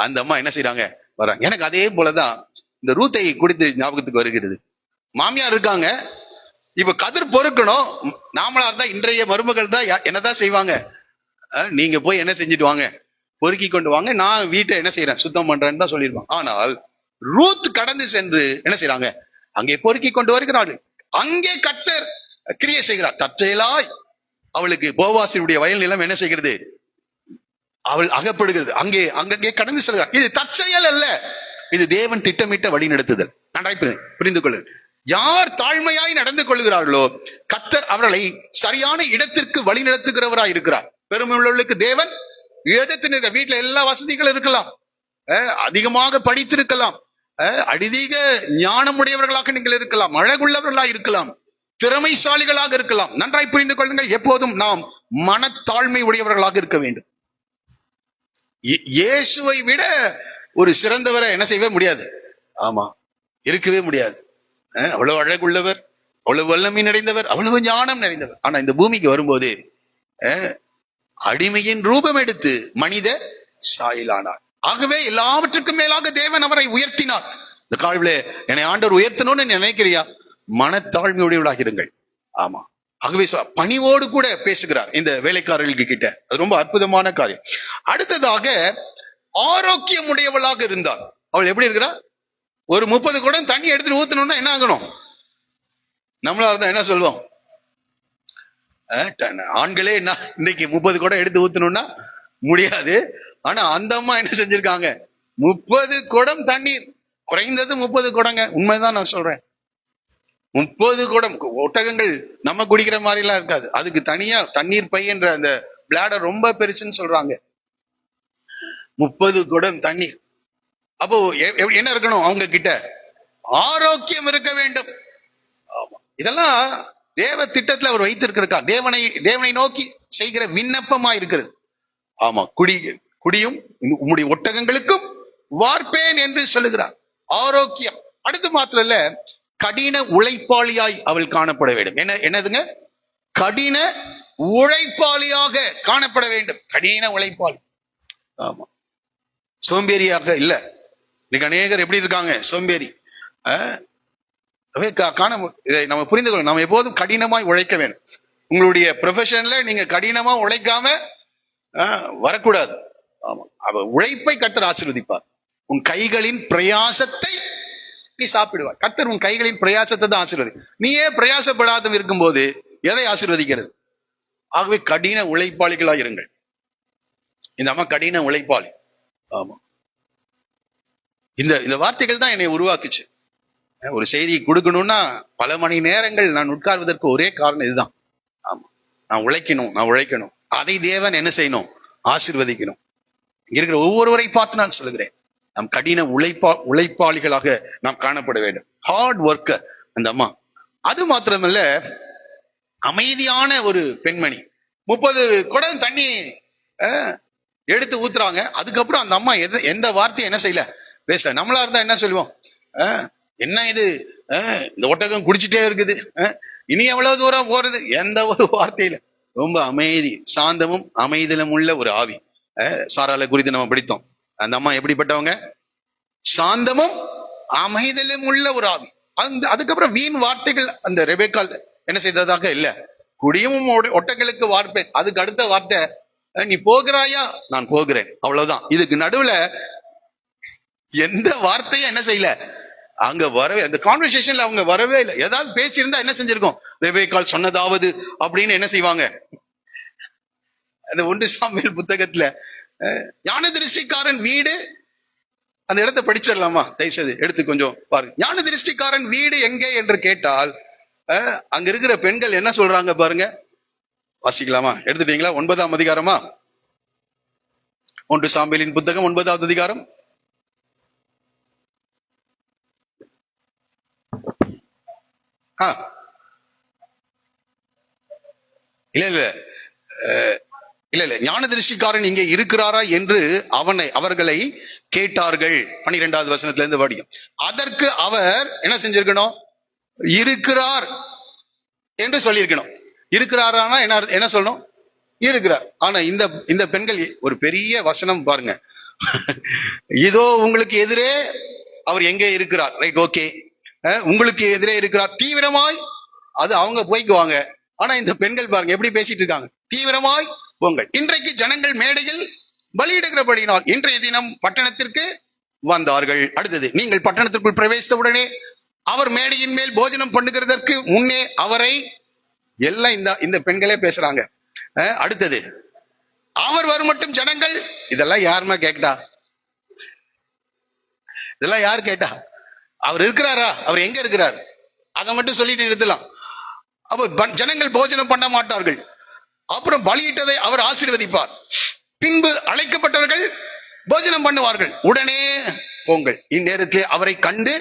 அந்த அம்மா என்ன செய்யறாங்க வர்றாங்க. எனக்கு அதே போலதான் இந்த ரூத்தை குடித்து ஞாபகத்துக்கு வருகிறது. மாமியார் இருக்காங்க, இப்ப கதிர் பொறுக்கணும். நாமளா இருந்தா இன்றைய மருமகள் தான் என்னதான் செய்வாங்க, நீங்க போய் என்ன செஞ்சுட்டு வாங்க, பொறுக்கி கொண்டு வாங்க, நான் வீட்டை என்ன செய்யறேன் சுத்தம் பண்றேன்னு தான் சொல்லியிருப்பாங்க. ஆனால் ரூத் கடந்து சென்று என்ன செய்யறாங்க, அங்கே பொறுக்கி கொண்டு வருகிறார்கள். அங்கே கர்த்தர் கிரியை செய்கிறார். தற்செயலாய் அவளுக்கு போவாசினுடைய வயல் நிலம் என்ன செய்கிறது, அவள் அகப்படுகிறது. அங்கே கடந்து செல்கிறார். இது தற்செயல் அல்ல, இது தேவன் திட்டமிட்ட வழி நடத்துதல். நன்றாய் புரிந்து கொள்ளு. யார் தாழ்மையாய் நடந்து கொள்கிறார்களோ கர்த்தர் அவர்களை சரியான இடத்திற்கு வழி நடத்துகிறவராய் இருக்கிறார். பெருமை உள்ளவர்களுக்கு தேவன் எதிர்த்து, வீட்டுல எல்லா வசதிகளும் இருக்கலாம், அதிகமாக படித்திருக்கலாம், அதிக ஞானம் உடையவர்களாக நீங்கள் இருக்கலாம், அழகுள்ளவர்களாக இருக்கலாம், திறமைசாலிகளாக இருக்கலாம். நன்றாய் புரிந்து கொள்ளுங்கள். எப்போதும் நாம் மனத்தாழ்மை உடையவர்களாக இருக்க வேண்டும். இயேசுவை விட ஒரு சிறந்தவரை என்ன செய்யவே முடியாது. ஆமா, இருக்கவே முடியாது. அவ்வளவு அழகுள்ளவர், அவ்வளவு வல்லமை நிறைந்தவர், அவ்வளவு ஞானம் நிறைந்தவர். ஆனா இந்த பூமிக்கு வரும்போது அடிமையின் ரூபம் எடுத்து மனித சாயலானார். ஆகவே எல்லாவற்றுக்கும் மேலாக தேவன் அவரை உயர்த்தினார். இந்த காழ்வில என்னை ஆண்டவர் உயர்த்தணும்னு நினைக்கிறியா, மனத்தாழ்மையுடையவளாக இருங்கள். ஆமா, ஆகவே பணிவோடு கூட பேசுகிறார் இந்த வேலைக்காரர்களுக்கு கிட்ட. அது ரொம்ப அற்புதமான காரியம். அடுத்ததாக ஆரோக்கியம் உடையவளாக இருந்தார். அவள் எப்படி இருக்கிறா? ஒரு 30 குடம் தண்ணி எடுத்துட்டு ஊத்தணும்னா என்ன ஆகணும்? நம்மளா இருந்தா என்ன சொல்லுவோம்? ஆண்களே என்ன இன்னைக்கு 30 குடம் எடுத்து ஊத்தணும்னா முடியாது. ஆனா அந்த அம்மா என்ன செஞ்சிருக்காங்க, 30 குடம் தண்ணீர், குறைந்தது 30 குடங்க. உண்மைதான் நான் சொல்றேன். 30 குடம். ஒட்டகங்கள் நம்ம குடிக்கிற மாதிரி எல்லாம் இருக்காது, அதுக்கு தனியா தண்ணீர் பை என்ற அந்த பிளாடர் ரொம்ப பெருசுன்னு சொல்றாங்க. 30 குடம் தண்ணீர். அப்போ என்ன இருக்கணும் அவங்க கிட்ட? ஆரோக்கியம் இருக்க வேண்டும். இதெல்லாம் தேவ திட்டத்துல அவர் வைத்திருக்கிறார். தேவனை நோக்கி செய்கிற விண்ணப்பமா இருக்கிறது. ஆமா, குடியும் உம்முடைய ஒட்டகங்களுக்கும் வார்ப்பேன் என்று சொல்லுகிறார். ஆரோக்கியம். அடுத்து மாத்திரம் இல்ல, கடின உழைப்பாளியாய் அவள் காணப்பட வேண்டும். என்னதுங்க? கடின உழைப்பாளியாக காணப்பட வேண்டும். கடின உழைப்பாளி. ஆமா, சோம்பேறியாக இல்ல. இன்னைக்கு அநேகர் எப்படி இருக்காங்க? சோம்பேறி. இதை நம்ம புரிந்து கொள்ள, நம்ம எப்போதும் கடினமாய் உழைக்க வேண்டும். உங்களுடைய ப்ரொஃபஷன்ல நீங்க கடினமா உழைக்காம வரக்கூடாது. ஆமா, அவ உழைப்பை கர்த்தர் ஆசீர்வதிப்பார். உன் கைகளின் பிரயாசத்தை நீ சாப்பிடுவார். கர்த்தர் உன் கைகளின் பிரயாசத்தை தான் ஆசீர்வதி. நீயே பிரயாசப்படாத இருக்கும் போது எதை ஆசீர்வதிக்கிறது? ஆகவே கடின உழைப்பாளிகளா இருங்கள். இந்த அம்மா கடின உழைப்பாளி. ஆமா, இந்த வார்த்தைகள் தான் என்னை உருவாக்குச்சு. ஒரு செய்தியை கொடுக்கணும்னா பல மணி நேரங்கள் நான் உட்கார்வதற்கு ஒரே காரணம் இதுதான். ஆமா, நான் உழைக்கணும். அதை தேவன் என்ன செய்யணும்? ஆசீர்வதிக்கணும். இருக்கிற ஒவ்வொருவரை பார்த்து நான் சொல்லுகிறேன், நாம் கடின உழைப்பாளிகளாக நாம் காணப்பட வேண்டும். ஹார்ட் ஒர்க்கர் அந்த அம்மா. அது மாத்திரமல்ல, அமைதியான ஒரு பெண்மணி. 30 குடம் தண்ணி எடுத்து ஊத்துறாங்க. அதுக்கப்புறம் அந்த அம்மா எந்த வார்த்தையும் என்ன செய்யல, பேசல. நம்மளா இருந்தா என்ன சொல்லுவோம்? என்ன இது, இந்த ஒட்டகம் குடிச்சிட்டே இருக்குது, இனி எவ்வளவு தூரம் போறது, எந்த ஒரு வார்த்தையில. ரொம்ப அமைதி, சாந்தமும் அமைதியிலும் உள்ள ஒரு ஆவி. சாராளை குறித்து நம்ம படித்தோம். அந்த அம்மா எப்படிப்பட்டவங்க? சாந்தமும் அமைதியிலும் உள்ள ஒரு ஆவி. அதுக்கப்புறம் வீண் வார்த்தைகள் அந்த ரெபேக்கால் என்ன செய்ததாக இல்ல. குடியும் ஒட்டங்களுக்கு வார்ப்பேன். அதுக்கு அடுத்த வார்த்தை, நீ போகிறாயா, நான் போகிறேன், அவ்வளவுதான். இதுக்கு நடுவுல எந்த வார்த்தையும் என்ன செய்யல, அங்க வரவே, அந்த கான்வர்சேஷன்ல அவங்க வரவே இல்லை. ஏதாவது பேசியிருந்தா என்ன செஞ்சிருக்கோம், ரெபேக்கால் சொன்னதாவது அப்படின்னு என்ன செய்வாங்க. அந்த 1 சாமுவேல் புத்தகத்துல ஞான திருஷ்டிக்காரன் வீடு, அந்த இடத்தை படிச்சிடலாமா தயவுசெய்து எடுத்து கொஞ்சம் பாருங்க. ஞான திருஷ்டிக்காரன் வீடு எங்கே என்று கேட்டால் அங்க இருக்கிற பெண்கள் என்ன சொல்றாங்க பாருங்க. வாசிக்கலாமா? எடுத்துட்டீங்களா? 9ஆம் அதிகாரமா? 1 சாமுவேலின் புத்தகம் 9வது அதிகாரம். இல்ல ஞான திருஷ்டிக்காரன் இங்கே இருக்கிறாரா என்று அவர்களை கேட்டார்கள். 12வது வசனத்துல இருந்து படிக்கும். அதற்கு அவர் என்ன செஞ்சிருக்கணும்? இருக்கிறார் என்று சொல்லியிருக்கணும். இருக்கிறாரானா என்ன சொல்லணும்? இருக்கிறார். ஆனா இந்த பெண்கள் ஒரு பெரிய வசனம் பாருங்க. இதோ உங்களுக்கு எதிரே அவர் எங்கே இருக்கிறார், ரைட், ஓகே, உங்களுக்கு எதிரே இருக்கிறார் தீவிரமாய், அது அவங்க போய்க்குவாங்க. ஆனா இந்த பெண்கள் பாருங்க எப்படி பேசிட்டு இருக்காங்க. தீவிரமாய் போங்கள். இன்றைக்கு ஜனங்கள் மேடையில் பலியிடுகிறபடியினால் இன்றைய தினம் பட்டணத்திற்கு வந்தார்கள். அடுத்தது, நீங்கள் பட்டணத்திற்குள் பிரவேசித்தவுடனே அவர் மேடையின் மேல் போஜனம் பண்ணுகிறதற்கு முன்னே அவரை, எல்லாம் இந்த பெண்களே பேசுறாங்க. அடுத்தது, அவர் வரும் மட்டும் ஜனங்கள், இதெல்லாம் யாருமா கேட்டா? இதெல்லாம் யார் கேட்டா? அவர் இருக்கிறாரா, அவர் எங்க இருக்கிறார், அதை மட்டும் சொல்லிட்டு நிறுத்தலாம். அப்போ ஜனங்கள் போஜனம் பண்ண மாட்டார்கள். அப்புறம் பலியிட்டதை அவர் ஆசீர்வதிப்பார். பின்பு அழைக்கப்பட்டவர்கள் போஜனம் பண்ணுவார்கள். உடனே போங்கள், இந்நேரத்திலே அவரை கண்டு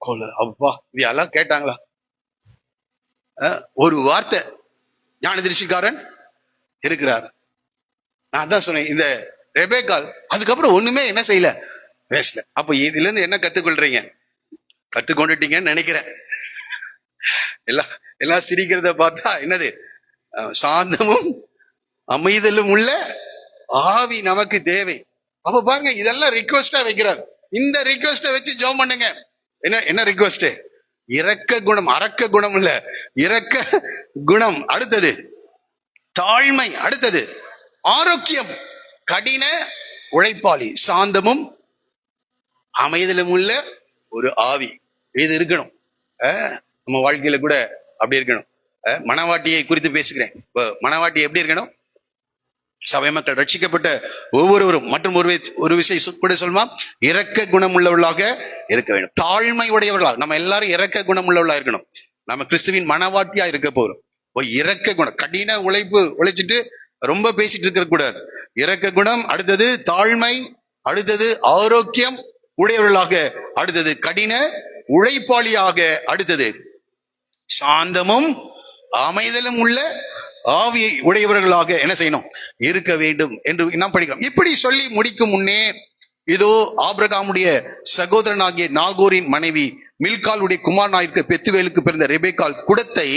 கொள்ள. அப்பா, இதெல்லாம் கேட்டாங்களா? ஒரு வார்த்தை, ஞான திருஷ்டிக்காரன் இருக்கிறார். நான் தான் சொன்னேன், இந்த ரெபேக்கால் அதுக்கப்புறம் ஒண்ணுமே என்ன செய்யல, பேசல. அப்ப இதுல இருந்து என்ன கத்துக்கொள்றீங்க? கற்றுக்கொண்டுட்டீங்கன்னு நினைக்கிறேன். எல்லாம் சிரிக்கிறத பார்த்தா என்னது, சாந்தமும் அமைதலும் உள்ள ஆவி நமக்கு தேவை. அப்ப பாருங்க, இதெல்லாம் ரிக்வெஸ்டா வைக்கிறார். இந்த ரிக்வெஸ்ட வச்சு ஜெபம் பண்ணுங்க. என்ன ரிக்வெஸ்ட்? இரக்க குணம், அரக்க குணம் இல்ல, இரக்க குணம். அடுத்தது தாழ்மை. அடுத்தது ஆரோக்கியம். கடின உழைப்பாளி, சாந்தமும் அமைதலும் உள்ள ஒரு ஆவி. இது இருக்கணும். நம்ம வாழ்க்கையில கூட அப்படி இருக்கணும். மனவாட்டியை குறித்து பேசுகிறேன். மனவாட்டி எப்படி இருக்கணும்? சபை மக்கள் ரட்சிக்கப்பட்ட ஒவ்வொருவரும் மற்றும் ஒரு விஷயம் கூட சொல்லுமா, இரக்க குணம் உள்ளவர்களாக இருக்க வேண்டும். தாழ்மை உடையவர்களாக. நம்ம எல்லாரும் இரக்க குணம் உள்ளவர்களாக இருக்கணும். நம்ம கிறிஸ்துவின் மனவாட்டியா இருக்க போறோம். இரக்க குணம், கடின உழைச்சிட்டு ரொம்ப பேசிட்டு இருக்க கூடாது. இரக்க குணம். அடுத்தது தாழ்மை. அடுத்தது ஆரோக்கியம் உடையவர்களாக. அடுத்தது கடின உழைப்பாளியாக. அடுத்தது சாந்தமும் அமைதலும் உள்ள ஆவியை உடையவர்களாக என்ன செய்யணும், இருக்க வேண்டும் என்று நாம் படிக்கிறோம். இப்படி சொல்லி முடிக்கும் முன்னே, இதோ ஆபிரகாமுடைய சகோதரனாகிய நாகோரின் மனைவி மில்காலுடைய குமாரனாயிருக்க பெத்துவேலுக்கு பிறந்த ரெபேக்கால் குடத்தை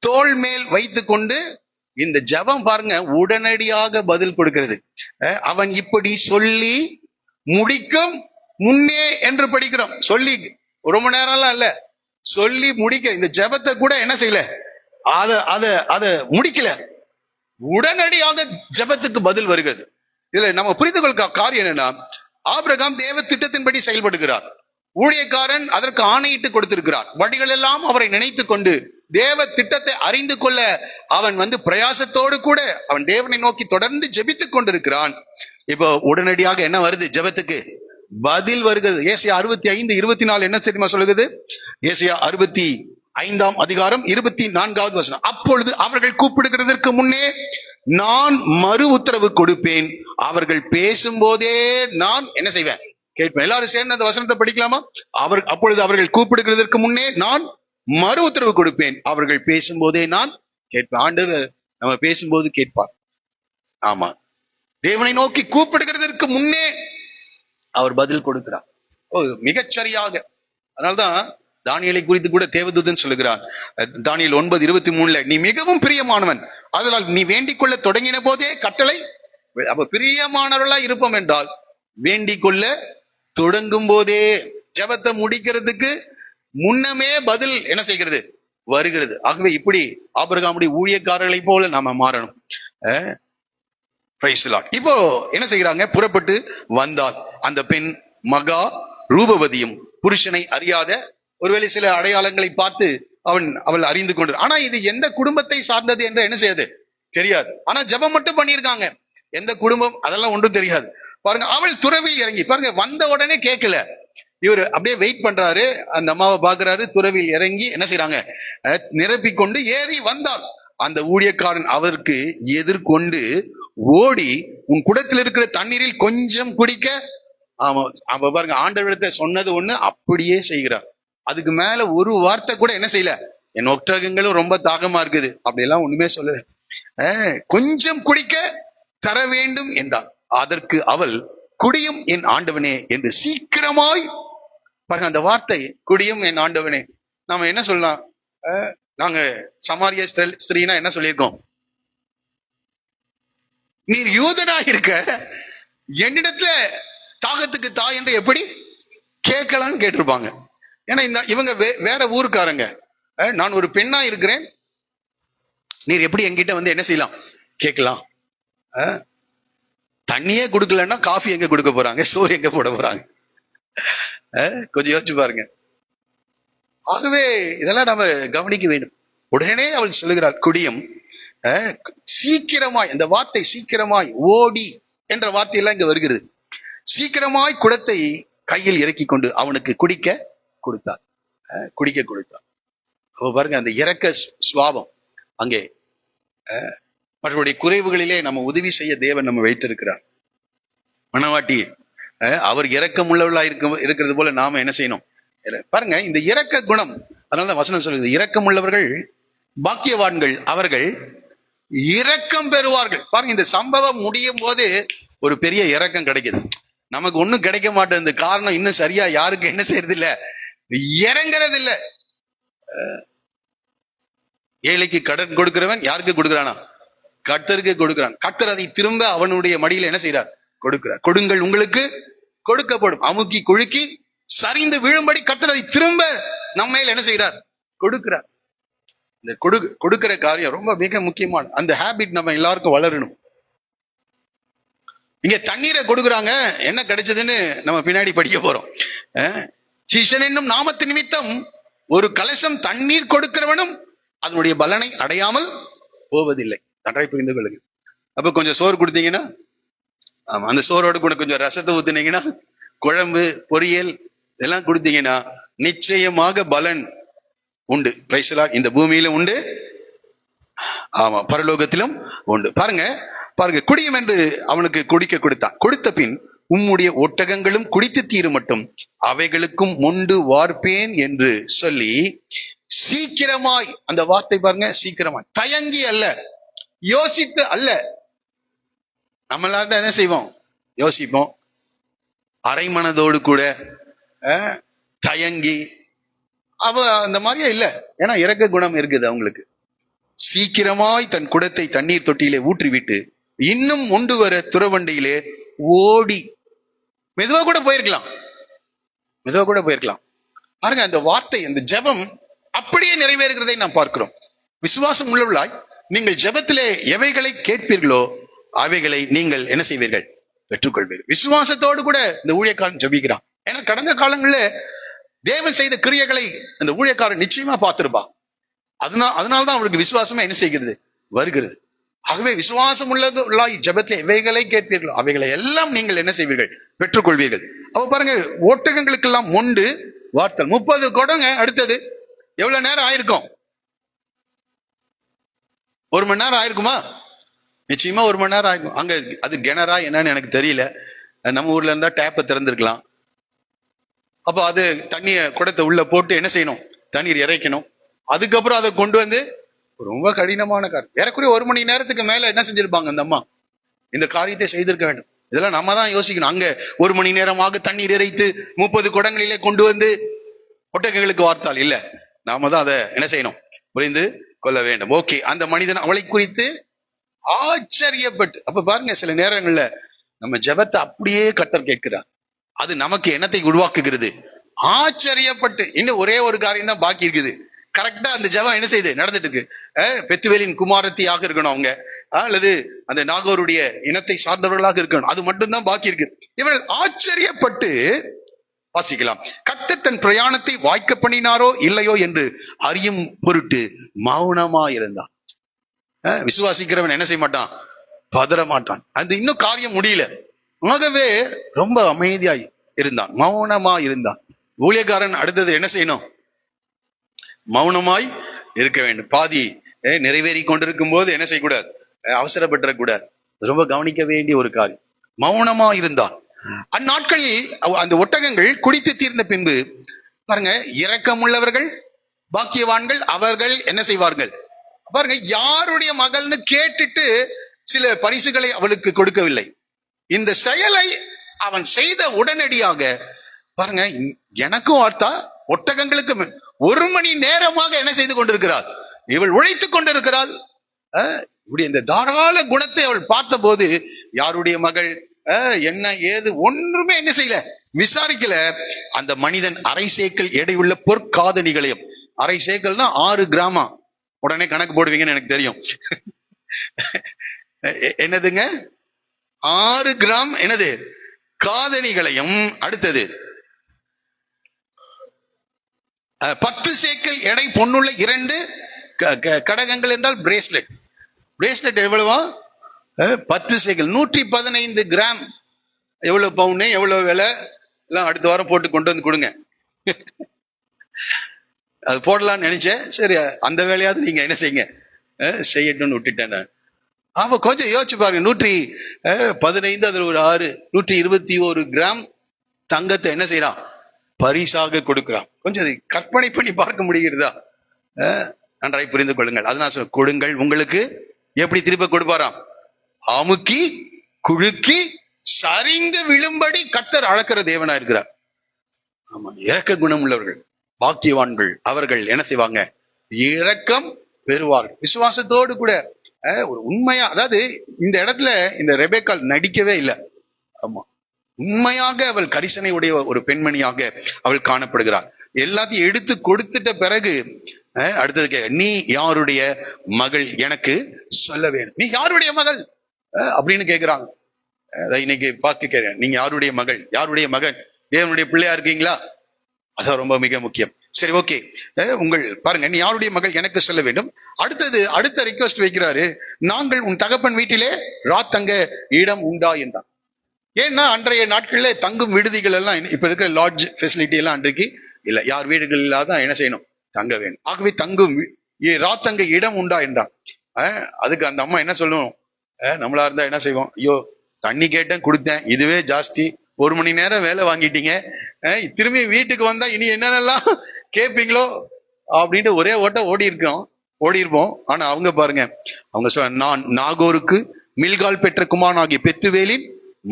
தோள் மேல் வைத்து கொண்டு, இந்த ஜெபம் பாருங்க உடனடியாக பதில் கொடுக்கிறது. அவன் இப்படி சொல்லி முடிக்கும் முன்னே என்று படிக்கிறோம். சொல்லி ரொம்ப நேரம்லாம் இல்ல, சொல்லி முடிக்க, இந்த ஜெபத்தை கூட என்ன செய்யல, அத முடிக்கல, உடனடியாக ஜெபத்துக்கு பதில் வருகிறது. இதுல நம்ம புரிந்து கொள்ள காரியம் என்னன்னா, ஆபிரகாம் தேவ திட்டத்தின்படி செயல்படுகிறார். ஊழியக்காரன் அதற்கு ஆணையிட்டு கொடுத்திருக்கிறார். வழிகள் எல்லாம் அவரை நினைத்து கொண்டு தேவ திட்டத்தை அறிந்து கொள்ள அவன் பிரயாசத்தோடு கூட அவன் தேவனை நோக்கி தொடர்ந்து ஜெபித்துக் கொண்டிருக்கிறான். இப்போ உடனடியாக என்ன வருது, ஜெபத்துக்கு பதில் வருகிறது. ஏசாயா 65:24 என்ன தெரியுமா சொல்லுகிறது? ஏசாயா 65ஆம் அதிகாரம் 24வது வசனம். அப்பொழுது அவர்கள் கூப்பிடுகிறதற்கு முன்னே நான் மறு உத்தரவு கொடுப்பேன், அவர்கள் பேசும்போதே நான் என்ன செய்வேன், கேட்பேன். எல்லாரும் சேர்ந்து அந்த வசனத்தை படிக்கலாமா? அப்பொழுது அவர்கள் கூப்பிடுகிறதற்கு முன்னே நான் மறு உத்தரவு கொடுப்பேன், அவர்கள் பேசும்போதே நான் கேட்பேன். ஆண்டவர் நம்ம பேசும்போது கேட்பார். ஆமா, தேவனை நோக்கி கூப்பிடுகிறதற்கு முன்னே அவர் பதில் கொடுக்கிறார். மிகச்சரியாக. அதனால்தான் தானியேலை குறித்து கூட தேவதூதன் சொல்லுகிறான், தானியேல் 9:23, நீ மிகவும் பிரியமானவன், அதனால் நீ வேண்டிக் கொள்ள தொடங்கின போதே கட்டளை. அப்ப பிரியமானவர்களா இருப்போம் என்றால் வேண்டிக் கொள்ள தொடங்கும் போதே, ஜெபத்தை முடிக்கிறதுக்கு முன்னமே பதில் என்ன செய்கிறது? வருகிறது. ஆகவே இப்படி ஆபிரகாமுடைய ஊழியக்காரர்களை போல நாம மாறணும். இப்போ என்ன செய்கிறாங்க? புறப்பட்டு வந்தால் அந்த பெண் மகா ரூபவதியும் புருஷனை அறியாத, ஒருவேளை சில அடையாளங்களை பார்த்து அவள் அறிந்து கொண்டு, ஆனா இது எந்த குடும்பத்தை சார்ந்தது என்று என்ன செய்யாது தெரியாது. ஆனா ஜெபம் மட்டும் பண்ணியிருக்காங்க. எந்த குடும்பம் அதெல்லாம் ஒன்றும் தெரியாது. பாருங்க, அவள் துறவில் இறங்கி, பாருங்க, வந்த உடனே கேட்கல. இவர் அப்படியே வெயிட் பண்றாரு, அந்த அம்மாவை பாக்குறாரு, துறவில் இறங்கி என்ன செய்யறாங்க? நிரப்பிக்கொண்டு ஏறி வந்தால் அந்த ஊழியக்காரன் அவருக்கு எதிர்கொண்டு ஓடி, உன் குடத்தில் இருக்கிற தண்ணீரில் கொஞ்சம் குடிக்க. ஆமா, அப்ப பாருங்க, ஆண்டவரிடத்தை சொன்னது ஒண்ணு, அப்படியே செய்கிறார். அதுக்கு மேல ஒரு வார்த்தை கூட என்ன செய்யல. என் ஒட்டகங்களும் ரொம்ப தாகமா இருக்குது, அப்படி எல்லாம் ஒண்ணுமே சொல்லல. கொஞ்சம் குடிக்க தர வேண்டும் என்றார். அதற்கு அவள், குடியும் என் ஆண்டவனே என்று சீக்கிரமாய். பாருங்க அந்த வார்த்தை, குடியும் என் ஆண்டவனே. நாம என்ன சொல்லலாம்? நாங்க சமாரிய ஸ்திரீனா என்ன சொல்லியிருக்கோம்? நீர் யூதனா இருக்க என்னிடத்துல தாகத்துக்கு தா என்று எப்படி கேட்கலான்னு கேட்டிருப்பாங்க. ஏன்னா இவங்க வேற ஊருக்காரங்க. நான் ஒரு பெண்ணா இருக்கிறேன், நீர் எப்படி என்கிட்ட வந்து என்ன செய்யலாம்? கேட்கலாம். தண்ணியே கொடுக்கலன்னா காஃபி எங்க கொடுக்க போறாங்க? சோறு எங்க போட போறாங்க? கொஞ்சம் யோசிச்சு பாருங்க. ஆகவே இதெல்லாம் நம்ம கவனிக்க வேண்டும். உடனே அவள் சொல்லுகிறாள், குடியும். சீக்கிரமாய், அந்த வார்த்தை சீக்கிரமாய், ஓடி என்ற வார்த்தையெல்லாம் இங்க வருகிறது. சீக்கிரமாய் குடத்தை கையில் இறக்கி கொண்டு அவனுக்கு குடிக்க கொடுத்தார். குடிக்க கொடுத்தார். அப்ப பாருங்க, அந்த இரக்க சுவாபம் அங்கே. மற்றவருடைய குறைவுகளிலே நம்ம உதவி செய்ய தேவன் நம்ம வைத்திருக்கிறார். மனவாட்டி அவர் இரக்கம் உள்ளவர்களா இருக்கிறது போல நாம என்ன செய்யணும்? பாருங்க, இந்த இரக்க குணம். அதனாலதான் வசனம் சொல்லுது, இரக்கம் உள்ளவர்கள் பாக்கியவான்கள், அவர்கள் இரக்கம் பெறுவார்கள். பாருங்க, இந்த சம்பவம் முடியும் போது ஒரு பெரிய இரக்கம் கிடைக்குது. நமக்கு ஒண்ணும் கிடைக்க மாட்டேங்குது. காரணம், இன்னும் சரியா யாருக்கு என்ன செய்யறது இல்ல, இறங்குறது இல்ல. ஏழைக்கு கடன் கொடுக்கிறவன் யாருக்கு கொடுக்கிறானா? கர்த்தருக்கு கொடுக்கிறான். கர்த்தர் அதை திரும்ப அவனுடைய மடியில என்ன செய்யறார்? கொடுக்கிறார். கொடுங்கள் உங்களுக்கு கொடுக்கப்படும், அமுக்கி குழுக்கி சரிந்து விழும்படி கர்த்தர் அதை திரும்ப நம்ம மேல என்ன செய்யறார்? கொடுக்கிறார். இந்த கொடுக்கிற காரியம் ரொம்ப மிக முக்கியமான அந்த ஹேபிட் நம்ம எல்லாருக்கும் வளரணும். இங்க தண்ணீரை கொடுக்குறாங்க, என்ன கிடைச்சதுன்னு நம்ம பின்னாடி படிக்க போறோம். சீசன் என்னும் நாமத்து நிமித்தம் ஒரு கலசம் தண்ணீர் கொடுக்கிறவனும் அதனுடைய பலனை அடையாமல் போவதில்லை. நன்றாய் புரிந்து கொள்ளுங்க. அப்ப கொஞ்சம் சோறு கொடுத்தீங்கன்னா, ஆமா, அந்த சோறோடு கூட கொஞ்சம் ரசத்தை ஊத்துனீங்கன்னா, குழம்பு பொரியல் இதெல்லாம் கொடுத்தீங்கன்னா நிச்சயமாக பலன் உண்டு. Praise the Lord. இந்த பூமியில உண்டு, ஆமா, பரலோகத்திலும் உண்டு. பாருங்க பாருங்க, குடியும் என்று அவனுக்கு குடிக்க கொடுத்தான். கொடுத்த பின், உம்முடைய ஒட்டகங்களும் குடித்து தீரும் மட்டும் அவைகளுக்கும் மொண்டு வார்ப்பேன் என்று சொல்லி சீக்கிரமாய், அந்த வார்த்தை பாருங்க, சீக்கிரமாய், தயங்கி அல்ல, யோசித்து அல்ல. நம்ம எல்லாரும் என்ன செய்வோம்? யோசிப்போம். அரைமனதோடு கூட தயங்கி, அவ அந்த மாதிரியே இல்ல. ஏன்னா இரக்க குணம் இருக்குது அவங்களுக்கு. சீக்கிரமாய் தன் குடத்தை தண்ணீர் தொட்டியிலே ஊற்றிவிட்டு இன்னும் ஒன்று வர துறவண்டியிலே ஓடி, மெதுவா கூட போயிருக்கலாம், மெதுவா கூட போயிருக்கலாம். பாருங்க, அந்த வார்த்தை, அந்த ஜெபம் அப்படியே நிறைவேறுகிறதை நாம் பார்க்கிறோம். விசுவாசம் உள்ளவர்களாய் நீங்கள் ஜெபத்திலே எவைகளை கேட்பீர்களோ அவைகளை நீங்கள் என்ன செய்வீர்கள்? பெற்றுக்கொள்வீர்கள். விசுவாசத்தோடு கூட இந்த ஊழியக்காரன் ஜெபிக்கிறான். ஏன்னா கடந்த காலங்களில் தேவன் செய்த கிரியைகளை அந்த ஊழியக்காரன் நிச்சயமா பார்த்திருப்பான். அதனால்தான் அவருக்கு விசுவாசமா என்ன செய்கிறது? வருகிறது. ஆகவே விசுவாசம் உள்ளதாய் ஜெபத்திலே எவைகளை கேட்பீர்களோ அவைகளை எல்லாம் நீங்கள் என்ன செய்வீர்கள்? பெற்றுக்கொள்வீர்கள். அப்ப பாருங்க, ஒட்டகங்களுக்கெல்லாம் மொண்டு வார்த்தல் 30 குடங்க. அடுத்தது எவ்வளவு நேரம் ஆயிருக்கும்? 1 மணி நேரம் ஆயிருக்குமா? நிச்சயமா 1 மணி நேரம் ஆயிருக்கும். அங்க அது கிணறா என்னன்னு எனக்கு தெரியல. நம்ம ஊர்ல இருந்தா டேப்பை திறந்திருக்கலாம். அப்ப அது தண்ணிய குடத்தை உள்ள போட்டு என்ன செய்யணும், தண்ணீர் இறைக்கணும். அதுக்கப்புறம் அதை கொண்டு வந்து, ரொம்ப கடினமான காரியம். ஏறக்குறைய 1 மணி நேரத்துக்கு மேல என்ன செஞ்சிருப்பாங்க அந்த அம்மா, இந்த காரியத்தை செய்திருக்க வேண்டும். இதெல்லாம் நம்ம தான் யோசிக்கணும். அங்க 1 மணி நேரமாக தண்ணீர் இறைத்து 30 குடங்களிலே கொண்டு வந்து ஒட்டகங்களுக்கு வார்த்தால் இல்ல, நாம தான் அதை என்ன செய்யணும், புரிந்து கொள்ள வேண்டும். ஓகே, அந்த மனிதன் அவளை குறித்து ஆச்சரியப்பட்டு. அப்ப பாருங்க, சில நேரங்கள்ல நம்ம ஜெபத்தை அப்படியே கர்த்தர் கேட்கிறார். அது நமக்கு என்னத்தை உருவாக்குகிறது, ஆச்சரியப்பட்டு. இன்னும் ஒரே ஒரு காரியம் தான் பாக்கி இருக்குது. கரெக்டா அந்த ஜெபம் என்ன செய்யுது, நடந்துட்டு இருக்கு. பெத்துவேலின் குமாரத்தியாக இருக்கணும் அவங்க, அல்லது அந்த நாகோருடைய இனத்தை சார்ந்தவர்களாக இருக்கணும். அது மட்டும்தான் பாக்கி இருக்கு. இவர்கள் ஆச்சரியப்பட்டு, வாசிக்கலாம், கர்த்தர் தன் பிரயாணத்தை வாய்க்க பண்ணினாரோ இல்லையோ என்று அறியும் பொருட்டு மௌனமா இருந்தான். விசுவாசிக்கிறவன் என்ன செய்ய மாட்டான், பதற மாட்டான். அது இன்னும் காரியம் முடியல, ஆகவே ரொம்ப அமைதியாய் இருந்தான், மௌனமா இருந்தான். ஊழியக்காரன் அடுத்தது என்ன செய்யணும், மௌனமாய் இருக்க வேண்டும். பாதி நிறைவேறி கொண்டிருக்கும் போது என்ன செய்யக்கூடாது, அவசரப்பட்டுற கூடாது. ரொம்ப கவனிக்க வேண்டிய ஒரு காரியம். மௌனமா இருந்தான். அந்நாட்களில் அந்த ஒட்டகங்கள் குடித்து தீர்ந்த பின்பு பாருங்க, இரக்கமுள்ளவர்கள் பாக்கியவான்கள் அவர்கள் என்ன செய்வார்கள் பாருங்க, யாருடைய மகள்னு கேட்டுட்டு சில பரிசுகளை அவளுக்கு கொடுக்கவில்லை. இந்த செயலை அவன் செய்த உடனடியாக பாருங்க, எனக்கும் வார்த்தா ஒட்டகங்களுக்கு 1 மணி நேரமாக என்ன செய்து கொண்டிருக்கிறாள், இவள் உழைத்துக் கொண்டிருக்கிறாள். இப்படி இந்த தாராள குணத்தை அவள் பார்த்த போது, யாருடைய மகள் என்ன ஏது ஒன்றுமே என்ன செய்யல, விசாரிக்கல. அந்த மனிதன் அரை சேக்கல் எடையுள்ள பொற்காதணிகளையும், அரை சேக்கல்னா 6 கிராமா, உடனே கணக்கு போடுவீங்கன்னு எனக்கு தெரியும். என்னதுங்க, 6 கிராம் என்னது காதணிகளையும், அடுத்தது 10 சேக்கல் எடை பொன்னுள்ள 2 கடகங்கள் என்றால் பிரேஸ்லெட். பிரேஸ்லெட் எவ்வளவா, 10 சேக்கல் 115 கிராம். எவ்வளவு பவுன், எவ்வளவு விலை எல்லாம் அடுத்த வாரம் போட்டு கொண்டு வந்து கொடுங்க. அது போடலாம்னு நினைச்சேன். சரி, அந்த வேலையாவது நீங்க என்ன செய்யுங்க, செய்யட்டும்னு விட்டுட்டேன் நான். அவ கொஞ்சம் யோசிச்சு பாருங்க, 115 அதுல ஒரு 6, 121 கிராம் தங்கத்தை என்ன செய்யறான், பரிசாக கொடுக்கிறான். கொஞ்சம் கற்பனை பண்ணி பார்க்க முடிகிறதா? நன்றாய் புரிந்து கொள்ளுங்கள். அதனால சொல்ல, கொடுங்கள் உங்களுக்கு எப்படி திருப்ப கொடுப்பாராம், அமுக்கி குழுக்கி சரிந்து விழும்படி கர்த்தர் அளக்கிற தேவனா இருக்கிறார். ஆமா, இரக்க குணம் உள்ளவர்கள் பாக்கியவான்கள் அவர்கள் என்ன செய்வாங்க, இரக்கம் பெறுவார்கள். விசுவாசத்தோடு கூட ஒரு உண்மையா, அதாவது இந்த இடத்துல இந்த ரெபேக்காள் நடிக்கவே இல்லை. ஆமா, உண்மையாக அவள் கரிசனை உடைய ஒரு பெண்மணியாக அவள் காணப்படுகிறாள். எல்லாத்தையும் எடுத்து கொடுத்துட்ட பிறகு அடுத்தது, நீ யாருடைய மகள் எனக்கு சொல்ல வேண்டும், நீ யாருடைய மகள் அப்படின்னு கேட்கிறாங்க. இன்னைக்கு பார்க்க, நீங்க யாருடைய மகள், யாருடைய மகன், தேவனுடைய பிள்ளையா இருக்கீங்களா? அதான் ரொம்ப மிக முக்கியம். சரி, ஓகே, உங்கள் பாருங்க, நீ யாருடைய மகள் எனக்கு சொல்ல வேண்டும். அடுத்தது அடுத்த ரிக்வெஸ்ட் வைக்கிறாரு, நாங்கள் உன் தகப்பன் வீட்டிலே ராத்தங்க இடம் உண்டா என்றான். ஏன்னா அன்றைய நாட்கள்ல தங்கும் விடுதிகள் எல்லாம், இப்ப இருக்கிற லாட்ஜ் ஃபெசிலிட்டி எல்லாம் அன்றைக்கு இல்ல. யார் வீடுகள் இல்லாத என்ன செய்யணும், தங்க வேணும். ஆகவே தங்கும் ராத்தங்க இடம் உண்டா என்றான். அதுக்கு அந்த அம்மா என்ன சொல்லணும், நம்மளா இருந்தா என்ன செய்வோம், ஐயோ தண்ணி கேட்டேன் கொடுத்தேன், இதுவே ஜாஸ்தி, 1 மணி நேரம் வேலை வாங்கிட்டீங்க, திரும்பி வீட்டுக்கு வந்தா இனி என்னென்னலாம் கேட்பீங்களோ அப்படின்ட்டு ஒரே ஓடி இருப்போம். ஆனா அவங்க பாருங்க, அவங்க சொல்ல, நான் நாகோருக்கு மில்கால் பெற்ற குமாரன் ஆகிய பெத்துவேலின்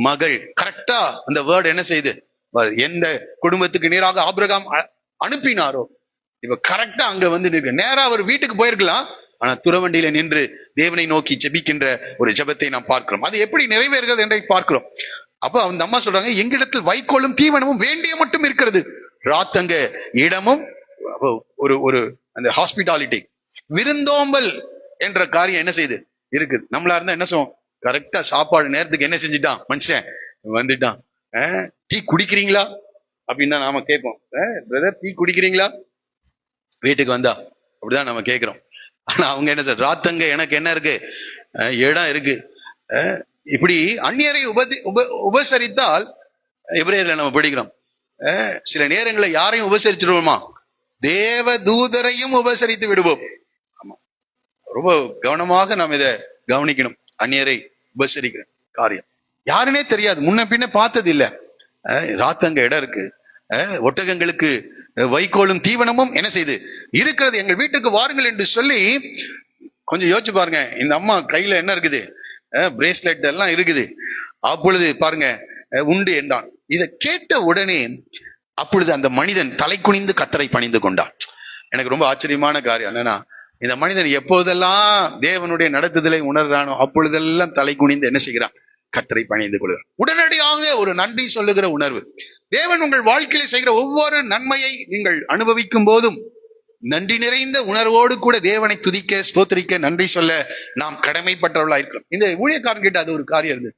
மகள். கரெக்டா அந்த வேர்டு என்ன செய்து, எந்த குடும்பத்துக்கு நேராக ஆபிரகாம் அனுப்பினாரோ, இப்ப கரெக்டா அங்க வந்து நேரா அவர் வீட்டுக்கு போயிருக்கலாம். ஆனா துறவண்டியில நின்று தேவனை நோக்கி ஜெபிக்கின்ற ஒரு ஜெபத்தை நாம் பார்க்கிறோம். அது எப்படி நிறைவேறுகிறது என்றை பார்க்கிறோம். அப்ப அந்த அம்மா சொல்றாங்க, எங்களிடத்தில் வைக்கோலும் தீவனமும் வேண்டிய மட்டும் இருக்கிறது, ராத்தங்க இடமும் ஒரு அந்த ஹாஸ்பிட்டாலிட்டி விருந்தோம்பல் என்ற காரியம் என்ன செய்யுது இருக்குது. நம்மளா இருந்தா என்ன சொல்லுவோம், கரெக்டா சாப்பாடு நேரத்துக்கு என்ன செஞ்சுட்டான் மனுஷன், வந்துட்டான். டீ குடிக்கிறீங்களா அப்படின்னு தான் நாம கேட்போம். பிரதர் டீ குடிக்கிறீங்களா, வீட்டுக்கு வந்தா அப்படிதான் நம்ம கேட்கிறோம். ஆனா அவங்க என்ன சொல்ற, ராத்தங்க எனக்கு என்ன இருக்கு, இடம் இருக்கு. இப்படி அந்நியரை உபசரித்தால், எபிரேயர்ல நம்ம படிக்கிறோம், சில நேரங்களில் யாரையும் உபசரிச்சிருவோமா, தேவ தூதரையும் உபசரித்து விடுவோம். ஆமா, ரொம்ப கவனமாக நாம் இதை கவனிக்கணும். அந்நியரை உபசரிக்கிற காரியம் யாருன்னே தெரியாது, முன்ன பின்ன பார்த்தது இல்ல, ராத்தங்க இடம் இருக்கு, ஒட்டகங்களுக்கு வைக்கோலும் தீவனமும் என்ன செய்து இருக்கிறது, எங்கள் வீட்டுக்கு வாருங்கள் என்று சொல்லி. கொஞ்சம் யோசிச்சு பாருங்க, இந்த அம்மா கையில என்ன இருக்குது, பிரேஸ்லெட் எல்லாம் இருக்குது. அப்பொழுது பாருங்க, உண்டு என்றான். இதை கேட்ட உடனே அப்பொழுது அந்த மனிதன் தலை குனிந்து கர்த்தரை பணிந்து கொண்டான். எனக்கு ரொம்ப ஆச்சரியமான காரியம் என்னன்னா, இந்த மனிதன் எப்போதெல்லாம் தேவனுடைய நடத்துதலை உணர்றானோ அப்பொழுதெல்லாம் தலை குனிந்து என்ன செய்கிறான், கர்த்தரை பணிந்து கொள்கிறான். உடனடியாக ஒரு நன்றி சொல்லுகிற உணர்வு. தேவன் உங்கள் வாழ்க்கையில செய்கிற ஒவ்வொரு நன்மையை நீங்கள் அனுபவிக்கும் போதும் நன்றி நிறைந்த உணர்வோடு கூட தேவனை துதிக்க, ஸ்தோத்திரிக்க, நன்றி சொல்ல நாம் கடமைப்பட்டவர்களா இருக்கிறோம். இந்த ஊழியக்காரன் கிட்ட அது ஒரு காரியம் இருந்தது.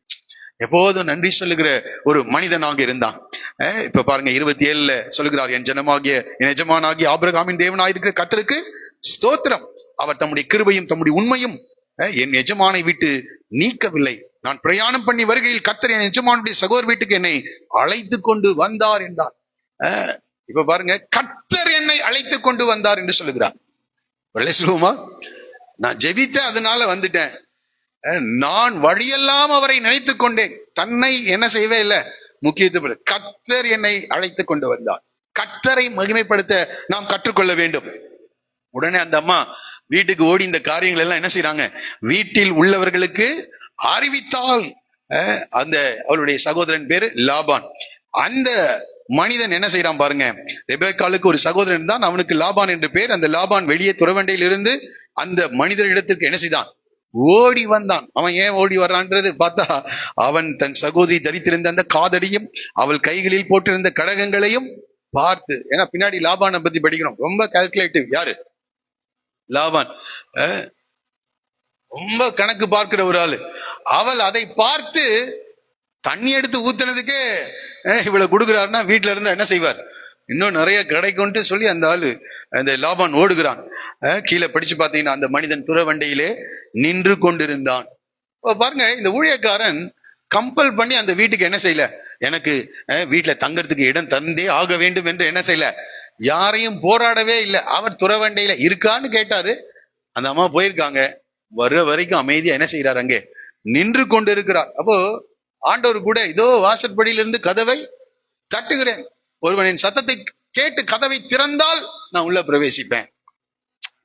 எப்போதும் நன்றி சொல்லுகிற ஒரு மனிதனாக இருந்தான். இப்ப பாருங்க 27 சொல்லுகிறார், என் ஜனமாகிய என் எஜமானாகிய ஆபிரகாமின் தேவனாயிருக்கிற கர்த்தருக்கு ஸ்தோத்திரம், அவர் தம்முடைய கிருபையும் தம்முடைய உண்மையும் என் எஜமானை விட்டு நீக்கவில்லை. நான் பிரயாணம் பண்ணி வருகையில் கர்த்தர் என் எஜமானுடைய சகோதர வீட்டுக்கு என்னை அழைத்து கொண்டு வந்தார் என்றார். இப்ப பாருங்க, கர்த்தர் என்னை அழைத்து கொண்டு வந்தார் என்று சொல்லுகிறார். சொல்லுவோமா, நான் ஜெபித்த அதனால வந்துட்டேன், நான் வழியெல்லாம் அவரை நினைத்து கொண்டேன். தன்னை என்ன செய்யவே இல்லை முக்கியத்துவம். கர்த்தர் என்னை அழைத்து கொண்டு வந்தார். கர்த்தரை மகிமைப்படுத்த நாம் கற்றுக்கொள்ள வேண்டும். உடனே அந்த அம்மா வீட்டுக்கு ஓடி இந்த காரியங்கள் எல்லாம் என்ன செய்யறாங்க, வீட்டில் உள்ளவர்களுக்கு அறிவித்தால். அந்த அவளுடைய சகோதரன் பேரு லாபான். அந்த மனிதன் என்ன செய்யறான் பாருங்க, ரெபெக்காளுக்கு ஒரு சகோதரன் தான், அவனுக்கு லாபான் என்று பேர். அந்த லாபான் வெளியே துறவண்டையில் இருந்து அந்த மனிதரிடத்திற்கு என்ன செய்தான், ஓடி வந்தான். அவன் ஏன் ஓடி வர்றான்றது பார்த்தா, அவன் தன் சகோதரி தரித்திருந்த அந்த காதடியும் அவள் கைகளில் போட்டிருந்த கடகங்களையும் பார்த்து, ஏன்னா பின்னாடி லாபானை பத்தி படிக்கிறோம், ரொம்ப கால்குலேட்டிவ். யாரு லாபான், ரொம்ப கணக்கு பார்க்கிற ஒரு ஆளு. அவள் அதை பார்த்து தண்ணி எடுத்து ஊத்துனதுக்கே இவ்வளவு கொடுக்குறாருன்னா வீட்டுல இருந்தா என்ன செய்வார், இன்னும் நிறைய கிடைக்கும்ட்டு சொல்லி அந்த ஆளு அந்த லாபான் ஓடுகிறான். கீழே படிச்சு பார்த்தீங்கன்னா அந்த மனிதன் துறவண்டையிலே நின்று கொண்டிருந்தான். பாருங்க, இந்த ஊழியக்காரன் கம்பல் பண்ணி அந்த வீட்டுக்கு என்ன செய்யல, எனக்கு வீட்டுல தங்கறதுக்கு இடம் தந்தே ஆக வேண்டும் என்று என்ன செய்யல, யாரையும் போராடவே இல்லை. அவர் துறவண்டையில இருக்கான்னு கேட்டாரு. அந்த அம்மா போயிருக்காங்க, வர்ற வரைக்கும் அமைதியா என்ன செய்யறாரு, அங்கே நின்று கொண்டு இருக்கிறார். அப்போ ஆண்டவர் கூட இதோ வாசற்படியிலிருந்து கதவை தட்டுகிறேன், ஒருவனின் சத்தத்தை கேட்டு கதவை திறந்தால் நான் உள்ள பிரவேசிப்பேன்,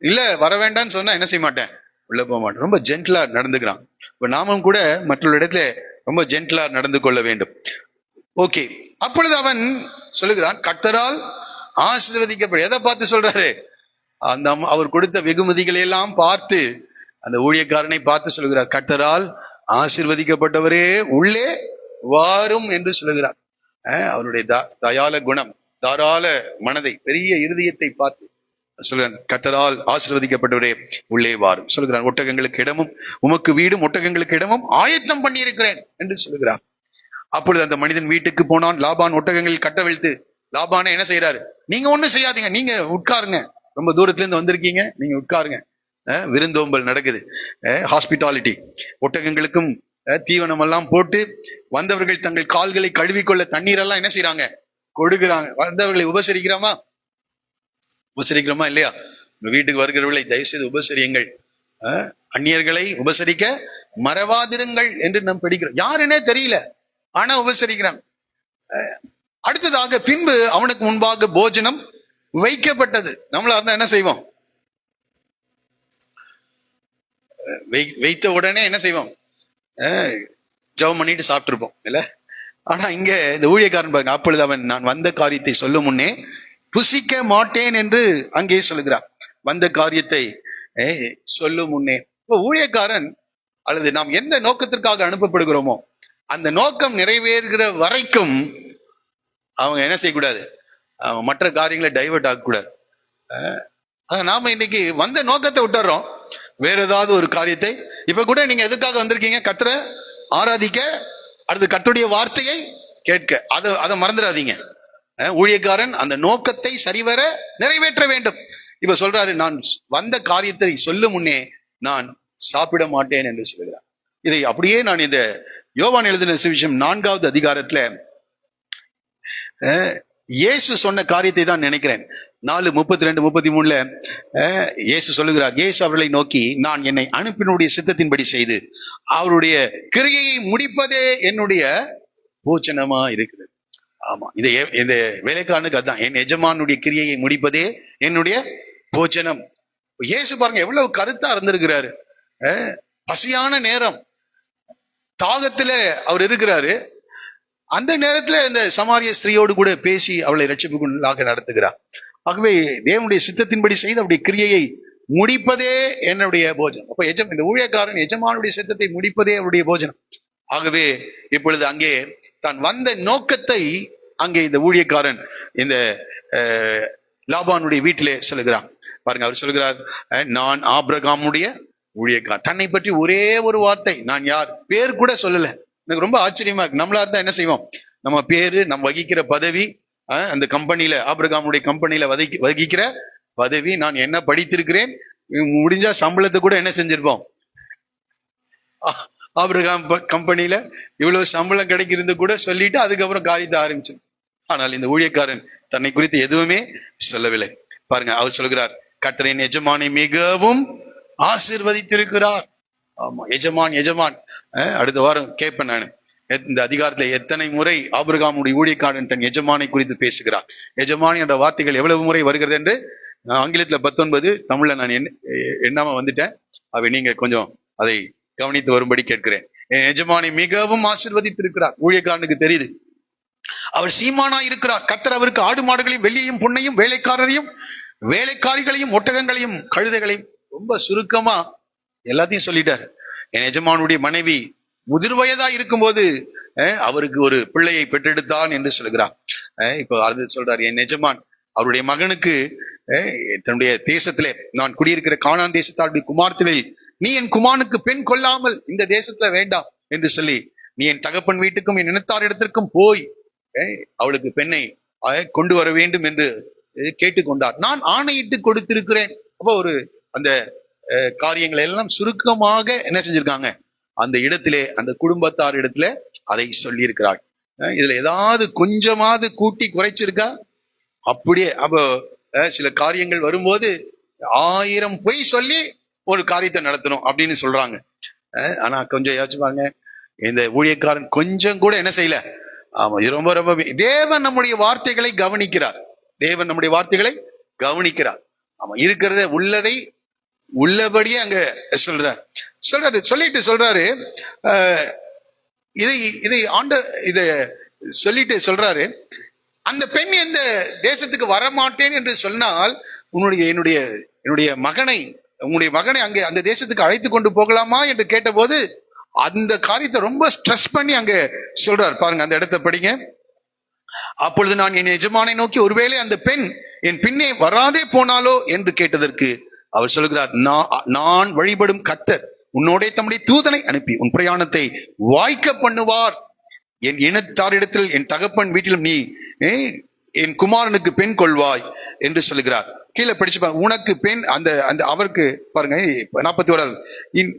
இல்ல வர வேண்டாம்னு சொன்னா என்ன செய்ய மாட்டேன், உள்ள போக மாட்டேன். ரொம்ப ஜென்டிலா நடந்துக்கிறான். இப்ப நாமும் கூட மற்றொரு இடத்துல ரொம்ப ஜென்டிலா நடந்து கொள்ள வேண்டும். ஓகே, அப்பொழுது அவன் சொல்லுகிறான், கர்த்தரால் ஆசீர்வதிக்கப்படும். எதை பார்த்து சொல்றாரு, அந்த அவர் கொடுத்த வெகுமதிகளை எல்லாம் பார்த்து அந்த ஊழியக்காரனை பார்த்து சொல்லுகிறார், கர்த்தரால் ஆசீர்வதிக்கப்பட்டவரே உள்ளே வாரும் என்று சொல்லுகிறார். அவருடைய தயால குணம், தாராள மனதை, பெரிய இருதயத்தை பார்த்து சொல்கிறான், கர்த்தரால் ஆசீர்வதிக்கப்பட்டவரே உள்ளே வாரும் சொல்கிறான். ஒட்டகங்களுக்கு இடமும் உமக்கு வீடும் ஒட்டகங்களுக்கு இடமும் ஆயத்தம் பண்ணி இருக்கிறேன் என்று சொல்லுகிறார். அப்பொழுது அந்த மனிதன் வீட்டுக்கு போனான். லாபான் ஒட்டகங்களில் கட்டவிழ்த்து, லாபானை என்ன செய்யறாரு, நீங்க ஒண்ணும் செய்யாதீங்க, நீங்க உட்காருங்க, ரொம்ப தூரத்துல இருந்து வந்திருக்கீங்க, நீங்க உட்காருங்க. விருந்தோம்பல் நடக்குது, ஹாஸ்பிட்டாலிட்டி. ஒட்டகங்களுக்கும் தீவனம் எல்லாம் போட்டு வந்தவர்கள் தங்கள் கால்களை கழுவிக்கொள்ள தண்ணீர் எல்லாம் என்ன செய்யறாங்க, கொடுக்குறாங்க. வந்தவர்களை உபசரிக்கிறோமா இல்லையா? உங்க வீட்டுக்கு வருகிறவர்களை தயவு செய்து உபசரியுங்கள், அந்நியர்களை உபசரிக்க மறவாதிருங்கள் என்று நாம் படிக்கிறோம். யாருன்னே தெரியல, ஆனா உபசரிக்கிறாங்க. அடுத்ததாக பின்பு அவனுக்கு முன்பாக போஜனம் வைக்கப்பட்டது. நம்மளா இருந்தா என்ன செய்வோம், வைத்த உடனே என்ன செய்வோம், ஜெபம் பண்ணிட்டு சாப்பிட்டுருப்போம் இல்ல. ஆனா இங்க இந்த ஊழியக்காரன் பாருங்க, அப்பொழுது அவன் நான் வந்த காரியத்தை சொல்லும் முன்னே புசிக்க மாட்டேன் என்று அங்கே சொல்லுகிறார். வந்த காரியத்தை சொல்லும் முன்னே. இப்போ ஊழியக்காரன் அல்லது நாம் எந்த நோக்கத்திற்காக அனுப்பப்படுகிறோமோ அந்த நோக்கம் நிறைவேறுகிற வரைக்கும் அவங்க என்ன செய்யக்கூடாது, மற்ற காரியங்களை டைவர்ட் ஆகக்கூடாது. நாம இன்னைக்கு வந்த நோக்கத்தை விட்டுறோம், வேற ஏதாவது ஒரு காரியத்தை. இப்ப கூட நீங்க எதுக்காக வந்திருக்கீங்க, கர்த்தரை ஆராதிக்க, அடுத்து கர்த்தருடைய வார்த்தையை கேட்க. அதை மறந்துடாதீங்க. ஊழியக்காரன் அந்த நோக்கத்தை சரிவர நிறைவேற்ற வேண்டும். இப்ப சொல்றாரு, நான் வந்த காரியத்தை சொல்லும் முன்னே நான் சாப்பிட மாட்டேன் என்று சொல்கிறார். இதை அப்படியே நான் இந்த யோவான் எழுதின சுவிசேஷம் 4வது அதிகாரத்துல இயேசு சொன்ன காரியத்தை தான் நினைக்கிறேன். 4:32-33 இயேசு சொல்லுகிறார், இயேசு அவர்களை நோக்கி, நான் என்னை அனுப்பினுடைய சித்தத்தின்படி செய்து அவருடைய கிரியையை முடிப்பதே என்னுடைய போஜனமா இருக்கிறது. ஆமா, இந்த வேலைக்காரனுக்கு அதான், என் எஜமானுடைய கிரியையை முடிப்பதே என்னுடைய போஜனம். இயேசு பாருங்க எவ்வளவு கருத்தா இருந்திருக்கிறாரு. பசியான நேரம், தாகத்துல அவர் இருக்கிறாரு. அந்த நேரத்துல இந்த சமாரிய ஸ்திரீயோடு கூட பேசி அவளை ரட்சிப்புக்குள்ளாக நடத்துகிறார். ஆகவே தேவனுடைய சித்தத்தின்படி செய்து அவருடைய கிரியையை முடிப்பதே என்னுடைய போஜனம். அப்ப இந்த ஊழியக்காரன் எஜமானுடைய சித்தத்தை முடிப்பதே அவருடைய போஜனம். ஆகவே இப்பொழுது அங்கே தான் வந்த நோக்கத்தை அங்கே இந்த ஊழியக்காரன் இந்த லாபானுடைய வீட்டிலே சொல்லுகிறான். பாருங்க, அவர் சொல்லுகிறார், நான் ஆபிரகாமுடைய ஊழியக்காரன். தன்னை பற்றி ஒரே ஒரு வார்த்தை, நான் யார், பேர் கூட சொல்லல. எனக்கு ரொம்ப ஆச்சரியமா இருக்கு. நம்மளா இருந்தா என்ன செய்வோம்? நம்ம பேரு, நம்ம வகிக்கிற பதவி, அந்த கம்பெனியில, ஆபிரகாமுடைய கம்பெனியில வகிக்கிற பதவி, நான் என்ன படித்திருக்கிறேன், முடிஞ்சா சம்பளத்தை கூட என்ன செஞ்சிருப்போம், ஆபிரகாம் கம்பெனியில இவ்வளவு சம்பளம் கிடைக்கிறது கூட சொல்லிட்டு அதுக்கப்புறம் காரியத்தை ஆரம்பிச்சோம். ஆனால் இந்த ஊழியக்காரன் தன்னை குறித்து எதுவுமே சொல்லவில்லை. பாருங்க, அவர் சொல்கிறார், கர்த்தரின் எஜமானை மிகவும் ஆசீர்வதித்திருக்கிறார். ஆமா, எஜமான் எஜமான். அடுத்த வாரம் கேட்பேன் நான், இந்த அதிகாரத்துல எத்தனை முறை ஆபிரகாமுடைய ஊழியக்காரன் தன் எஜமானை குறித்து பேசுகிறார். எஜமான் என்ற வார்த்தைகள் எவ்வளவு முறை வருகிறது என்று ஆங்கிலத்துல 19, தமிழ்ல நான் எண்ணாம வந்துட்டேன். அவை நீங்க கொஞ்சம் அதை கவனித்து வரும்படி கேட்கிறேன். என் எஜமானை மிகவும் ஆசீர்வதித்திருக்கிறார். ஊழியக்காரனுக்கு தெரியுது அவர் சீமானா இருக்கிறார். கர்த்தர் அவருக்கு ஆடு மாடுகளையும் வெள்ளியையும் பொன்னையும் வேலைக்காரரையும் வேலைக்காரிகளையும் ஒட்டகங்களையும் கழுதைகளையும், ரொம்ப சுருக்கமா எல்லாத்தையும் சொல்லிட்டார். என் எஜமானுடைய மனைவி முதிர் வயதா இருக்கும்போது அவருக்கு ஒரு பிள்ளையை பெற்றெடுத்தான் என்று சொல்கிறார். இப்போ அது சொல்றாரு, என் எஜமான் அவருடைய மகனுக்கு தன்னுடைய தேசத்திலே, நான் குடியிருக்கிற கானான் தேசத்தாருடைய குமார்த்திலே, நீ என் குமாரனுக்கு பெண் கொள்ளாமல் இந்த தேசத்துல வேண்டாம் என்று சொல்லி, நீ என் தகப்பன் வீட்டுக்கும் என் இனத்தார் இடத்திற்கும் போய் அவளுக்கு பெண்ணை கொண்டு வர வேண்டும் என்று கேட்டுக்கொண்டார். நான் ஆணையிட்டு கொடுத்திருக்கிறேன். அப்போ ஒரு அந்த காரியங்களை எல்லாம் சுருக்கமாக என்ன செஞ்சிருக்காங்க, அந்த இடத்திலே, அந்த குடும்பத்தார் இடத்துல அதை சொல்லி இருக்கிறாள். இதுல ஏதாவது கொஞ்சமாவது கூட்டி குறைச்சிருக்கா? அப்படியே அப்போ சில காரியங்கள் வரும்போது 1000 பொய் சொல்லி ஒரு காரியத்தை நடத்தணும் அப்படின்னு சொல்றாங்க. ஆனா கொஞ்சம் யோசிச்சு பாருங்க, இந்த ஊழியக்காரன் கொஞ்சம் கூட என்ன செய்யல. ஆமா, இது ரொம்ப ரொம்ப தேவன் நம்முடைய வார்த்தைகளை கவனிக்கிறார். தேவன் நம்முடைய வார்த்தைகளை கவனிக்கிறார். ஆமா, இருக்கிறத உள்ளதை உள்ளபடியே அங்க சொல்றாரு. சொல்லிட்டு சொல்றாரு, இதை இத சொல்லிட்டு சொல்றாரு, அந்த பெண் எந்த தேசத்துக்கு வரமாட்டேன் என்று சொன்னால் என்னுடைய மகனை, உங்களுடைய மகனை அங்கே அந்த தேசத்துக்கு அழைத்து கொண்டு போகலாமா என்று கேட்டபோது அந்த காரியத்தை ரொம்ப ஸ்ட்ரெஸ் பண்ணி அங்க சொல்றார். பாருங்க, அந்த இடத்தை படிங்க. அப்பொழுது நான் என் எஜமானை நோக்கி, ஒருவேளை அந்த பெண் என் பின்னே வராதே போனாலோ என்று கேட்டதற்கு அவர் சொல்கிறார், நான் வழிபடும் கர்த்தர் உன்னோட தம்முடைய தூதனை அனுப்பி உன் பிரயாணத்தை வாய்க்க பண்ணுவார். என் இனத்தாரிடத்தில் என் தகப்பன் வீட்டிலும் நீ என் குமாரனுக்கு பெண் கொள்வாய் என்று சொல்லுகிறார். கீழே படிச்சு உனக்கு பெண் அந்த அவருக்கு பாருங்க 41,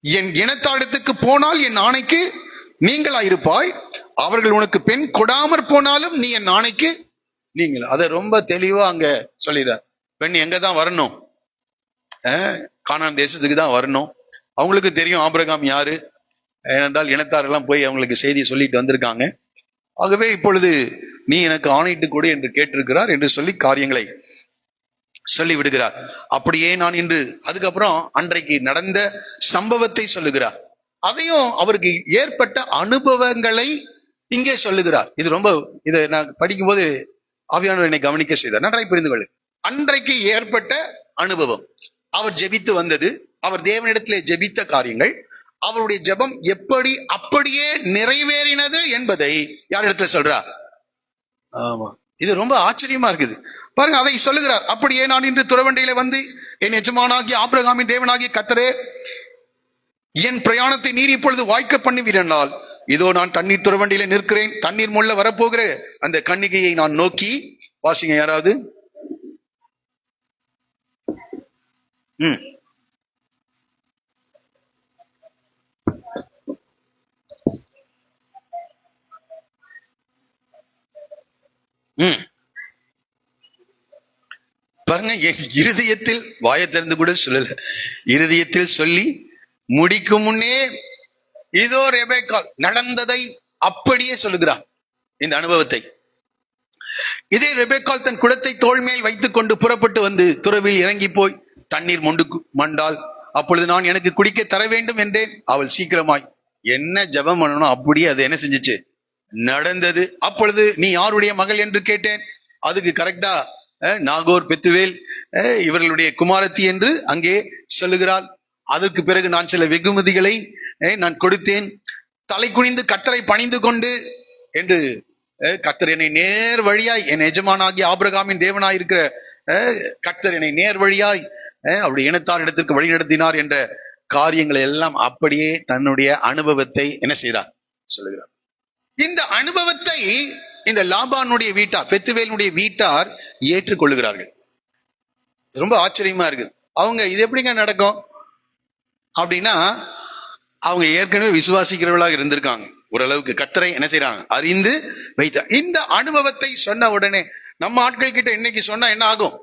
என் இனத்தாரிடத்துக்கு போனால் என் ஆணைக்கு நீங்களாயிருப்பாய், அவர்கள் உனக்கு பெண் கொடாமற் போனாலும் நீ என் ஆணைக்கு நீங்கள். அதை ரொம்ப தெளிவா அங்க சொல்லிடுறார். பெண் எங்க தான் வரணும்? கானான் தேசத்துக்கு தான் வரணும். அவங்களுக்கு தெரியும் ஆபிரகாம் யாரு, ஏனென்றால் இனத்தாரெல்லாம் போய் அவங்களுக்கு செய்தி சொல்லிட்டு வந்திருக்காங்க. ஆகவே இப்பொழுது நீ எனக்கு ஆணையிட்டு கொடு என்று கேட்டிருக்கிறார் என்று சொல்லி காரியங்களை சொல்லி விடுகிறார். அப்படியே நான் இன்று அதுக்கப்புறம் அன்றைக்கு நடந்த சம்பவத்தை சொல்லுகிறார். அதையும் அவருக்கு ஏற்பட்ட அனுபவங்களை இங்கே சொல்லுகிறார். இது ரொம்ப, இதை நான் படிக்கும் போது ஆவியானவர் என்னை கவனிக்க செய்தார். நன்றாய் புரிந்து கொள்ளு. அன்றைக்கு ஏற்பட்ட அனுபவம், அவர் ஜெபித்து வந்தது, அவர் தேவனிடத்திலே ஜெபித்த காரியங்கள், அவருடைய ஜெபம் எப்படி அப்படியே நிறைவேறினது என்பதை யார் இடத்துல சொல்றார்? ஆமா, இது ரொம்ப ஆச்சரியமா இருக்குது. பாருங்க, அதை சொல்லுகிறார். அப்படியே நான் இன்று துறவண்டையில வந்து என் எஜமானாகிய ஆபிரகாமின் தேவனாகிய கர்த்தரே, என் பிரயாணத்தை நீர் இப்பொழுது வாய்க்க பண்ணுவீரென்றால், இதோ நான் தண்ணீர் துறவண்டியில நிற்கிறேன். தண்ணீர் முள்ள வரப்போகிற அந்த கன்னிகையை நான் நோக்கி, வாசிங்க யாராவது. பாருங்க, என் இருதயத்தில், வாயை திறந்து கூட சொல்லல, இருதயத்தில் சொல்லி முடிக்கும் முன்னே இதோ ரெபெக்காள் நடந்ததை அப்படியே சொல்லுகிறார். இந்த அனுபவத்தை. இதே ரெபெக்காள் தன் குடத்தை தோள் மேல் வைத்துக் கொண்டு புறப்பட்டு வந்து துறவில் இறங்கி போய் தண்ணீர் மண்டால், அப்பொழுது நான் எனக்கு குடிக்க தர வேண்டும் என்றேன். அவள் சீக்கிரமாய் என்ன ஜெபம் பண்ணணும் அப்படியே அது என்ன செஞ்சுச்சு, நடந்தது. அப்பொழுது நீ யாருடைய மகள் என்று கேட்டேன். அதுக்கு கரெக்டா நாகோர், பெத்துவேல் இவர்களுடைய குமாரத்தி என்று அங்கே சொல்லுகிறாள். அதற்கு பிறகு நான் சில வெகுமதிகளை நான் கொடுத்தேன். தலை குனிந்து கர்த்தரை பணிந்து கொண்டு என்று கர்த்தர் என்னை நேர் வழியாய், என் எஜமானாகிய ஆபிரகாமின் தேவனாய் இருக்கிற கர்த்தர் என்னை நேர் வழியாய் அவருடைய இனத்தார் இடத்திற்கு வழி நடத்தினார் என்ற காரியங்களை எல்லாம் அப்படியே தன்னுடைய அனுபவத்தை என்ன செய்கிறார் சொல்லுகிறார். இந்த அனுபவத்தை இந்த லாபானுடைய வீட்டார், பெத்துவேலுடைய வீட்டார் ஏற்றுக்கொள்ளுகிறார்கள். ரொம்ப ஆச்சரியமா இருக்குது. அவங்க இது எப்படிங்க நடக்கும் அப்படின்னா, அவங்க ஏற்கனவே விசுவாசிக்கிறவர்களாக இருந்திருக்காங்க. ஓரளவுக்கு கர்த்தரை என்ன செய்யறாங்க, அறிந்து வைத்த இந்த அனுபவத்தை சொன்ன உடனே நம்ம ஆட்கள் கிட்ட இன்னைக்கு சொன்னா என்ன ஆகும்?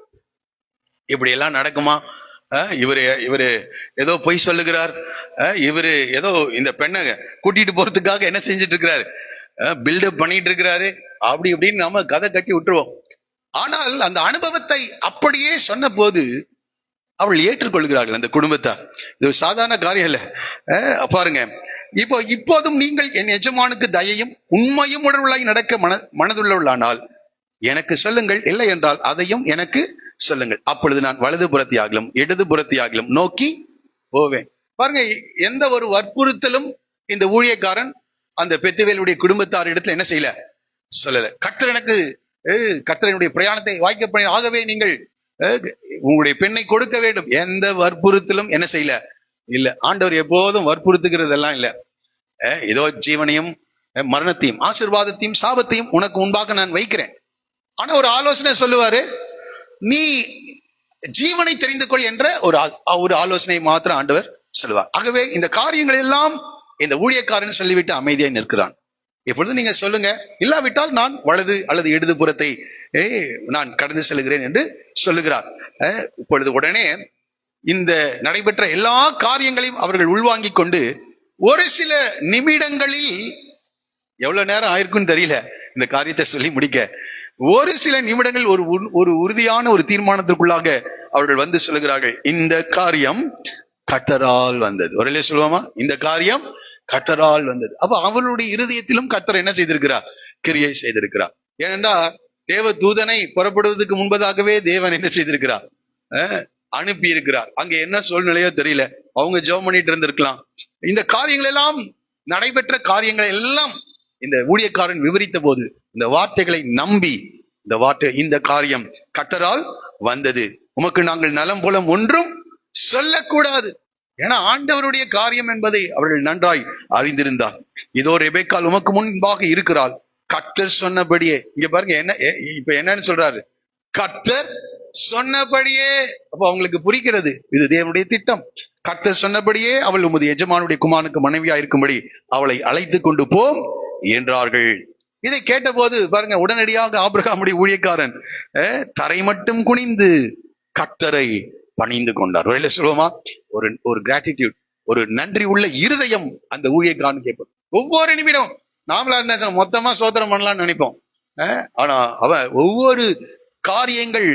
இப்படி எல்லாம் நடக்குமா? இவரு ஏதோ பொய் சொல்லுகிறார், இவரு ஏதோ இந்த பெண்ணை கூட்டிட்டு போறதுக்காக என்ன செஞ்சிட்டு இருக்கிறாரு, பில்டப் பண்ணிட்டு இருக்கிறாரு, அப்படி இப்படின்னு நாம கதை கட்டி விட்டுருவோம். ஆனால் அந்த அனுபவத்தை அப்படியே சொன்ன போது அவள் ஏற்றுக்கொள்கிறார்கள். அந்த குடும்பத்தார். இது சாதாரண காரியம் இல்ல. பாருங்க, இப்போதும் நீங்கள் என் எஜமானுக்கு தயையும் உண்மையும் உணர்வுள்ளாய் நடக்க மனதுள்ளவளானால் எனக்கு சொல்லுங்கள், இல்லை என்றால் அதையும் எனக்கு சொல்லுங்கள். அப்பொழுது நான் வலது புறத்தியாகலும் இடது புறத்தியாகலும் நோக்கி போவேன். பாருங்க, எந்த ஒரு வற்புறுத்தலும் இந்த ஊழியக்காரன் அந்த பெத்துவேலுடைய குடும்பத்தார் இடத்துல என்ன செய்யல, சொல்லல. கர்த்தரனுடைய பிரயாணத்தை வாய்க்க பண்ணி, ஆகவே நீங்கள் உங்களுடைய பெண்ணை கொடுக்க வேண்டும். எந்த வற்புறுத்தலும் என்ன செய்யல இல்ல. ஆண்டவர் எப்போதும் வற்புறுத்துகிறதெல்லாம் இல்ல. ஏதோ ஜீவனையும் மரணத்தையும் ஆசீர்வாதத்தையும் சாபத்தையும் உனக்கு முன்பாக நான் வைக்கிறேன். ஆனா ஒரு ஆலோசனை சொல்லுவாரு, நீ ஜீவனை தெரிந்து கொள் என்ற ஒரு ஆலோசனை மாத்திரம் ஆண்டவர் சொல்லுவார். ஆகவே இந்த காரியங்கள் எல்லாம் இந்த ஊழியக்காரன் சொல்லிவிட்டு அமைதியாக நிற்கிறான். எப்பொழுது நீங்க சொல்லுங்க, இல்லாவிட்டால் நான் வலது அல்லது இடது புறத்தை நான் கடந்து செல்கிறேன் என்று சொல்லுகிறார். இப்பொழுது உடனே இந்த நடைபெற்ற எல்லா காரியங்களையும் அவர்கள் உள்வாங்கிக் கொண்டு ஒரு சில நிமிடங்களில், எவ்வளவு நேரம் ஆயிருக்குன்னு தெரியல இந்த காரியத்தை சொல்லி முடிக்க, ஒரு சில நிமிடங்கள் ஒரு உறுதியான ஒரு தீர்மானத்திற்குள்ளாக அவர்கள் வந்து சொல்லுகிறார்கள், இந்த காரியம் கர்த்தரால் வந்தது. ஒரே சொல்லுவாமா, இந்த காரியம் கர்த்தரால் வந்தது. அப்ப அவர்களுடைய இருதயத்திலும் கர்த்தர் என்ன செய்திருக்கிறார், கிரியை செய்திருக்கிறார். ஏனென்றா தேவ தூதனை புறப்படுவதற்கு முன்பதாகவே தேவன் என்ன செய்திருக்கிறார், அனுப்பி இருக்கிறார். அங்க என்ன சூழ்நிலையோ தெரியல, அவங்க ஜெபம் பண்ணிட்டு இருந்திருக்கலாம். இந்த காரியங்கள் எல்லாம் நடைபெற்ற காரியங்கள் எல்லாம் இந்த ஊழியக்காரன் விவரித்த போது இந்த வார்த்தைகளை நம்பி, இந்த காரியம் கர்த்தரால் வந்தது, உமக்கு நாங்கள் நலம் போல ஒன்றும் சொல்லக்கூடாது. ஏன்னா ஆண்டவருடைய காரியம் என்பதை அவர்கள் நன்றாய் அறிந்திருந்தார். இதோ ரெபெக்காள் உமக்கு முன்பாக இருக்கிறாள், கர்த்தர் சொன்னபடியே. இங்க பாருங்க, இப்ப என்னன்னு சொல்றாரு, கர்த்தர் சொன்னபடியே. அப்ப அவங்களுக்கு புரிகிறது இது தேவனுடைய திட்டம். கர்த்தர் சொன்னபடியே அவள் உமது எஜமானுடைய குமாரனுக்கு மனைவியா இருக்கும்படி அவளை அழைத்து கொண்டு போம் என்றார்கள். இதை கேட்ட போது பாருங்க, உடனடியாக ஆபிரகாமுடைய ஊழியக்காரன் தரை மட்டும் குனிந்து கர்த்தரை பணிந்து கொண்டார். வெளியில சொல்லுவோமா, ஒரு கிராட்டிடியூட், ஒரு நன்றி உள்ள இருதயம் அந்த ஊழியக்காரன் கேட்போம். ஒவ்வொரு நிமிடம் நாமளா இருந்தா மொத்தமா சோதனம் பண்ணலாம்னு நினைப்போம். ஆனா அவ ஒவ்வொரு காரியங்கள்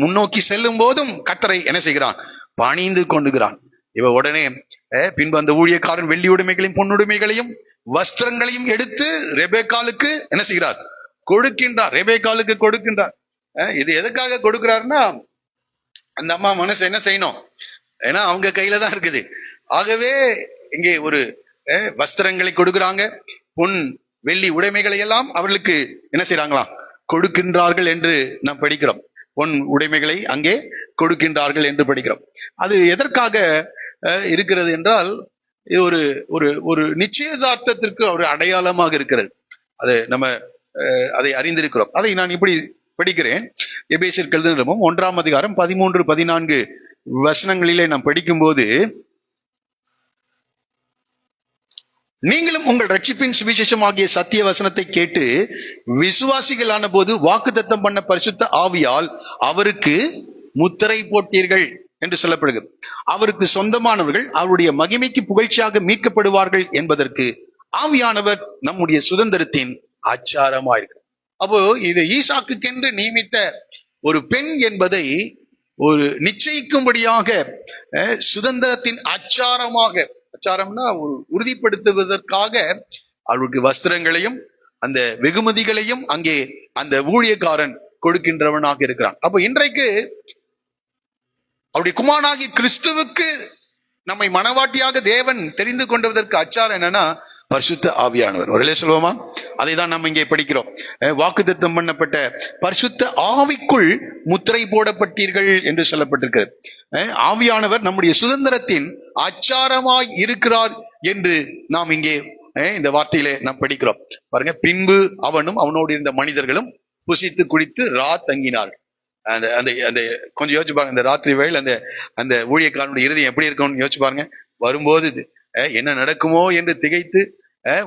முன்னோக்கி செல்லும் போதும் கர்த்தரை என்ன செய்கிறான், பணிந்து கொண்டுகிறான். இவ உடனே பின்பு அந்த ஊழியக்காரன் வெள்ளி உடைமைகளையும் பொன்னுடைமைகளையும் வஸ்திரங்களையும் எடுத்து ரெபெக்காளுக்கு என்ன செய்கிறார், கொடுக்கின்றார். ரெபெக்காளுக்கு கொடுக்கின்றார். இது எதுக்காக கொடுக்கிறாருன்னா, அந்த அம்மா மனசு என்ன செய்யணும், ஏன்னா அவங்க கையில தான் இருக்குது. ஆகவே இங்கே ஒரு வஸ்திரங்களை கொடுக்கிறாங்க, பொன் வெள்ளி உடைமைகளை எல்லாம் அவர்களுக்கு என்ன செய்யறாங்களாம், கொடுக்கின்றார்கள் என்று நாம் படிக்கிறோம். பொன் உடைமைகளை அங்கே கொடுக்கின்றார்கள் என்று படிக்கிறோம். அது எதற்காக இருக்கிறது என்றால், இது ஒரு நிச்சயதார்த்தத்திற்கு ஒரு அடையாளமாக இருக்கிறது. அது நம்ம அதை அறிந்திருக்கிறோம். அதை நான் இப்படி படிக்கிறேன். எபேசியர் எழுதின 1ஆம் அதிகாரம் 13-14 வசனங்களிலே நாம் படிக்கும் போது, நீங்களும் உங்கள் ரட்சிப்பின் சுவிசேஷமாகிய சத்திய வசனத்தை கேட்டு விசுவாசிகளான போது வாக்குத்தத்தம் பண்ண பரிசுத்த ஆவியால் அவருக்கு முத்திரை போட்டீர்கள் என்று சொல்லப்படுகிறது. அவருக்கு சொந்தமானவர்கள் அவருடைய மகிமைக்கு புகழ்ச்சியாக மீட்கப்படுவார்கள் என்பதற்கு ஆவியானவர் நம்முடைய சுதந்திரத்தின் அச்சாரமா இருக்கு. அப்போ இது ஈசாக்குக்கென்று நியமித்த ஒரு பெண் என்பதை ஒரு நிச்சயிக்கும்படியாக சுதந்திரத்தின் அச்சாரம்னா உறுதிப்படுத்துவதற்காக அவருக்கு வஸ்திரங்களையும் அந்த வெகுமதிகளையும் அங்கே அந்த ஊழியக்காரன் கொடுக்கின்றவனாக இருக்கிறான். அப்போ இன்றைக்கு அவருடைய குமாரனாகி கிறிஸ்துவுக்கு நம்மை மனவாட்டியாக தேவன் தெரிந்து கொண்டதற்கு அச்சாரம் என்னன்னா பரிசுத்த ஆவியானவர். ஒரே சொல்லுவோமா? அதை தான் நம்ம இங்கே படிக்கிறோம். வாக்குத்தத்தம் பண்ணப்பட்ட பரிசுத்த ஆவிக்குள் முத்திரை போடப்பட்டீர்கள் என்று சொல்லப்பட்டிருக்கிறது. ஆவியானவர் நம்முடைய சுதந்திரத்தின் அச்சாரமாய் இருக்கிறார் என்று நாம் இங்கே இந்த வார்த்தையிலே நாம் படிக்கிறோம். பாருங்க, பின்பு அவனும் அவனோடு இருந்த மனிதர்களும் புசித்து குடித்து தங்கினார்கள். அந்த அந்த அந்த கொஞ்சம் யோசிச்சு பாருங்க, அந்த ராத்திரி வேளை அந்த அந்த ஊழியக்காரனுடைய இருதயம் எப்படி இருக்கும்னு யோசிச்சு பாருங்க. வரும்போது என்ன நடக்குமோ என்று திகைத்து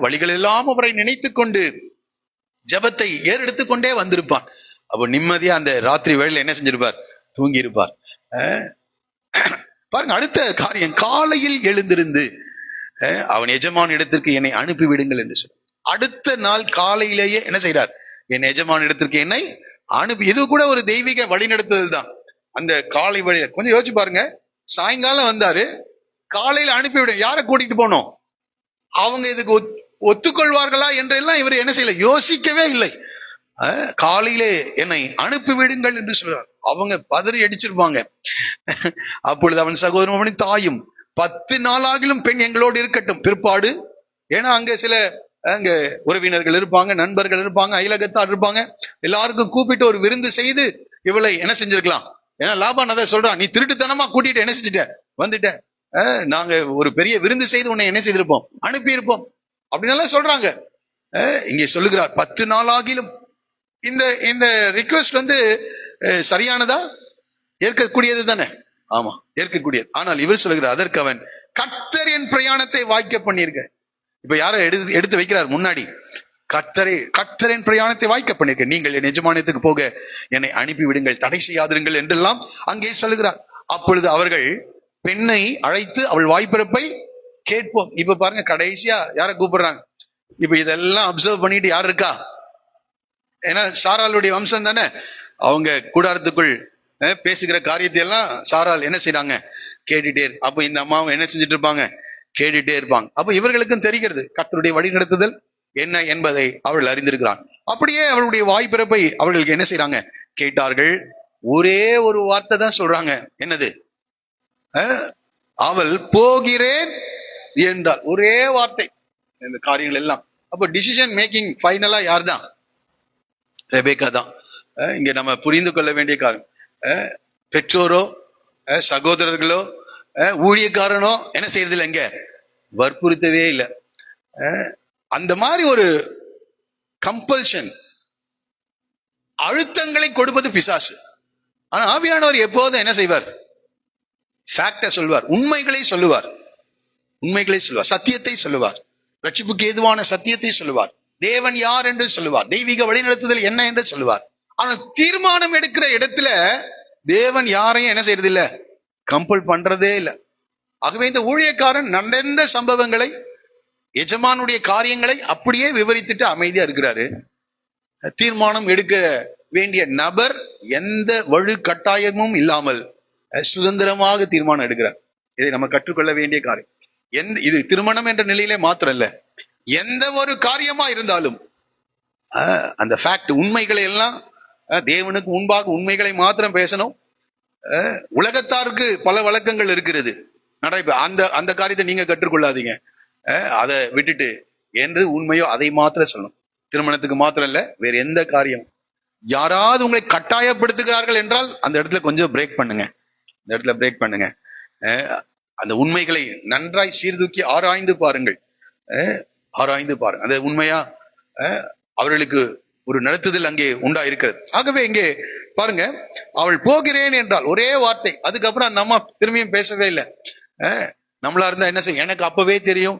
வழிகள் எல்லாம் அவரை நினைத்து கொண்டு ஜபத்தை ஏறெடுத்து கொண்டே வந்திருப்பான். அப்போ நிம்மதியா அந்த ராத்திரி வேளையில என்ன செஞ்சிருப்பார்? தூங்கி இருப்பார். பாருங்க, அடுத்த காரியம், காலையில் எழுந்திருந்து அவன் எஜமான இடத்திற்கு என்னை அனுப்பி விடுங்கள் என்று சொல்ல. அடுத்த நாள் காலையிலேயே என்ன செய்யறார்? என் எஜமான இடத்திற்கு என்னை அனுப்பி. இது கூட ஒரு தெய்வீக வழிநடத்துதல் தான். அந்த காலை வழி கொஞ்சம் யோசிச்சு பாருங்க. சாயங்காலம் வந்தாரு, காலையில அனுப்பிவிடும். யாரை கூட்டிட்டு போனோம்? அவங்க இதுக்கு ஒத்துக்கொள்வார்களா என்றெல்லாம் இவர் என்ன செய்யல, யோசிக்கவே இல்லை. காலையிலே என்னை அனுப்பிவிடுங்கள் என்று சொல்றார். அவங்க பதறி அடிச்சிருப்பாங்க. அப்பொழுது அவன் சகோதரன் தாயும் 10 நாளாகிலும் பெண் எங்களோடு இருக்கட்டும், பிற்பாடு, ஏன்னா அங்க சில அங்க உறவினர்கள் இருப்பாங்க, நண்பர்கள் இருப்பாங்க, அயலகத்தார் இருப்பாங்க, எல்லாருக்கும் கூப்பிட்டு ஒரு விருந்து செய்து இவளை என்ன செஞ்சிருக்கலாம். ஏன்னா லாபான் அதை சொல்றான், நீ திருட்டுத்தனமா கூட்டிட்டு என்ன செஞ்சுட்ட வந்துட்ட, நாங்க ஒரு பெரிய விருந்து செய்து உன்னை என்ன செய்திருப்போம், அனுப்பி இருப்போம் அப்படின்னு சொல்றாங்க. இங்கே சொல்லுகிறார் 10 நாளாகிலும். இந்த ரிக்வெஸ்ட் சரியானதா? ஏற்கக்கூடியது தானே? ஆமா, ஏற்கக்கூடியது. ஆனால் இவர் சொல்லுகிறார், அதற்கு அவன் கர்த்தர் என் பிரயாணத்தை வாய்க்க பண்ணிருக்க. இப்ப யார எடுத்து வைக்கிறார் முன்னாடி? கர்த்தரின் பிரயாணத்தை வாய்க்க பண்ணிருக்க, நீங்கள் என் எஜமானத்துக்கு போக என்னை அனுப்பி விடுங்கள், தடை செய்யாதிருங்கள் என்றெல்லாம் அங்கே சொல்லுகிறார். அப்பொழுது அவர்கள் பெண்ணை அழைத்து அவள் வாய்ப்பிறப்பை கேட்போம். இப்ப பாருங்க, கடைசியா யார கூப்பிடுறாங்க? இப்ப இதெல்லாம் அப்சர்வ் பண்ணிட்டு யார் இருக்கா? ஏன்னா சாராளுடைய வம்சம் தானே. அவங்க கூடாரத்துக்குள் பேசுகிற காரியத்தை எல்லாம் சாரால் என்ன செய்யறாங்க? கேட்டுட்டே. அப்ப இந்த அம்மாவும் என்ன செஞ்சுட்டு இருப்பாங்க? கேட்டுட்டே இருப்பாங்க. அப்ப இவர்களுக்கும் தெரிகிறது கர்த்தருடைய வழிநடத்துதல் என்ன என்பதை அவள் அறிந்திருக்கிறான். அப்படியே அவளுடைய வாய்ப்பிறப்பை அவர்களுக்கு என்ன செய்யறாங்க? கேட்டார்கள். ஒரே ஒரு வார்த்தை தான் சொல்றாங்க. என்னது? அவள் போகிறேன் என்றால். ஒரே வார்த்தை இந்த காரியங்கள் எல்லாம். அப்ப டிசிஷன் மேக்கிங் ஃபைனலா யார் தான்? ரெபேக்கா தான். இங்க நம்ம புரிந்து கொள்ள வேண்டிய காரியம், பெற்றோரோ சகோதரர்களோ ஊழியக்காரனோ என்ன செய்யறதில்லை, இங்க வற்புறுத்தவே இல்லை. அந்த மாதிரி ஒரு கம்பல்ஷன், அழுத்தங்களை கொடுப்பது பிசாசு. ஆனா ஆவியானவர் எப்போதும் என்ன செய்வார்? ஃபேக்ட சொல்வார், உண்மைகளை சொல்லுவார், சத்தியத்தை சொல்லுவார், ரட்சிப்புக்கு ஏதுவான சத்தியத்தை சொல்லுவார், தேவன் யார் என்று சொல்லுவார், தெய்வீக வழிநடத்துதல் என்ன என்று சொல்லுவார். ஆனால் தீர்மானம் எடுக்கிற இடத்துல தேவன் யாரையும் என்ன செய்யறது இல்ல, கம்பல் பண்றதே இல்லை. ஆகவே இந்த ஊழியக்காரன் நடந்த சம்பவங்களை, எஜமானுடைய காரியங்களை அப்படியே விவரித்துட்டு அமைதியா இருக்கிறாரு. தீர்மானம் எடுக்க வேண்டிய நபர் எந்த வழு கட்டாயமும் இல்லாமல் சுதந்திரமாக தீர்மானம் எடுக்கிறார். இதை நம்ம கற்றுக்கொள்ள வேண்டிய காரியம். இது திருமணம் என்ற நிலையிலே மாத்திரம் இல்ல, எந்த ஒரு காரியமா இருந்தாலும் அந்த ஃபேக்ட், உண்மைகளை எல்லாம் தேவனுக்கு முன்பாக உண்மைகளை மாத்திரம் பேசணும். உலகத்தாருக்கு பல வழக்கங்கள் இருக்கிறது, அந்த காரியத்தை நீங்க கற்றுக்கொள்ளாதீங்க. அதை விட்டுட்டு என்று உண்மையோ அதை மாத்திரம் சொல்லணும். திருமணத்துக்கு மாத்திரம் இல்ல, வேற எந்த காரியம். யாராவது உங்களை கட்டாயப்படுத்துகிறார்கள் என்றால் அந்த இடத்துல கொஞ்சம் பிரேக் பண்ணுங்க. அந்த உண்மைகளை நன்றாய் சீர்தூக்கி ஆராய்ந்து பாருங்கள். அது உண்மையா அவர்களுக்கு ஒரு நடத்துதல் அங்கே உண்டா இருக்கிறது. ஆகவே இங்கே பாருங்க, அவள் போகிறேன் என்றால் ஒரே வார்த்தை. அதுக்கப்புறம் அந்த அம்மா திரும்பியும் பேசவே இல்லை. நம்மளா இருந்தா என்ன செய்ய, எனக்கு அப்பவே தெரியும்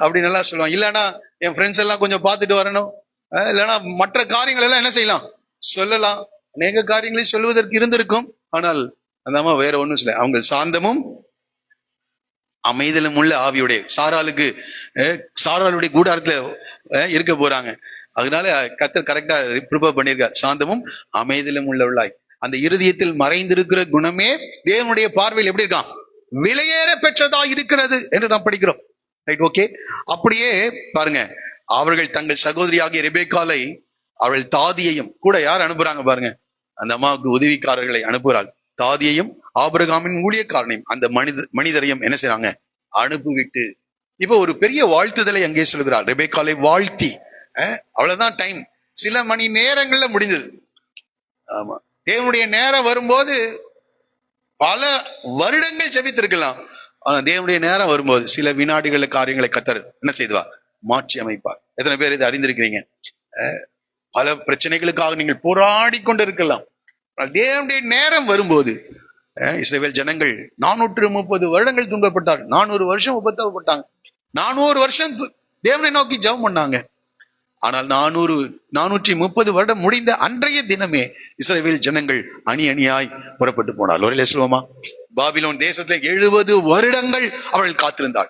அப்படின்னு எல்லாம் சொல்லுவாங்க. இல்லைன்னா என் ஃப்ரெண்ட்ஸ் எல்லாம் கொஞ்சம் பார்த்துட்டு வரணும், இல்லைன்னா மற்ற காரியங்கள் எல்லாம் என்ன செய்யலாம், சொல்லலாம். அநேக காரியங்களை சொல்வதற்கு இருந்திருக்கும். ஆனால் அந்த அம்மா வேற ஒண்ணும் சொல்ல. அவங்க சாந்தமும் அமைதலும் உள்ள ஆவியுடைய சாராளுடைய கூடாரத்துல இருக்க போறாங்க. அதனால கர்த்தர் கரெக்டா ப்ரிப்பேர் பண்ணியிருக்கார். சாந்தமும் அமைதியிலும் உள்ளவளாய். அந்த இருதயத்தில் மறைந்திருக்கிற குணமே தேவனுடைய பார்வையில் எப்படி இருக்கான்? விலையேற பெற்றதா இருக்கிறது என்று நாம் படிக்கிறோம். Right, okay. அப்படியே பாருங்க, அவர்கள் தங்கள் சகோதரியாகிய ரெபேக்காலை அவள் தாதியையும் கூட யார் அனுப்புறாங்க பாருங்க, அந்த அம்மாவுக்கு உதவிக்காரர்களை அனுப்புகிறாள். தாதியையும் ஆபிரகாமின் ஊழியக்காரனையும் அந்த மனிதரையும் என்ன செய்றாங்க? அனுப்பிவிட்டு இப்ப ஒரு பெரிய வாழ்த்துதலை அங்கே சொல்கிறார். ரெபேக்காலை வாழ்த்தி, அவ்வளவுதான் டைம், சில மணி நேரங்கள்ல முடிஞ்சது. ஆமா, தேவனுடைய நேரம் வரும்போது பல வருடங்கள் ஜெபித்திருக்கலாம். ஆனா தேவனுடைய நேரம் வரும்போது சில வினாடிகள காரியங்களை கர்த்தர் என்ன செய்வார்? மாற்றி அமைப்பார். எத்தனை பேர் இதை அறிந்திருக்கிறீங்க? பல பிரச்சனைகளுக்காக நீங்கள் போராடி கொண்டு இருக்கலாம். தேவனுடைய நேரம் வரும்போது இஸ்ரவேல் ஜனங்கள் 430 வருடங்கள் துன்பப்பட்டார். 400 வருஷம் உபத்திரவப்பட்டாங்க. 400 வருஷம் தேவனை நோக்கி ஜெபம் பண்ணாங்க. ஆனால் 430 வருடம் முடிந்த அன்றைய தினமே இஸ்ரவேல் ஜனங்கள் அணி அணியாய் புறப்பட்டு போனார். ஒரு சொல்லுவோமா? பாபிலோன் தேசத்துல 70 வருடங்கள் அவர்கள் காத்திருந்தார்.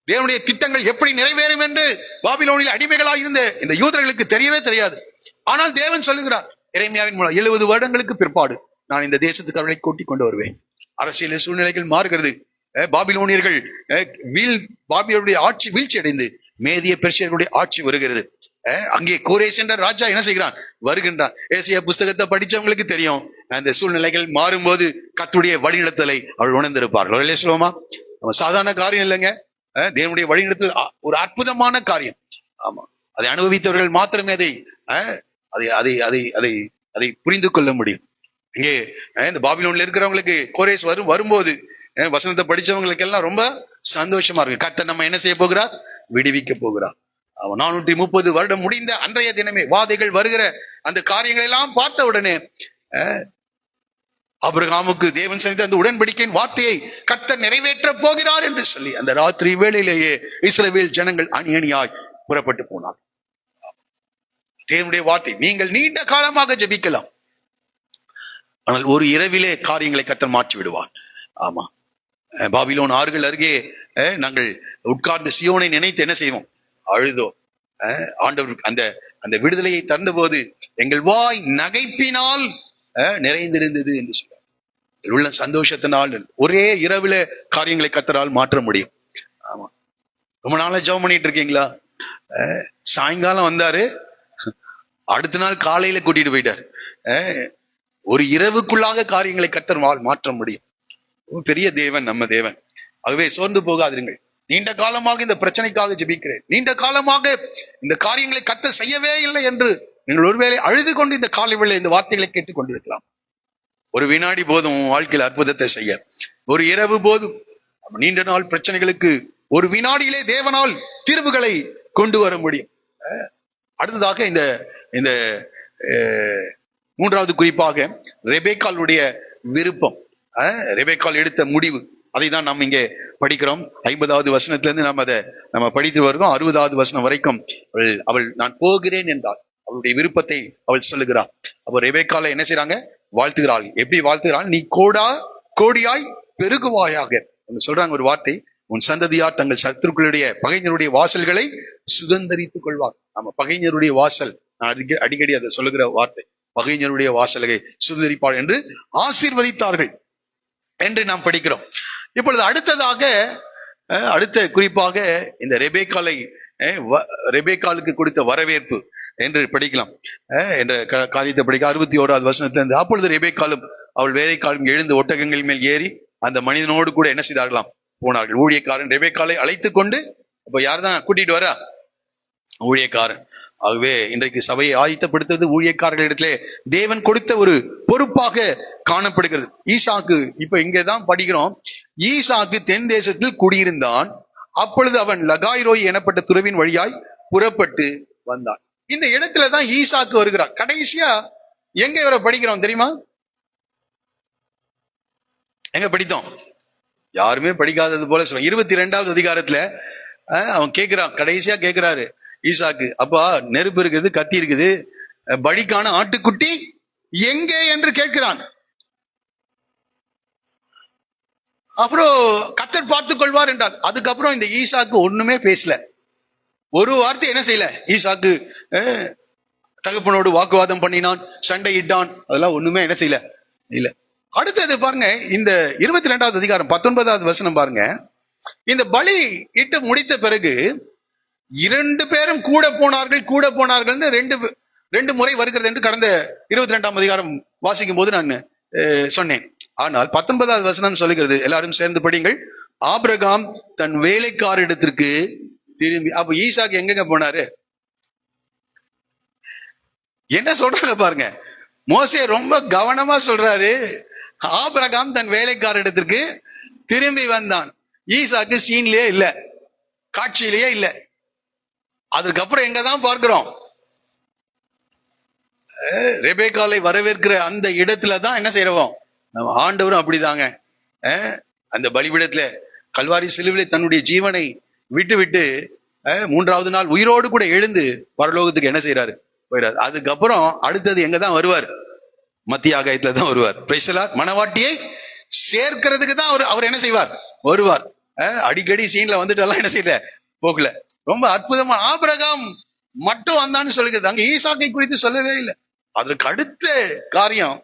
தேவனுடைய திட்டங்கள் எப்படி நிறைவேறும் என்று பாபிலோனில் அடிமைகளாக இருந்த இந்த யூதர்களுக்கு தெரியவே தெரியாது. ஆனால் தேவன் சொல்லுகிறார் எரேமியாவின் மூலம், 70 வருடங்களுக்கு பிற்பாடு நான் இந்த தேசத்துக்கு அவர்களை கூட்டிக் கொண்டு வருவேன். அரசியல் சூழ்நிலைகள் மாறுகிறது. பாபிலோனியர்கள் பாபிலோனுடைய ஆட்சி வீழ்ச்சி அடைந்து மேதிய பெர்சியர்களுடைய ஆட்சி வருகிறது. அங்கே கோரேஸ் என்ற ராஜா என்ன செய்கிறான்? வருகின்றான். ஏசியா புஸ்தகத்தை படிச்சவங்களுக்கு தெரியும், அந்த சூழ்நிலைகள் மாறும்போது கர்த்தருடைய வழிநடத்தலை அவள் உணர்ந்திருப்பார்கள். சொல்லுவோமா? சாதாரண காரியம் இல்லைங்க. தேவனுடைய வழிநடத்தல் ஒரு அற்புதமான காரியம். ஆமா, அதை அனுபவித்தவர்கள் மாத்திரமே அதை புரிந்து கொள்ள முடியும். இங்கே இந்த பாபிலோன்ல இருக்கிறவங்களுக்கு கோரேஸ் வரும்போது வசனத்தை படிச்சவங்களுக்கு எல்லாம் ரொம்ப சந்தோஷமா இருக்கு. கர்த்தர் நம்ம என்ன செய்ய போகிறார்? விடுவிக்க போகிறார். 430 வருடம் முடிந்த அன்றைய தினமே வாதைகள் வருகிற அந்த காரியங்கள் எல்லாம் பார்த்த உடனே ஆபிரகாமுக்கு தேவன் செய்த அந்த உடன்படிக்கையின் வார்த்தையை கர்த்தர் நிறைவேற்ற போகிறார் என்று சொல்லி அந்த ராத்திரி வேளையிலேயே இஸ்ரவேல் ஜனங்கள் அணி அணியாய் புறப்பட்டு போனார். தேவனுடைய வார்த்தை நீங்கள் நீண்ட காலமாக ஜெபிக்கலாம், ஆனால் ஒரு இரவிலே காரியங்களை கர்த்தர் மாற்றி விடுவார். ஆமா, பாபிலோன் ஆறுகள் அருகே நாங்கள் உட்கார்ந்து சியோனை நினைத்து என்ன செய்வோம்? அழுதோம். ஆண்டவர் அந்த அந்த விடுதலையை தந்த போது எங்கள் வாய் நகைப்பினால் நிறைந்திருந்தது என்று சொல்றார். உள்ள சந்தோஷத்தினால் ஒரே இரவில காரியங்களை கர்த்தரால் மாற்ற முடியும். ஆமா, ரொம்ப நாளா ஜெபம் பண்ணிட்டு இருக்கீங்களா? சாயங்காலம் வந்தாரு, அடுத்த நாள் காலையில கூட்டிட்டு போயிட்டார். ஒரு இரவுக்குள்ளாக காரியங்களை கர்த்தர் மாற்ற முடியும். பெரிய தேவன் நம்ம தேவன். ஆகவே சோர்ந்து போகாதீர்கள். நீண்ட காலமாக இந்த பிரச்சனைக்காக ஜெபிக்கிறேன், நீண்ட காலமாக இந்த காரியங்களை கர்த்தர் செய்யவே இல்லை என்று நீங்கள் ஒருவேளை அழுது கொண்டு இந்த காலை வேளை இந்த வார்த்தைகளை கேட்டுக் கொண்டிருக்கலாம். ஒரு வினாடி போதும் வாழ்க்கையில் அற்புதத்தை செய்ய. ஒரு இரவு போதும். நீண்ட நாள் பிரச்சனைகளுக்கு ஒரு வினாடியிலே தேவனால் தீர்வுகளை கொண்டு வர முடியும். அடுத்ததாக இந்த இந்த மூன்றாவது குறிப்பாக ரெபேக்காளுடைய விருப்பம், ரெபேக்காள் எடுத்த முடிவு, அதை தான் நாம் இங்கே படிக்கிறோம். 50வது வசனத்திலிருந்து நம்ம படித்து வருகிறோம். 60வது வசனம் வரைக்கும் அவள் நான் போகிறேன் என்றாள். அவளுடைய விருப்பத்தை அவள் சொல்லுகிறாள். அப்ப ரெபேக்காளை என்ன செய்யறாங்க? வாழ்த்துகிறாள். எப்படி வாழ்த்துகிறாள்? நீ கோடியாய் பெருகுவாயாக சொல்றாங்க ஒரு வார்த்தை. உன் சந்ததியார் தங்கள் சத்துருக்களுடைய பகைஞருடைய வாசல்களை சுதந்தரித்துக் கொள்வார். நம்ம பகைஞருடைய வாசல், நான் அடிக்கடி அதை சொல்லுகிற வார்த்தை, பகைஞருடைய வாசல்களை சுதந்தரிப்பார் என்று ஆசீர்வதித்தார்கள் என்று நாம் படிக்கிறோம். இப்பொழுது அடுத்த குறிப்பாக இந்த ரெபேக்காளுக்கு கொடுத்த வரவேற்பு என்று படிக்கலாம் என்ற காரியத்தை படிக்க 61வது வசனத்திலிருந்து, அப்பொழுது ரெபேக்காளும் அவள் வேலைக்காலும் எழுந்து ஒட்டகங்கள் மேல் ஏறி அந்த மனிதனோடு கூட என்ன செய்தார்களாம்? போனார்கள். ஊழியக்காரன் ரெபேக்காளை அழைத்து கொண்டு, இப்ப யார்தான் கூட்டிட்டு வரா? ஊழியக்காரன். ஆகவே இன்றைக்கு சபையை ஆயத்தப்படுத்துவது ஊழியக்காரர்களிடத்திலே தேவன் கொடுத்த ஒரு பொறுப்பாக காணப்படுகிறது. ஈசாக்கு, இப்ப இங்கதான் படிக்கிறோம், ஈசாக்கு தென் தேசத்தில் குடியிருந்தான். அப்பொழுது அவன் லகாய்ரோய் எனப்பட்ட துறவின் வழியாய் புறப்பட்டு வந்தான். இந்த இடத்துலதான் ஈசாக்கு வருகிறார். கடைசியா எங்க இவரை படிக்கிறோம் தெரியுமா? எங்க படித்தோம்? யாருமே படிக்காதது போல சொல்ல. 22வது அதிகாரத்துல அவன் கேட்கிறான், கடைசியா கேட்கிறாரு ஈசாக்கு, அப்பா நெருப்பு இருக்குது, கத்தி இருக்குது, பலிக்கான ஆட்டுக்குட்டி எங்கே என்று கேட்கிறான். அப்புறம் கர்த்தர் பார்த்துக் கொள்வார் என்றார். அதுக்கப்புறம் இந்த ஈசாக்கு ஒண்ணுமே பேசல. ஒரு வார்த்தை என்ன செய்யல. ஈசாக்கு தகப்பனோடு வாக்குவாதம் பண்ணினான், சண்டையிட்டான், அதெல்லாம் ஒண்ணுமே என்ன செய்யல இல்ல. அடுத்தது பாருங்க, இந்த 22வது அதிகாரம் 19வது வசனம் பாருங்க. இந்த பலி இட்டு முடித்த பிறகு 2 பேரும் கூட போனார்கள் ரெண்டு முறை வருகிறது என்று கடந்த 22ஆம் அதிகாரம் வாசிக்கும் போது நான் சொன்னேன். ஆனால் 19வது வசனம் சொல்லுகிறது, எல்லாரும் சேர்ந்து படிங்கள். ஆபிரகாம் தன் வேலைக்காரிடத்திற்கு திரும்பி. அப்ப ஈசாக்கு எங்கெங்க போனாரு? என்ன சொல்றாங்க பாருங்க. மோசே ரொம்ப கவனமா சொல்றாரு. ஆபிரகாம் தன் வேலைக்காரிடத்திற்கு திரும்பி வந்தான். ஈசாக்கு சீன்லயே இல்ல, காட்சியிலேயே இல்ல. அதுக்கப்புறம் எங்கதான் பார்க்கிறோம்? ரெபேக்காலை வரவேற்கிற அந்த இடத்துலதான் என்ன செய்யறோம்? நம்ம ஆண்டவரும் அப்படிதாங்க. அந்த பலிபீடத்துல கல்வாரி சிலுவிலே தன்னுடைய ஜீவனை விட்டு 3வது நாள் உயிரோடு கூட எழுந்து பரலோகத்துக்கு என்ன செய்யறாரு? போயிறாரு. அதுக்கப்புறம் அடுத்தது எங்கதான் வருவார்? மத்திய ஆகாயத்துல தான் வருவார். Praise the Lord. மணவாட்டியை சேர்க்கிறதுக்கு தான் அவர் என்ன செய்வார்? வருவார். அடிக்கடி சீன்ல வந்துட்டு எல்லாம் என்ன செய்யல, போகல. ரொம்ப அற்புதமா ஆபிரகாம் மட்டும் வந்தான்னு சொல்லுகிறது. அங்க ஈசாக்கை குறித்து சொல்லவே இல்லை. அதற்கு அடுத்த காரியம்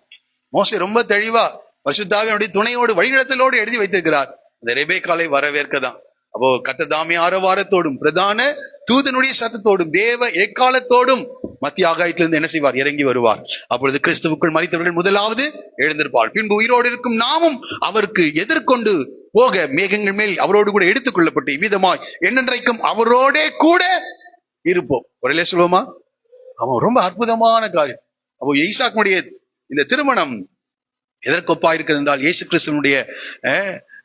மோசே ரொம்ப தெளிவா பரிசுத்தாவியினுடைய துணையோடு வழிநடத்தலோடு எழுதி வைத்திருக்கிறார். இந்த ரெபேக்காலை வரவேற்க தான். அப்போ கர்த்ததாமே ஆரவாரத்தோடும் பிரதான தூதனுடைய சத்தத்தோடும் தேவ எக்காலத்தோடும் மத்திய ஆகாயத்திலிருந்து என்ன செய்வார்? இறங்கி வருவார். அப்பொழுது கிறிஸ்துவுக்குள் மரித்தவர்கள் முதலாவது எழுந்திருப்பார். பின்பு உயிரோடு இருக்கும் நாமும் அவருக்கு எதிர்கொண்டு போக மேகங்கள் மேல் அவரோடு கூட எடுத்துக் கொள்ளப்பட்டு இவ்விதமாய் என்னென்றைக்கும் அவரோடே கூட இருப்போம். ஒரே சொல்லுவோமா? அவன் ரொம்ப அற்புதமான காரியம். அப்போ ஈசாக்குடைய இந்த திருமணம் எதற்கொப்பா இருக்கிறது என்றால் இயேசு கிறிஸ்துவனுடைய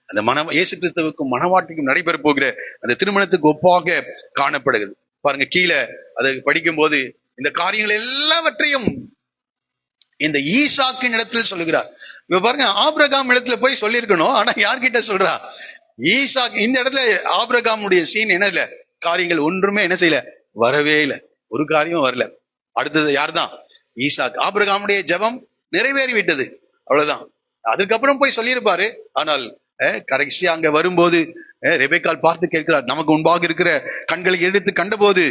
அந்த இயேசு கிறிஸ்துவுக்கும் மணவாட்டிக்கும் நடைபெற போகிற அந்த திருமணத்துக்கு ஒப்பாக காணப்படுகிறது. பாருங்க, கீழே அதை படிக்கும் போது இந்த காரியங்கள் எல்லாவற்றையும் இந்த ஈசாக்கின் இடத்துல சொல்லுகிறார். இப்ப பாருங்க, ஆபிரகாம் இடத்துல போய் சொல்லியிருக்கணும். ஆனா யார்கிட்ட சொல்றா? ஈசாக். இந்த இடத்துல ஆபிரகாமுடைய சீன் என்ன இல்ல, காரியங்கள் ஒன்றுமே என்ன செய்யல, வரவே இல்லை. ஒரு காரியம் வரல. அடுத்தது யார்தான்? ஈசாக். ஆபிரகாமுடைய ஜெபம் நிறைவேறி விட்டது, அவ்வளவுதான். அதுக்கப்புறம் போய் சொல்லியிருப்பாரு. ஆனால் கடைசியா அங்க வரும்போது ரெபேக்காள் பார்த்து கேட்கிறார், நமக்கு முன்பாக இருக்கிற கண்களை எடுத்து கண்டபோது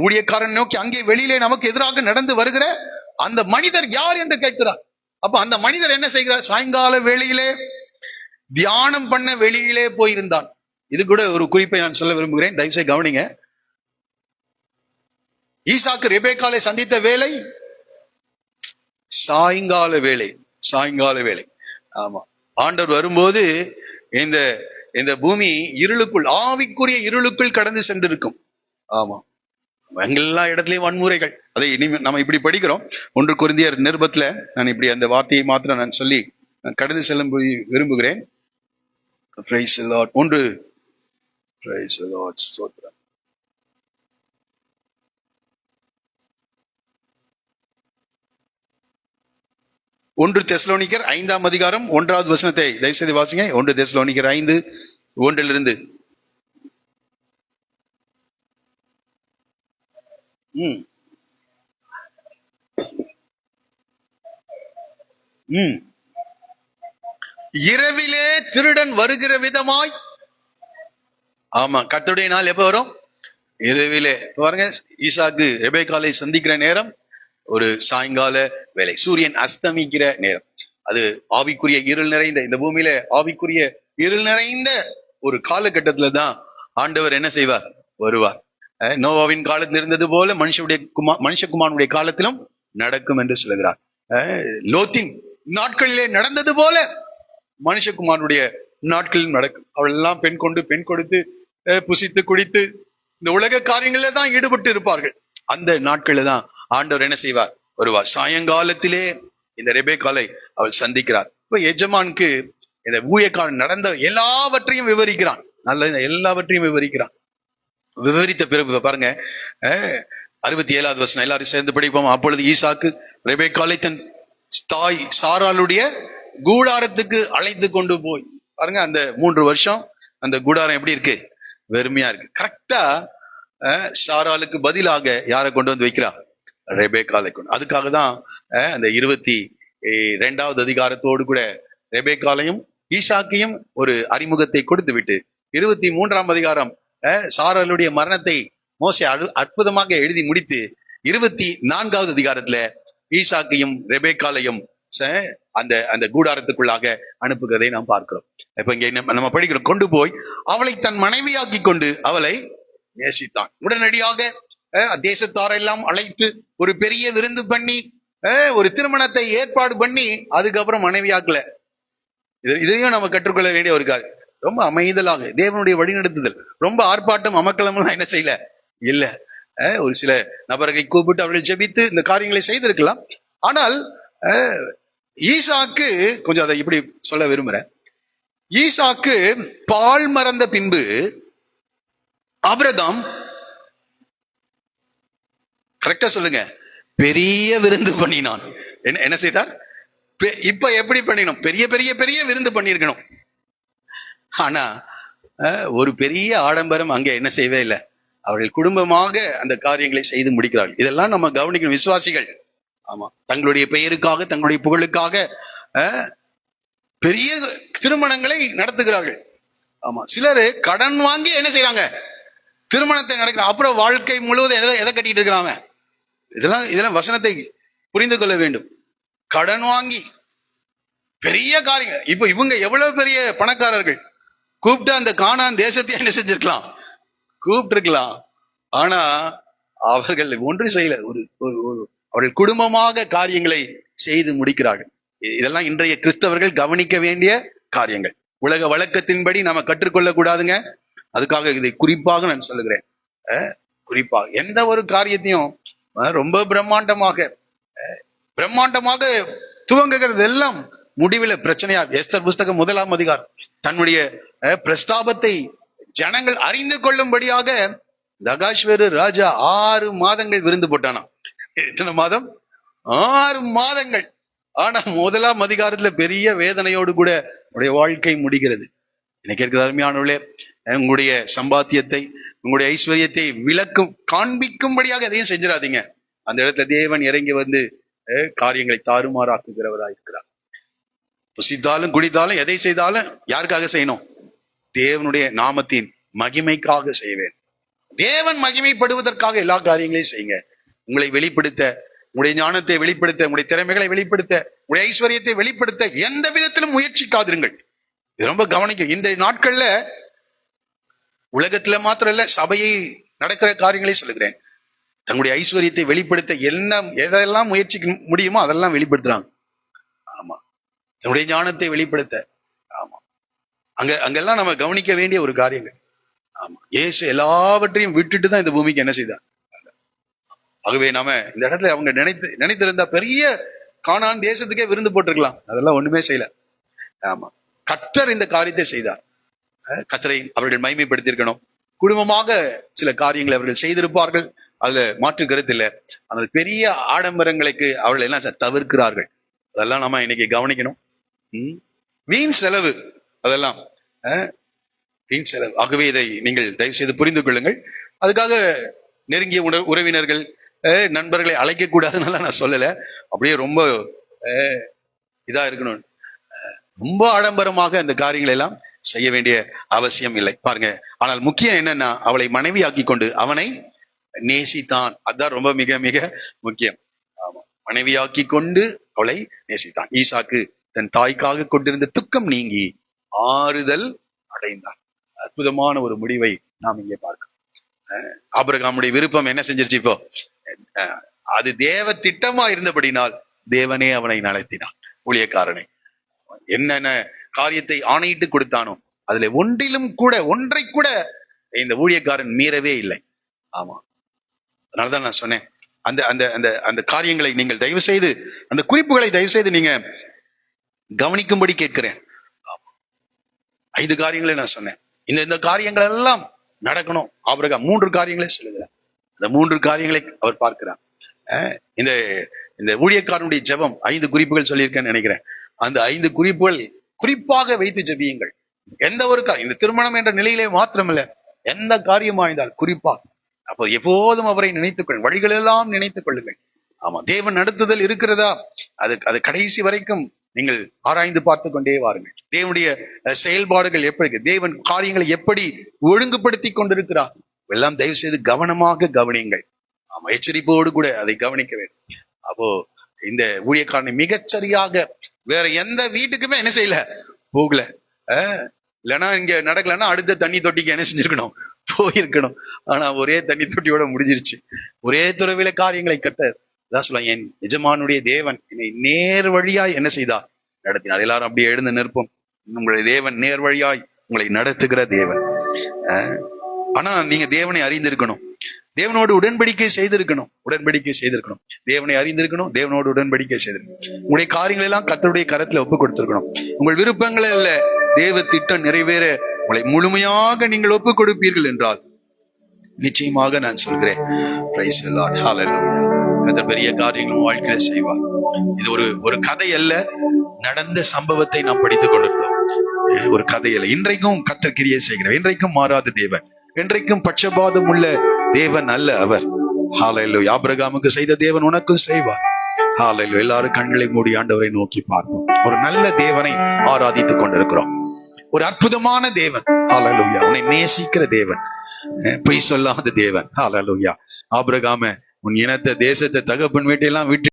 ஊழியக்காரன் நோக்கி அங்கே வெளியிலே நமக்கு எதிராக நடந்து வருகிற அந்த மனிதர் யார் என்று கேட்கிறார். அப்ப அந்த மனிதர் என்ன செய்கிறார்? சாயங்கால வேளையிலே தியானம் பண்ண வெளியிலே போயிருந்தான். இது கூட ஒரு குறிப்பை நான் சொல்ல விரும்புகிறேன், தயவுசெய்து கவனிங்க. ஈசாக்கு ரெபேக்காளை சந்தித்த வேலை சாயங்கால வேலை. ஆமா, ஆண்டவர் வரும்போது இந்த பூமி இருளுக்குள், ஆவிக்குரிய இருளுக்குள் கடந்து சென்றிருக்கும். ஆமா, எல்லா இடத்துலயும் வன்முறைகள். அதை நம்ம இப்படி படிக்கிறோம். 1 கொரிந்தியர் நிருபத்துல நான் இப்படி அந்த வார்த்தையை மாத்திரம் நான் சொல்லி கடந்து செல்ல விரும்புகிறேன். Praise the Lord. 1 தெசலோனிக்கர் 5ஆம் அதிகாரம் 1வது வசனத்தை தயவுசெய்து வாசிங்க. 1 தெசலோனிக்கர் 5:1 இரவிலே திருடன் வருகிற விதமாய். ஆமா, கர்த்தருடைய நாள் எப்ப வரும்? இரவிலே. பாருங்க, ஈசாக்கு ரெபேக்காளை சந்திக்கிற நேரம் ஒரு சாயங்கால வேலை, சூரியன் அஸ்தமிக்கிற நேரம். அது ஆவிக்குரிய இருள் நிறைந்த இந்த பூமியில ஆவிக்குரிய இருள் நிறைந்த ஒரு காலகட்டத்துல தான் ஆண்டவர் என்ன செய்வார்? வருவார். நோவாவின் காலத்தில் இருந்தது போல மனுஷகுமாரனுடைய காலத்திலும் நடக்கும் என்று சொல்லுகிறார். லோத்தின் நாட்களிலே நடந்தது போல மனுஷகுமாரனுடைய நாட்களிலும் நடக்கும். அவள் எல்லாம் பெண் கொடுத்து புசித்து குடித்து இந்த உலக காரியங்கள தான் ஈடுபட்டு இருப்பார்கள். அந்த நாட்கள்ல தான் ஆண்டவர் என்ன செய்வார்? வருவார். சாயங்காலத்திலே இந்த ரெபேக்காளை அவள் சந்திக்கிறார். இப்ப எஜமானுக்கு இந்த ஊழியக்காரன் நடந்த எல்லாவற்றையும் விவரிக்கிறான். எல்லாவற்றையும் விவரித்த பிறகு பாருங்க, 67வது வசனம் எல்லாரும் சேர்ந்து படிப்போம். அப்பொழுது ஈசாக்கு ரெபேக்காளை தன் தாய் சாராளுடைய கூடாரத்துக்கு அழைத்து கொண்டு போய். பாருங்க, அந்த 3 வருஷம் அந்த கூடாரம் எப்படி இருக்கு? வெறுமையா இருக்கு. கரெக்டா சாராளுக்கு பதிலாக யாரை கொண்டு வந்து வைக்கிறா? ரெபேக்காளை கொண்டு. அதுக்காக தான் அந்த 22வது அதிகாரத்தோடு கூட ரெபேக்காளையும் ஈசாக்கையும் ஒரு அறிமுகத்தை கொடுத்து விட்டு 23ஆம் அதிகாரம் சாராளுடைய மரணத்தை மோசே அற்புதமாக எழுதி முடித்து 24வது அதிகாரத்துல ஈசாக்கையும் ரெபேக்காலையும் அந்த அந்த கூடாரத்துக்குள்ளாக அனுப்புகிறதை நாம் பார்க்கிறோம். இப்ப இங்க நம்ம படிக்கிறோம், கொண்டு போய் அவளை தன் மனைவியாக்கி கொண்டு அவளை நேசித்தான். உடனடியாக தேசத்தாரெல்லாம் அழைத்து ஒரு பெரிய விருந்து பண்ணி ஒரு திருமணத்தை ஏற்பாடு பண்ணி அதுக்கப்புறம் மனைவியாக்கல. இதையும் நம்ம கற்றுக்கொள்ள வேண்டிய ஒரு காரியம். ரொம்ப அமைதலாக தேவனுடைய வழிநடத்துதல், ரொம்ப ஆர்ப்பாட்டம் அமக்களம் என்ன செய்யல இல்ல. ஒரு சில நபர்களை கூப்பிட்டு அவர்கள் ஜெபித்து இந்த காரியங்களை செய்திருக்கலாம். ஆனால் ஈசாக்கு, கொஞ்சம் அதை இப்படி சொல்ல விரும்புறேன், ஈசாக்கு பால் மறந்த பின்பு ஆபிரகாம், கரெக்டா சொல்லுங்க, பெரிய விருந்து பண்ணினான். என்ன செய்தார்? இப்ப எப்படி பண்ணினோம்? பெரிய பெரிய பெரிய விருந்து பண்ணிருக்கணும். ஆனா ஒரு பெரிய ஆடம்பரம் அங்க என்ன செய்யவே இல்லை. அவர்கள் குடும்பமாக அந்த காரியங்களை செய்து முடிக்கிறார்கள். இதெல்லாம் நம்ம கவனிக்கணும். விசுவாசிகள் ஆமா தங்களுடைய பெயருக்காக, தங்களுடைய புகழுக்காக பெரிய திருமணங்களை நடத்துகிறார்கள். ஆமா, சிலரு கடன் வாங்கி என்ன செய்யறாங்க? திருமணத்தை நடக்கிறாங்க. அப்புறம் வாழ்க்கை முழுவதும் எதை கட்டிட்டு இருக்கிறாங்க? இதெல்லாம் வசனத்தை புரிந்து கொள்ள வேண்டும். கடன் வாங்கி பெரிய காரியங்கள். இப்ப இவங்க எவ்வளவு பெரிய பணக்காரர்கள், கூப்பிட்டு அந்த கானான் தேசத்தை என்ன செஞ்சிருக்கலாம்? கூப்பிட்டு இருக்கலாம். ஆனா அவர்கள் ஒன்றும் செய்யல. அவர்கள் குடும்பமாக காரியங்களை செய்து முடிக்கிறார்கள். இதெல்லாம் இன்றைய கிறிஸ்தவர்கள் கவனிக்க வேண்டிய காரியங்கள். உலக வழக்கத்தின்படி நாம கற்றுக்கொள்ள கூடாதுங்க. அதுக்காக இதை குறிப்பாக நான் சொல்லுகிறேன். குறிப்பாக எந்த ஒரு காரியத்தையும் ரொம்ப பிரம்மாண்டமாக துவங்குகிறது எல்லாம் முடிவில் பிரச்சனையா. எஸ்தர் புஸ்தகம் 1ஆம் அதிகாரம், தன்னுடைய பிரஸ்தாபத்தை ஜனங்கள் அறிந்து கொள்ளும்படியாக தகாஷ்வேரு ராஜா 6 மாதங்கள் விருந்து போட்டானா. எத்தனை மாதம்? 6 மாதங்கள். ஆனா 1ஆம் அதிகாரத்துல பெரிய வேதனையோடு கூட உங்களுடைய வாழ்க்கை முடிகிறது. எனக்கு இருக்கிற அருமையானவர்களே, உங்களுடைய சம்பாத்தியத்தை, உங்களுடைய ஐஸ்வர்யத்தை விளக்கும் காண்பிக்கும்படியாக எதையும் செஞ்சிடாதீங்க. அந்த இடத்துல தேவன் இறங்கி வந்து காரியங்களை தாறுமாறாக்குகிறவராக இருக்கிறார். புசித்தாலும் குடித்தாலும் எதை செய்தாலும் யாருக்காக செய்யணும்? தேவனுடைய நாமத்தின் மகிமைக்காக செய்வேன். தேவன் மகிமைப்படுவதற்காக எல்லா காரியங்களையும் செய்யுங்க. உங்களை வெளிப்படுத்த, உங்களுடைய ஞானத்தை வெளிப்படுத்த, உங்களுடைய திறமைகளை வெளிப்படுத்த, உங்களுடைய ஐஸ்வர்யத்தை வெளிப்படுத்த எந்த விதத்திலும் முயற்சிக்காதிருங்கள். இது ரொம்ப கவனிக்கும். இந்த நாட்கள்ல உலகத்துல மாத்திரம் இல்ல, சபையை நடக்கிற காரியங்களை சொல்லுகிறேன். தங்களுடைய ஐஸ்வர்யத்தை வெளிப்படுத்த எதெல்லாம் முயற்சிக்க முடியுமோ அதெல்லாம் வெளிப்படுத்துறாங்க. ஆமா, தன்னுடைய ஞானத்தை வெளிப்படுத்த. ஆமா, அங்கெல்லாம் நம்ம கவனிக்க வேண்டிய ஒரு காரியங்கள். ஆமா, இயேசு எல்லாவற்றையும் விட்டுட்டு தான் இந்த பூமிக்கு என்ன செய்தார். ஆகவே நாம இந்த இடத்துல அவங்க நினைத்திருந்தா பெரிய கானான் தேசத்துக்கே விருந்து போட்டிருக்கலாம். அதெல்லாம் ஒண்ணுமே செய்யல. ஆமா, கர்த்தர் இந்த காரியத்தை செய்தார். கர்த்தரை அவர்கள் மகிமைப்படுத்தியிருக்கணும். குடும்பமாக சில காரியங்களை அவர்கள் செய்திருப்பார்கள், அதுல மாற்று கருத்து இல்லை. ஆனால் பெரிய ஆடம்பரங்களுக்கு அவர்கள் எல்லாம் தவிர்க்கிறார்கள். அதெல்லாம் நம்ம இன்னைக்கு கவனிக்கணும். வீண் செலவு, அதெல்லாம் வீண் செலவு. ஆகவே இதை நீங்கள் தயவு செய்து புரிந்து கொள்ளுங்கள். அதுக்காக நெருங்கிய உறவினர்கள், நண்பர்களை அழைக்க கூடாதுன்னு நான் சொல்லல. அப்படியே ரொம்ப இதா இருக்கணும், ரொம்ப ஆடம்பரமாக அந்த காரியங்களை எல்லாம் செய்ய வேண்டிய அவசியம் இல்லை. பாருங்க, ஆனால் முக்கியம் என்னன்னா, அவளை மனைவி ஆக்கி கொண்டு அவனை நேசித்தான். அதுதான் ரொம்ப மிக மிக முக்கியம். ஆமா, மனைவியாக்கி கொண்டு அவளை நேசித்தான். ஈசாக்கு தன் தாய்க்காக கொண்டிருந்த துக்கம் நீங்கி ஆறுதல் அடைந்தான். அற்புதமான ஒரு முடிவை நாம் இங்கே பார்க்கிறோம். ஆபிரகாமுடைய விருப்பம் என்ன செஞ்சிருச்சு? இப்போ அது தேவ திட்டமா இருந்தபடினால் தேவனே அவனை நடத்தினான். ஊழியக்காரனை என்னென்ன காரியத்தை ஆணையிட்டு கொடுத்தானோ அதுல ஒன்றை கூட இந்த ஊழியக்காரன் மீறவே இல்லை. ஆமா, அதனாலதான் நான் சொன்னேன், அந்த அந்த அந்த அந்த காரியங்களை நீங்கள் தயவு செய்து, அந்த குறிப்புகளை தயவு செய்து நீங்க கவனிக்கும்படி கேட்கிறேன். 5 காரியங்களை நான் சொன்னேன். இந்த காரியங்கள் எல்லாம் நடக்கணும். ஆபிரகாம் 3 காரியங்களை சொல்லுகிறார். அந்த 3 காரியங்களை அவர் பார்க்கிறார். இந்த இந்த ஊழியக்காரனுடைய ஜெபம் 5 குறிப்புகள் சொல்லியிருக்கேன்னு நினைக்கிறேன். அந்த 5 குறிப்புகள் குறிப்பாக வைத்து ஜெபியுங்கள். எந்த ஒரு காரியம், இந்த திருமணம் என்ற நிலையிலே மாத்திரமில்ல, எந்த காரியமா இருந்தால் குறிப்பாக அப்போ எப்போதும் அவரை நினைத்துக் கொள்ளுங்கள், வழிகளெல்லாம் நினைத்துக் கொள்ளுங்கள். ஆமா, தேவன் நடத்துதல் இருக்கிறதா, அது கடைசி வரைக்கும் நீங்கள் ஆராய்ந்து பார்த்து கொண்டே வாருங்கள். தேவனுடைய செயல்பாடுகள் எப்படி, தேவன் காரியங்களை எப்படி ஒழுங்குபடுத்தி கொண்டிருக்கிறார். எல்லாம் தயவு செய்து கவனமாக கவனியுங்கள். ஆமா, எச்சரிப்போடு கூட அதை கவனிக்க வேண்டும். அப்போ இந்த ஊழியக்காரனை மிகச்சரியாக வேற எந்த வீட்டுக்குமே என்ன செய்யல, போகல. இல்லைன்னா இங்க நடக்கலன்னா அடுத்த தண்ணி தொட்டிக்கு என்ன செஞ்சிருக்கணும், போயிருக்கணும். ஆனா ஒரே தண்ணி தொட்டியோட முடிஞ்சிருச்சு. ஒரே துறவில காரியங்களை கட்ட சொல்லுவாங்க, என் எஜமானுடைய தேவன் என்னை நேர் வழியாய் என்ன செய்தார், நடத்தினார். எல்லாரும் அப்படியே எழுந்து நிற்போம். உங்களுடைய தேவன் நேர் வழியாய் உங்களை நடத்துகிற தேவன். ஆனா நீங்க தேவனை அறிந்திருக்கணும், தேவனோடு உடன்படிக்கை செய்திருக்கணும், தேவனை அறிந்திருக்கணும், தேவனோடு உடன்படிக்கை செய்திருக்கணும். உங்களுடைய காரியங்கள் எல்லாம் கர்த்தருடைய கரத்துல ஒப்பு கொடுத்திருக்கணும். உங்கள் விருப்பங்கள் அல்ல, தேவ திட்டம் நிறைவேற உங்களை முழுமையாக நீங்கள் ஒப்பு கொடுப்பீர்கள் என்றால் நிச்சயமாக நான் சொல்கிறேன், பிரைஸ் தி லார்ட், ஹல்லேலூயா, அந்த பெரிய காரியங்களும் வாழ்க்கையில செய்வார். இது ஒரு கதை அல்ல, நடந்த சம்பவத்தை நாம் படித்துக் கொண்டிருக்கிறோம். ஒரு கதை அல்ல. இன்றைக்கும் கர்த்தர் கிரியை செய்கிறவர், இன்றைக்கும் மாறாத தேவன், இன்றைக்கும் பட்சபாதம் உள்ள தேவன் அல்ல அவர். ஹல்லேலூயா. ஆபிரகாமுக்கு செய்த தேவன் உனக்கும் செய்வார். ஹல்லேலூயா. எல்லாரும் கண்களை மூடி ஆண்டவரை நோக்கி பார்ப்போம். ஒரு நல்ல தேவனை ஆராதித்துக் கொண்டிருக்கிறோம். ஒரு அற்புதமான தேவன். ஹல்லேலூயா. உன்னை நேசிக்கிற தேவன், பொய் சொல்லாத தேவன். ஹல்லேலூயா. ஆபிரகாம உன் இனத்தை, தேசத்தை, தகப்பன் வீட்டையெல்லாம் விட்டு